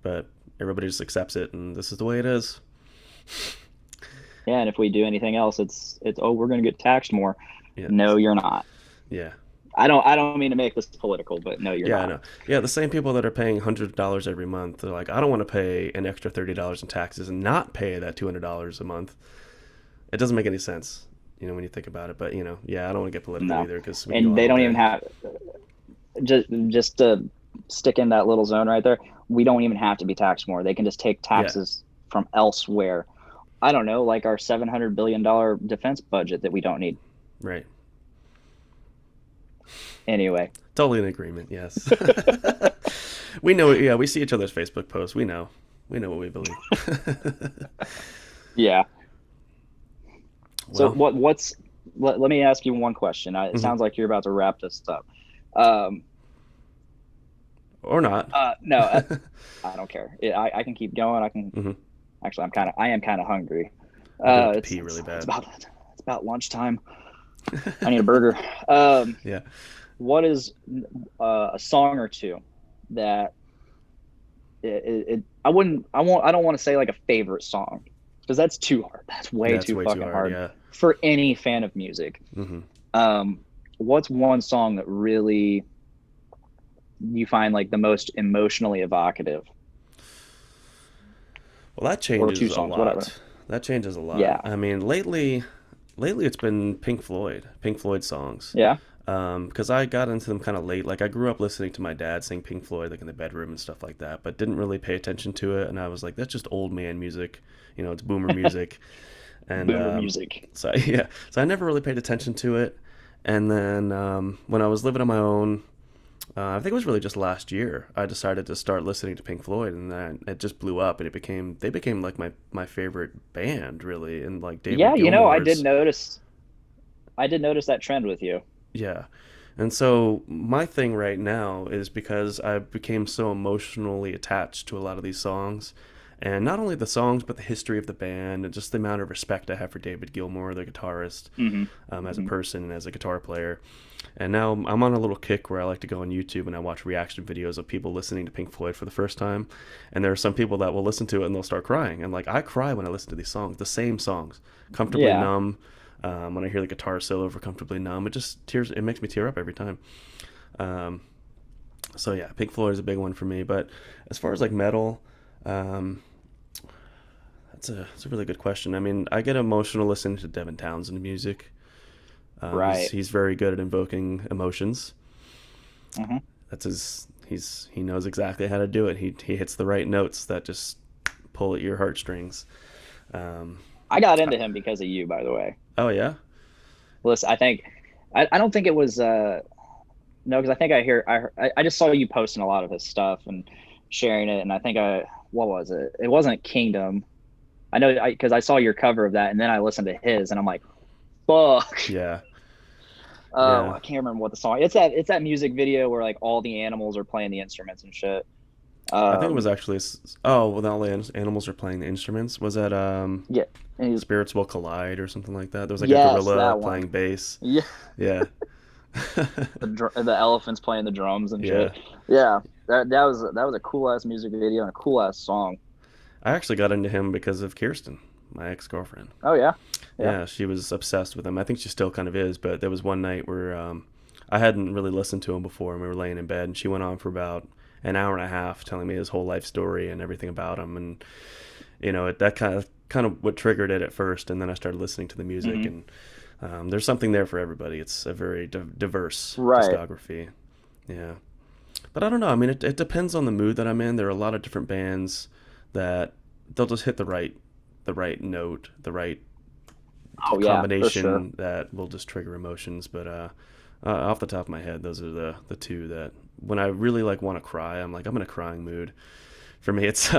But everybody just accepts it, and this is the way it is. Yeah, and if we do anything else, it's oh, we're going to get taxed more. Yeah, No, you're not. yeah, I don't mean to make this political, but no, you're yeah. I not. know. Yeah, the same people that are paying $100 every month, they're like, I don't want to pay an extra $30 in taxes and not pay that $200 a month. It doesn't make any sense, when you think about it. But yeah, I don't want to get political No, either because we can go and on they all don't even day. have just to stick in that little zone right there. We don't even have to be taxed more. They can just take Yeah, taxes from elsewhere. I don't know, like our $700 billion defense budget that we don't need right. anyway. Totally in agreement. Yes. We know. Yeah, we see each other's Facebook posts. We know. We know what we believe. Yeah. So Well, let me ask you one question. It mhm. sounds like you're about to wrap this up. Um, Or not. no, I don't care. I can keep going. I can Hmm. actually. I am kind of hungry. I do have to It's pee really it's bad. about lunchtime. I need a burger. Um, Yeah. what is a song or two that I don't want to say like a favorite song because that's too hard. That's way That's too way too fucking hard. hard Yeah. for any fan of music. Hmm. Um, what's one song that really you find like the most emotionally evocative, Well, that or two changes a songs, whatever? lot. That changes a lot. Yeah, I mean, lately it's been Pink Floyd songs. yeah, Because I got into them kind of late. Like I grew up listening to my dad sing Pink Floyd like in the bedroom and stuff like that, but didn't really pay attention to it. And I was like, that's just old man music. It's boomer music. And boomer music. so yeah, so I never really paid attention to it. And then when I was living on my own, I think it was really just last year, I decided to start listening to Pink Floyd, and then it just blew up, and they became like my favorite band really, and like David Yeah, Gilmour's. I did notice that trend with you. Yeah. And so my thing right now is because I became so emotionally attached to a lot of these songs, and not only the songs but the history of the band and just the amount of respect I have for David Gilmour, the guitarist, Hmm. as a Hmm. person and as a guitar player. And now I'm on a little kick where I like to go on YouTube and I watch reaction videos of people listening to Pink Floyd for the first time. And there are some people that will listen to it and they'll start crying. And like I cry when I listen to these songs, the same songs, Comfortably Yeah, Numb. When I hear the guitar solo for Comfortably Numb, it makes me tear up every time. Um, so yeah, Pink Floyd is a big one for me. But as far as like metal, um, that's a really good question. I mean, I get emotional listening to Devin Townsend music. right. He's very good at invoking emotions. Hmm. He knows exactly how to do it. He hits the right notes that just pull at your heartstrings. Um, I got into him because of you, by the way. oh yeah, Listen, I don't think it was no, because I think I just saw you posting a lot of his stuff and sharing it, and I think what was it? It wasn't Kingdom. I know because I saw your cover of that, and then I listened to his, and I'm like, fuck. yeah, Oh, yeah. I can't remember what the song. It's that music video where like all the animals are playing the instruments and shit. I think it was Um, actually. Oh, well, all the animals are playing the instruments. Was that yeah, and Spirits Will Collide or something like that? There was like a yes, gorilla that one. playing bass. Yeah, Yeah, the elephants playing the drums and yeah. shit. Yeah, that was a cool ass music video and a cool ass song. I actually got into him because of Kirsten, my ex girlfriend. Oh yeah, yeah. Yeah, she was obsessed with him. I think she still kind of is, but there was one night where I hadn't really listened to him before, and we were laying in bed, and she went on for about an hour and a half telling me his whole life story and everything about him, and that kind of what triggered it at first, and then I started listening to the music, Hmm. and there's something there for everybody. It's a very diverse Right. discography. Yeah, But I don't know. I mean, it depends on the mood that I'm in. There are a lot of different bands that they'll just hit the right note, the right Oh yeah, for sure. combination that will just trigger emotions. But off the top of my head, those are the two that when I really like want to cry, I'm like I'm in a crying mood. For me, it's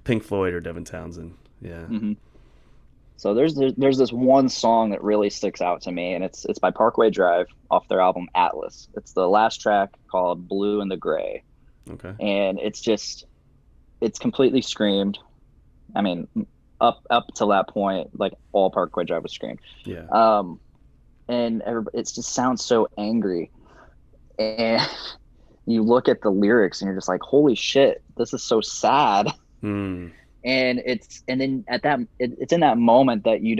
Pink Floyd or Devin Townsend. Yeah. Hmm. So there's this one song that really sticks out to me, and it's by Parkway Drive off their album Atlas. It's the last track called Blue and the Gray, Okay. and it's completely screamed. I mean, up till that point, like all Parkway Drive was screamed. Yeah. And it just sounds so angry, and you look at the lyrics and you're just like, holy shit, this is so sad. Hmm. And then it's in that moment that you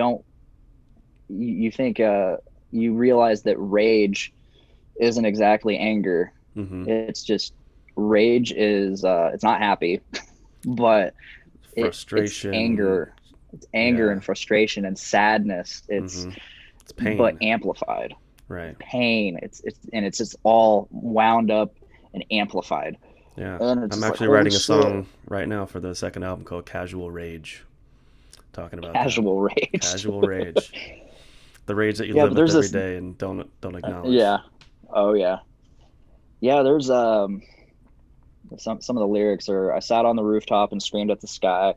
think you realize that rage isn't exactly anger. Mm-hmm. It's just rage is it's not happy, but it's Frustration. anger. It's anger Yeah. and frustration and sadness. Mm-hmm. It's But pain. amplified. Right. Pain. It's just all wound up and amplified. Yeah. And it's I'm just like, actually holy writing a shit, song right now for the second album called Casual Rage, talking about that. casual rage. Casual rage. The rage that you Yeah, live but with there's every this. day and don't acknowledge. Yeah. Oh yeah. Yeah. There's some of the lyrics are, I sat on the rooftop and screamed at the sky.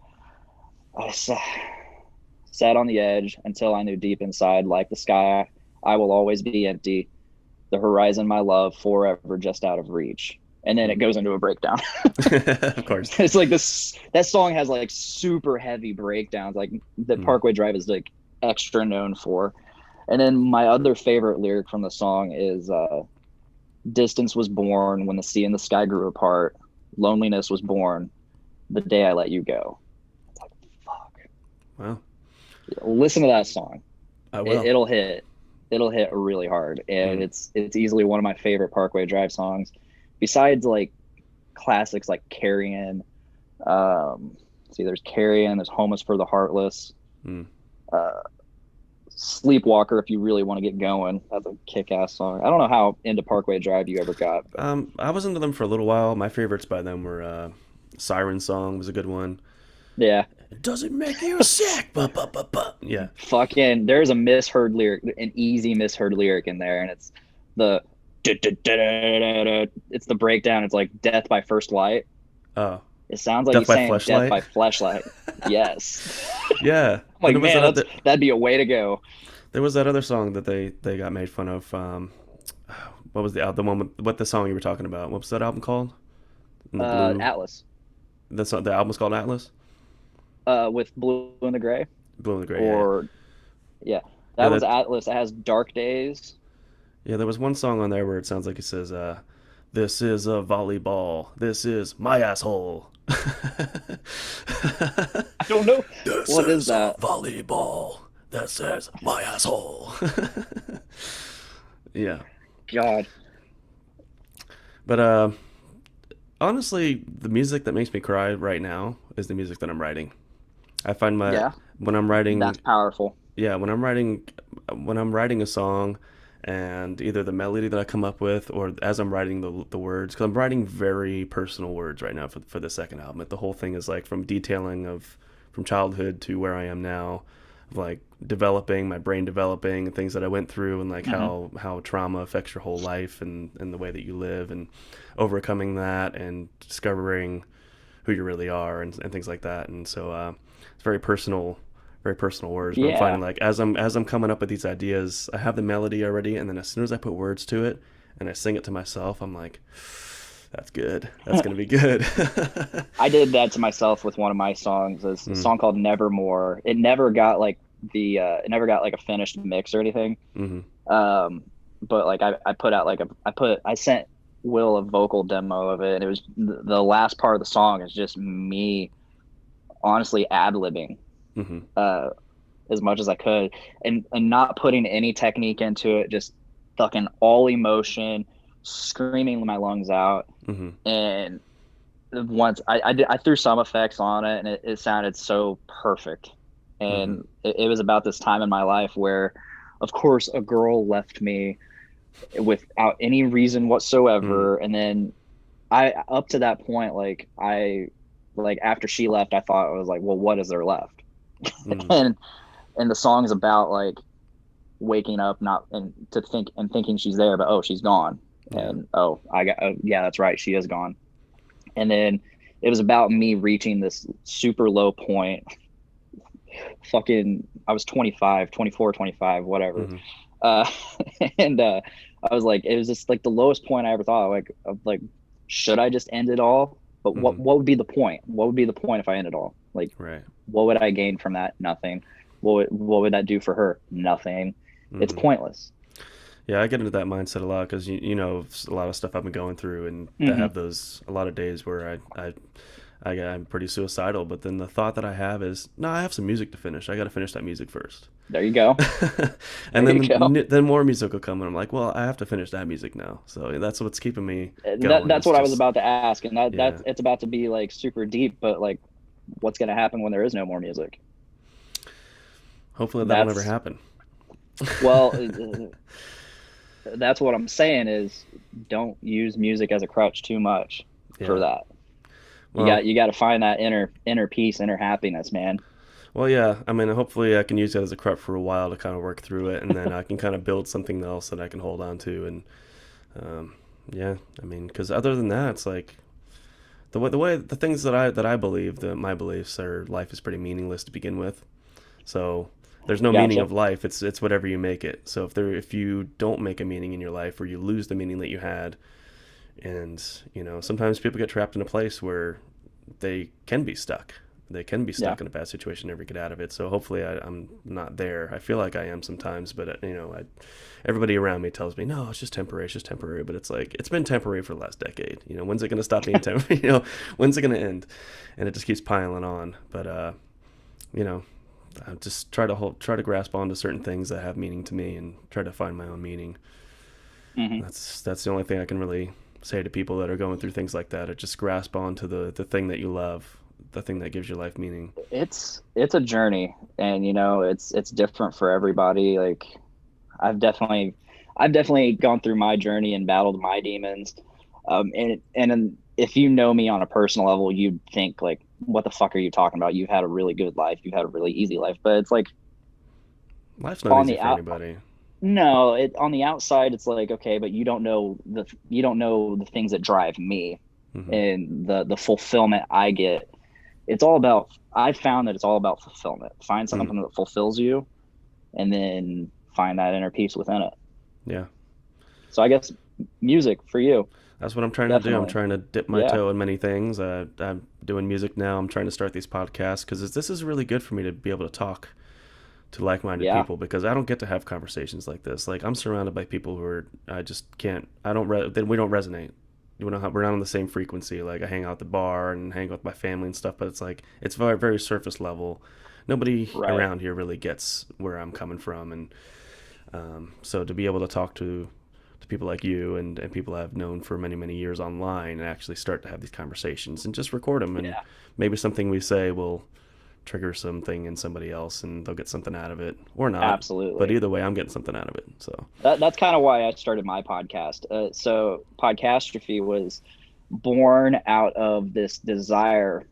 I sat on the edge until I knew deep inside, like the sky, I will always be empty. The horizon, my love, forever just out of reach. And then it goes into a breakdown. Of course. It's like this. That song has like super heavy breakdowns, like that Mm. Parkway Drive is like extra known for. And then my other favorite lyric from the song is distance was born when the sea and the sky grew apart. Loneliness was born the day I let you go. It's like, fuck. Wow. Listen to that song. I will. It'll hit. It'll hit really hard, and Mm. it's easily one of my favorite Parkway Drive songs. Besides like classics like Carrion, see, there's Carrion, there's Home is for the Heartless, Mm. uh, Sleepwalker. If you really want to get going, that's a kick-ass song. I don't know how into Parkway Drive you ever got, but I was into them for a little while. My favorites by them were Siren Song was a good one. yeah, Does it make you sick? Yeah. fucking. There's a misheard lyric, an easy misheard lyric in there, and it's the it's the breakdown. It's like death by first light. Oh, It sounds like Death he's by saying death Fleshlight? by flashlight. Yes. yeah. I'm And like, man, that'd be a way to go. there was that other song that they got made fun of. What was the one what the song you were talking about? What was that album called? In the blue. Atlas. The album's called Atlas. With Blue and the Gray. Blue and the Gray. Or yeah. Yeah, That one's that, Atlas. It has Dark Days. yeah. There was one song on there where it sounds like it says, "This is a volleyball. This is my asshole." I don't know. This What is a that? volleyball that says my asshole. Yeah, God. but honestly, the music that makes me cry right now is the music that I'm writing. I find Yeah. when I'm writing, That's powerful. yeah, when I'm writing a song, and either the melody that I come up with or as I'm writing the words, because I'm writing very personal words right now for the second album. The whole thing is like from detailing of from childhood to where I am now, like developing my brain developing and things that I went through and like how trauma affects your whole life and the way that you live and overcoming that and discovering who you really are and things like that. And so it's very personal words. But I'm Yeah. finding like as I'm coming up with these ideas, I have the melody already, and then as soon as I put words to it and I sing it to myself, I'm like, that's good. That's gonna be good. I did that to myself with one of my songs. It's a song called Nevermore. It never got like it never got like a finished mix or anything. Hmm. But like I put out like I sent Will a vocal demo of it, and it was the last part of the song is just me honestly ad-libbing Hmm. as much as I could and not putting any technique into it, just fucking all emotion, screaming my lungs out. Hmm. And once I threw some effects on it, and it sounded so perfect. And it was about this time in my life where, of course, a girl left me without any reason whatsoever, and then I up to that point, like after she left, I thought, I was like, well, what is there left? Mm, And the song's about like waking up, not and to think and thinking she's there, but oh, she's gone. yeah. And oh, I got, oh, yeah, that's right, she is gone. And then it was about me reaching this super low point. Fucking, I was 25, 24, 25, whatever. Hmm. Uh, and I was like, it was just like the lowest point I ever thought, like, of like, should I just end it all? But Hmm. what would be the point? What would be the point if I end it all? Like, Right. what would I gain from that? Nothing. What would that do for her? Nothing. It's Hmm. pointless. Yeah, I get into that mindset a lot because you know a lot of stuff I've been going through, and I Hmm. have those a lot of days where I'm pretty suicidal. But then the thought that I have is, no, I have some music to finish. I got to finish that music first. There you go. And There you go. then more music will come, and I'm like, well, I have to finish that music now. So that's what's keeping me going. That's It's what I was just about to ask, and yeah. that's it's about to be like super deep, but like, what's gonna happen when there is no more music? Hopefully that will never That's happen. well, that's what I'm saying is don't use music as a crutch too much for Yeah. that. Well, You got to find that inner peace, inner happiness, man. well, yeah. I mean, hopefully I can use that as a crutch for a while to kind of work through it, and then I can kind of build something else that I can hold on to. And um, yeah, I mean, because other than that, it's like the things that I believe, that my beliefs are, life is pretty meaningless to begin with. So there's no meaning Gotcha. of life. It's whatever you make it. So if you don't make a meaning in your life, or you lose the meaning that you had, and sometimes people get trapped in a place where they can be stuck. They can be Yeah. stuck in a bad situation, never get out of it. So hopefully I'm not there. I feel like I am sometimes, but everybody around me tells me, no, it's just temporary. It's just temporary. But it's like, it's been temporary for the last decade. When's it going to stop being temporary? When's it going to end? And it just keeps piling on. But, you know, I just try to grasp onto certain things that have meaning to me and try to find my own meaning. Hmm. That's the only thing I can really say to people that are going through things like that. Or just grasp onto the thing that you love, the thing that gives your life meaning. It's a journey, and it's different for everybody. Like I've definitely I've definitely gone through my journey and battled my demons. And if you know me on a personal level, you'd think like, what the fuck are you talking about? You've had a really good life. You've had a really easy life. But it's like Life's not on easy the for out, anybody. no, it on the outside, it's like, okay, but you don't know the things that drive me Hmm. and the fulfillment I get. It's all about, I found that it's all about fulfillment. Find Hmm. something that fulfills you and then find that inner peace within it. Yeah, So I guess music for you, that's what I'm trying to do. I'm definitely. trying to dip my Yeah. toe in many things. I'm doing music now. I'm trying to start these podcasts because this is really good for me to be able to talk to like-minded Yeah. people, because I don't get to have conversations like this. Like, I'm surrounded by people who are, I just can't. I don't. Then we don't resonate. We're not on the same frequency. Like, I hang out at the bar and hang out with my family and stuff, but it's like it's very very surface level. Nobody Right. around here really gets where I'm coming from, and so to be able to talk to people like you and people I've known for many many years online, and actually start to have these conversations and just record them, and Yeah. maybe something we say will trigger something in somebody else and they'll get something out of it, or not. But Absolutely. either way, I'm getting something out of it. So That's kind of why I started my podcast. So Podcastrophe was born out of this desire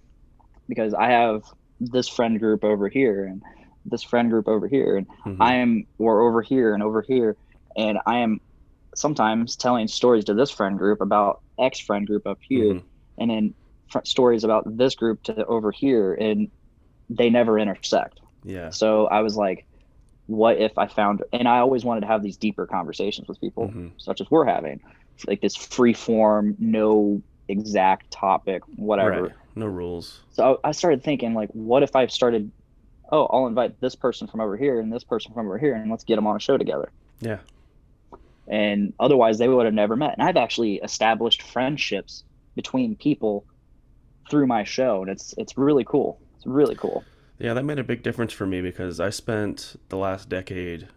because I have this friend group over here and this friend group over here, and hmm. we're over here and over here, and I am sometimes telling stories to this friend group about X friend group up here, Hmm. and then stories about this group to over here, and they never intersect. Yeah. So I was like, what if I found, and I always wanted to have these deeper conversations with people, Hmm. such as we're having, like this free form, no exact topic, Right. whatever. No rules. So I started thinking, like, what if I started, oh, I'll invite this person from over here and this person from over here, and let's get them on a show together. Yeah. And otherwise, they would have never met. And I've actually established friendships between people through my show, and it's really cool. It's really cool. Yeah, that made a big difference for me because I spent the last decade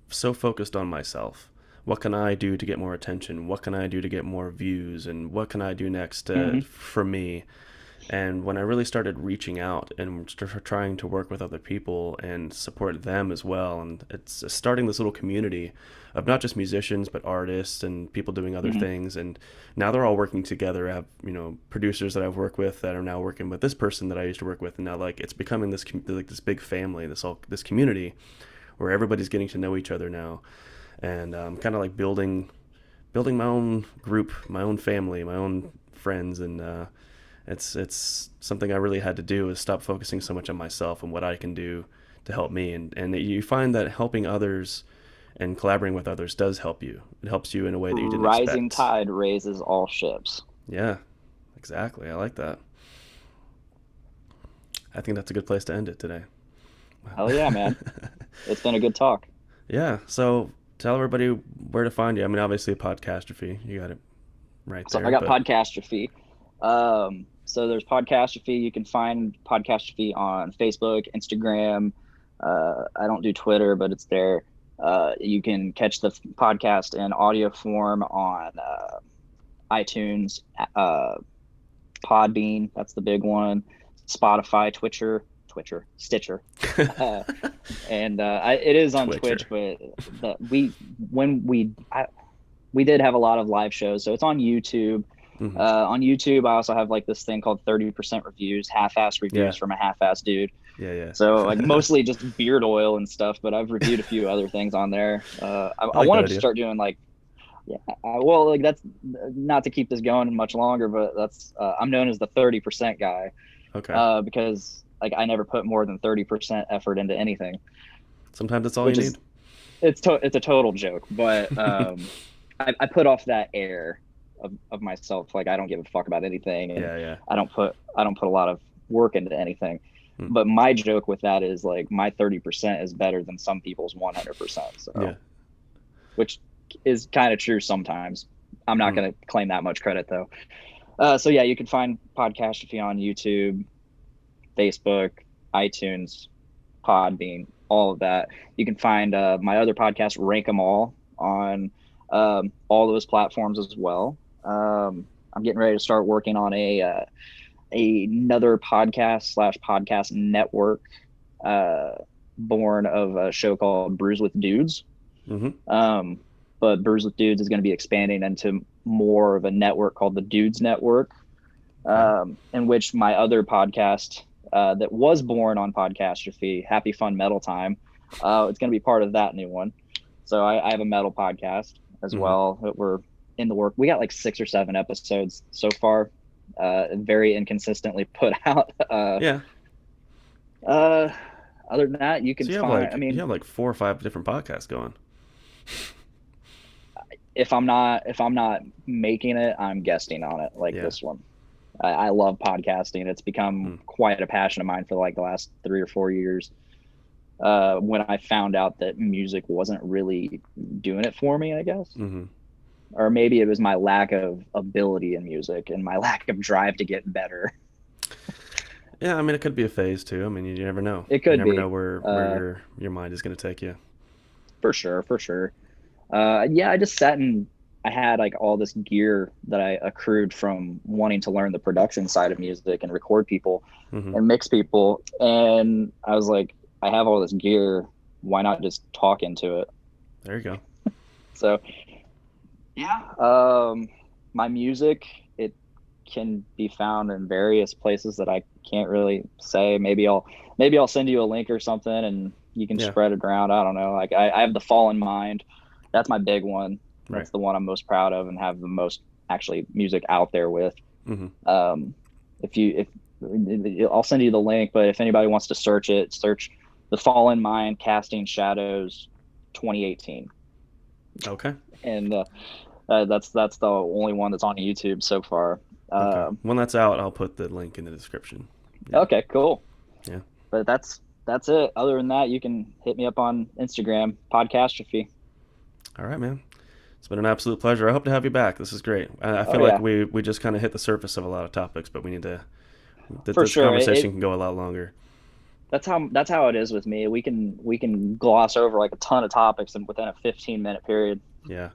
so focused on myself. What can I do to get more attention? What can I do to get more views? And what can I do next Hmm. for me? And when I really started reaching out and trying to work with other people and support them as well, and it's starting this little community of not just musicians but artists and people doing other Mm-hmm. things. And now they're all working together. I have producers that I've worked with that are now working with this person that I used to work with, and now like it's becoming this like this big family, this community where everybody's getting to know each other now, and kind of like building my own group, my own family, my own friends, and it's something I really had to do, is stop focusing so much on myself and what I can do to help me. And you find that helping others and collaborating with others does help you. It helps you in a way that you didn't Rising expect. tide raises all ships. Yeah, exactly. I like that. I think that's a good place to end it today. Hell yeah, man. It's been a good talk. Yeah. So tell everybody where to find you. I mean, obviously, Podcastrophe. You got it right So I there. got But Podcastrophe. So there's Podcastrophe. You can find Podcastrophe on Facebook, Instagram. I don't do Twitter, but it's there. You can catch the podcast in audio form on iTunes, Podbean. That's the big one. Spotify, Stitcher. And it is on Twitcher. Twitch, but we did have a lot of live shows, so it's on YouTube. Mhm. On YouTube, I also have like this thing called 30% reviews, half-ass reviews Yeah. from a half-ass dude. Yeah. So like mostly just beard oil and stuff, but I've reviewed a few other things on there. I I like that wanted to idea. start doing like, yeah, well, like that's not to keep this going much longer, but that's I'm known as the 30% guy Okay. because like I never put more than 30% effort into anything, Sometimes that's all which you is need. it's a total joke, but I put off that air of myself, like I don't give a fuck about anything, and Yeah. I don't put a lot of work into anything. Hmm. But my joke with that is like my 30% is better than some people's 100%. So, Yeah. which is kind of true sometimes. I'm not Hmm. going to claim that much credit though. So yeah, you can find Podcastrophe on YouTube, Facebook, iTunes, Podbean, all of that. You can find my other podcast, Rank 'Em All, on all those platforms as well. I'm getting ready to start working on another podcast/podcast network, born of a show called Brews with Dudes. Hmm. But Brews with Dudes is going to be expanding into more of a network called the Dudes Network, in which my other podcast that was born on Podcastrophe, Happy Fun Metal Time, it's going to be part of that new one. So I have a metal podcast as well that we're in the work. We got like 6 or 7 episodes so far, very inconsistently put out. Yeah. Other than that, you can So you have find. like I mean, 4 or 5 different podcasts going. if I'm not making it, I'm guesting on it, like Yeah. this one. I love podcasting. It's become quite a passion of mine for like the last 3 or 4 years. When I found out that music wasn't really doing it for me, I guess. Hmm. Or maybe it was my lack of ability in music and my lack of drive to get better. Yeah, I mean, it could be a phase too. I mean, you never know. It could You never be. know where your mind is going to take you. For sure. Yeah, I just sat and I had like all this gear that I accrued from wanting to learn the production side of music and record people Hmm. and mix people. And I was like, I have all this gear. Why not just talk into it? There you go. So yeah, my music, it can be found in various places that I can't really say. Maybe I'll send you a link or something and you can Yeah. spread it around. I don't know. Like I have the Fallen Mind. That's my big one. Right. That's the one I'm most proud of and have the most actually music out there with. Hmm. If I'll send you the link, but if anybody wants to search the Fallen Mind Casting Shadows 2018. Okay. And that's the only one that's on YouTube so far. Okay. When that's out, I'll put the link in the description. Yeah. Okay, cool. Yeah. But that's it. Other than that, you can hit me up on Instagram, Podcastrophe. All right, man. It's been an absolute pleasure. I hope to have you back. This is great. I feel like we just kind of hit the surface of a lot of topics, but we need to. For This sure. conversation can go a lot longer. That's how it is with me. We can gloss over like a ton of topics and within a 15-minute period. Yeah.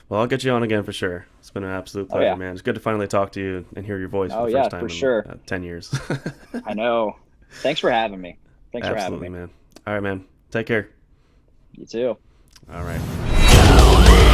Well, I'll get you on again for sure. It's been an absolute Oh pleasure, yeah. man. It's good to finally talk to you and hear your voice for Oh the yeah, first time for in sure. 10 years. I know. Thanks for having me. Thanks for having Absolutely, me. man. All right, man. Take care. You too. All right.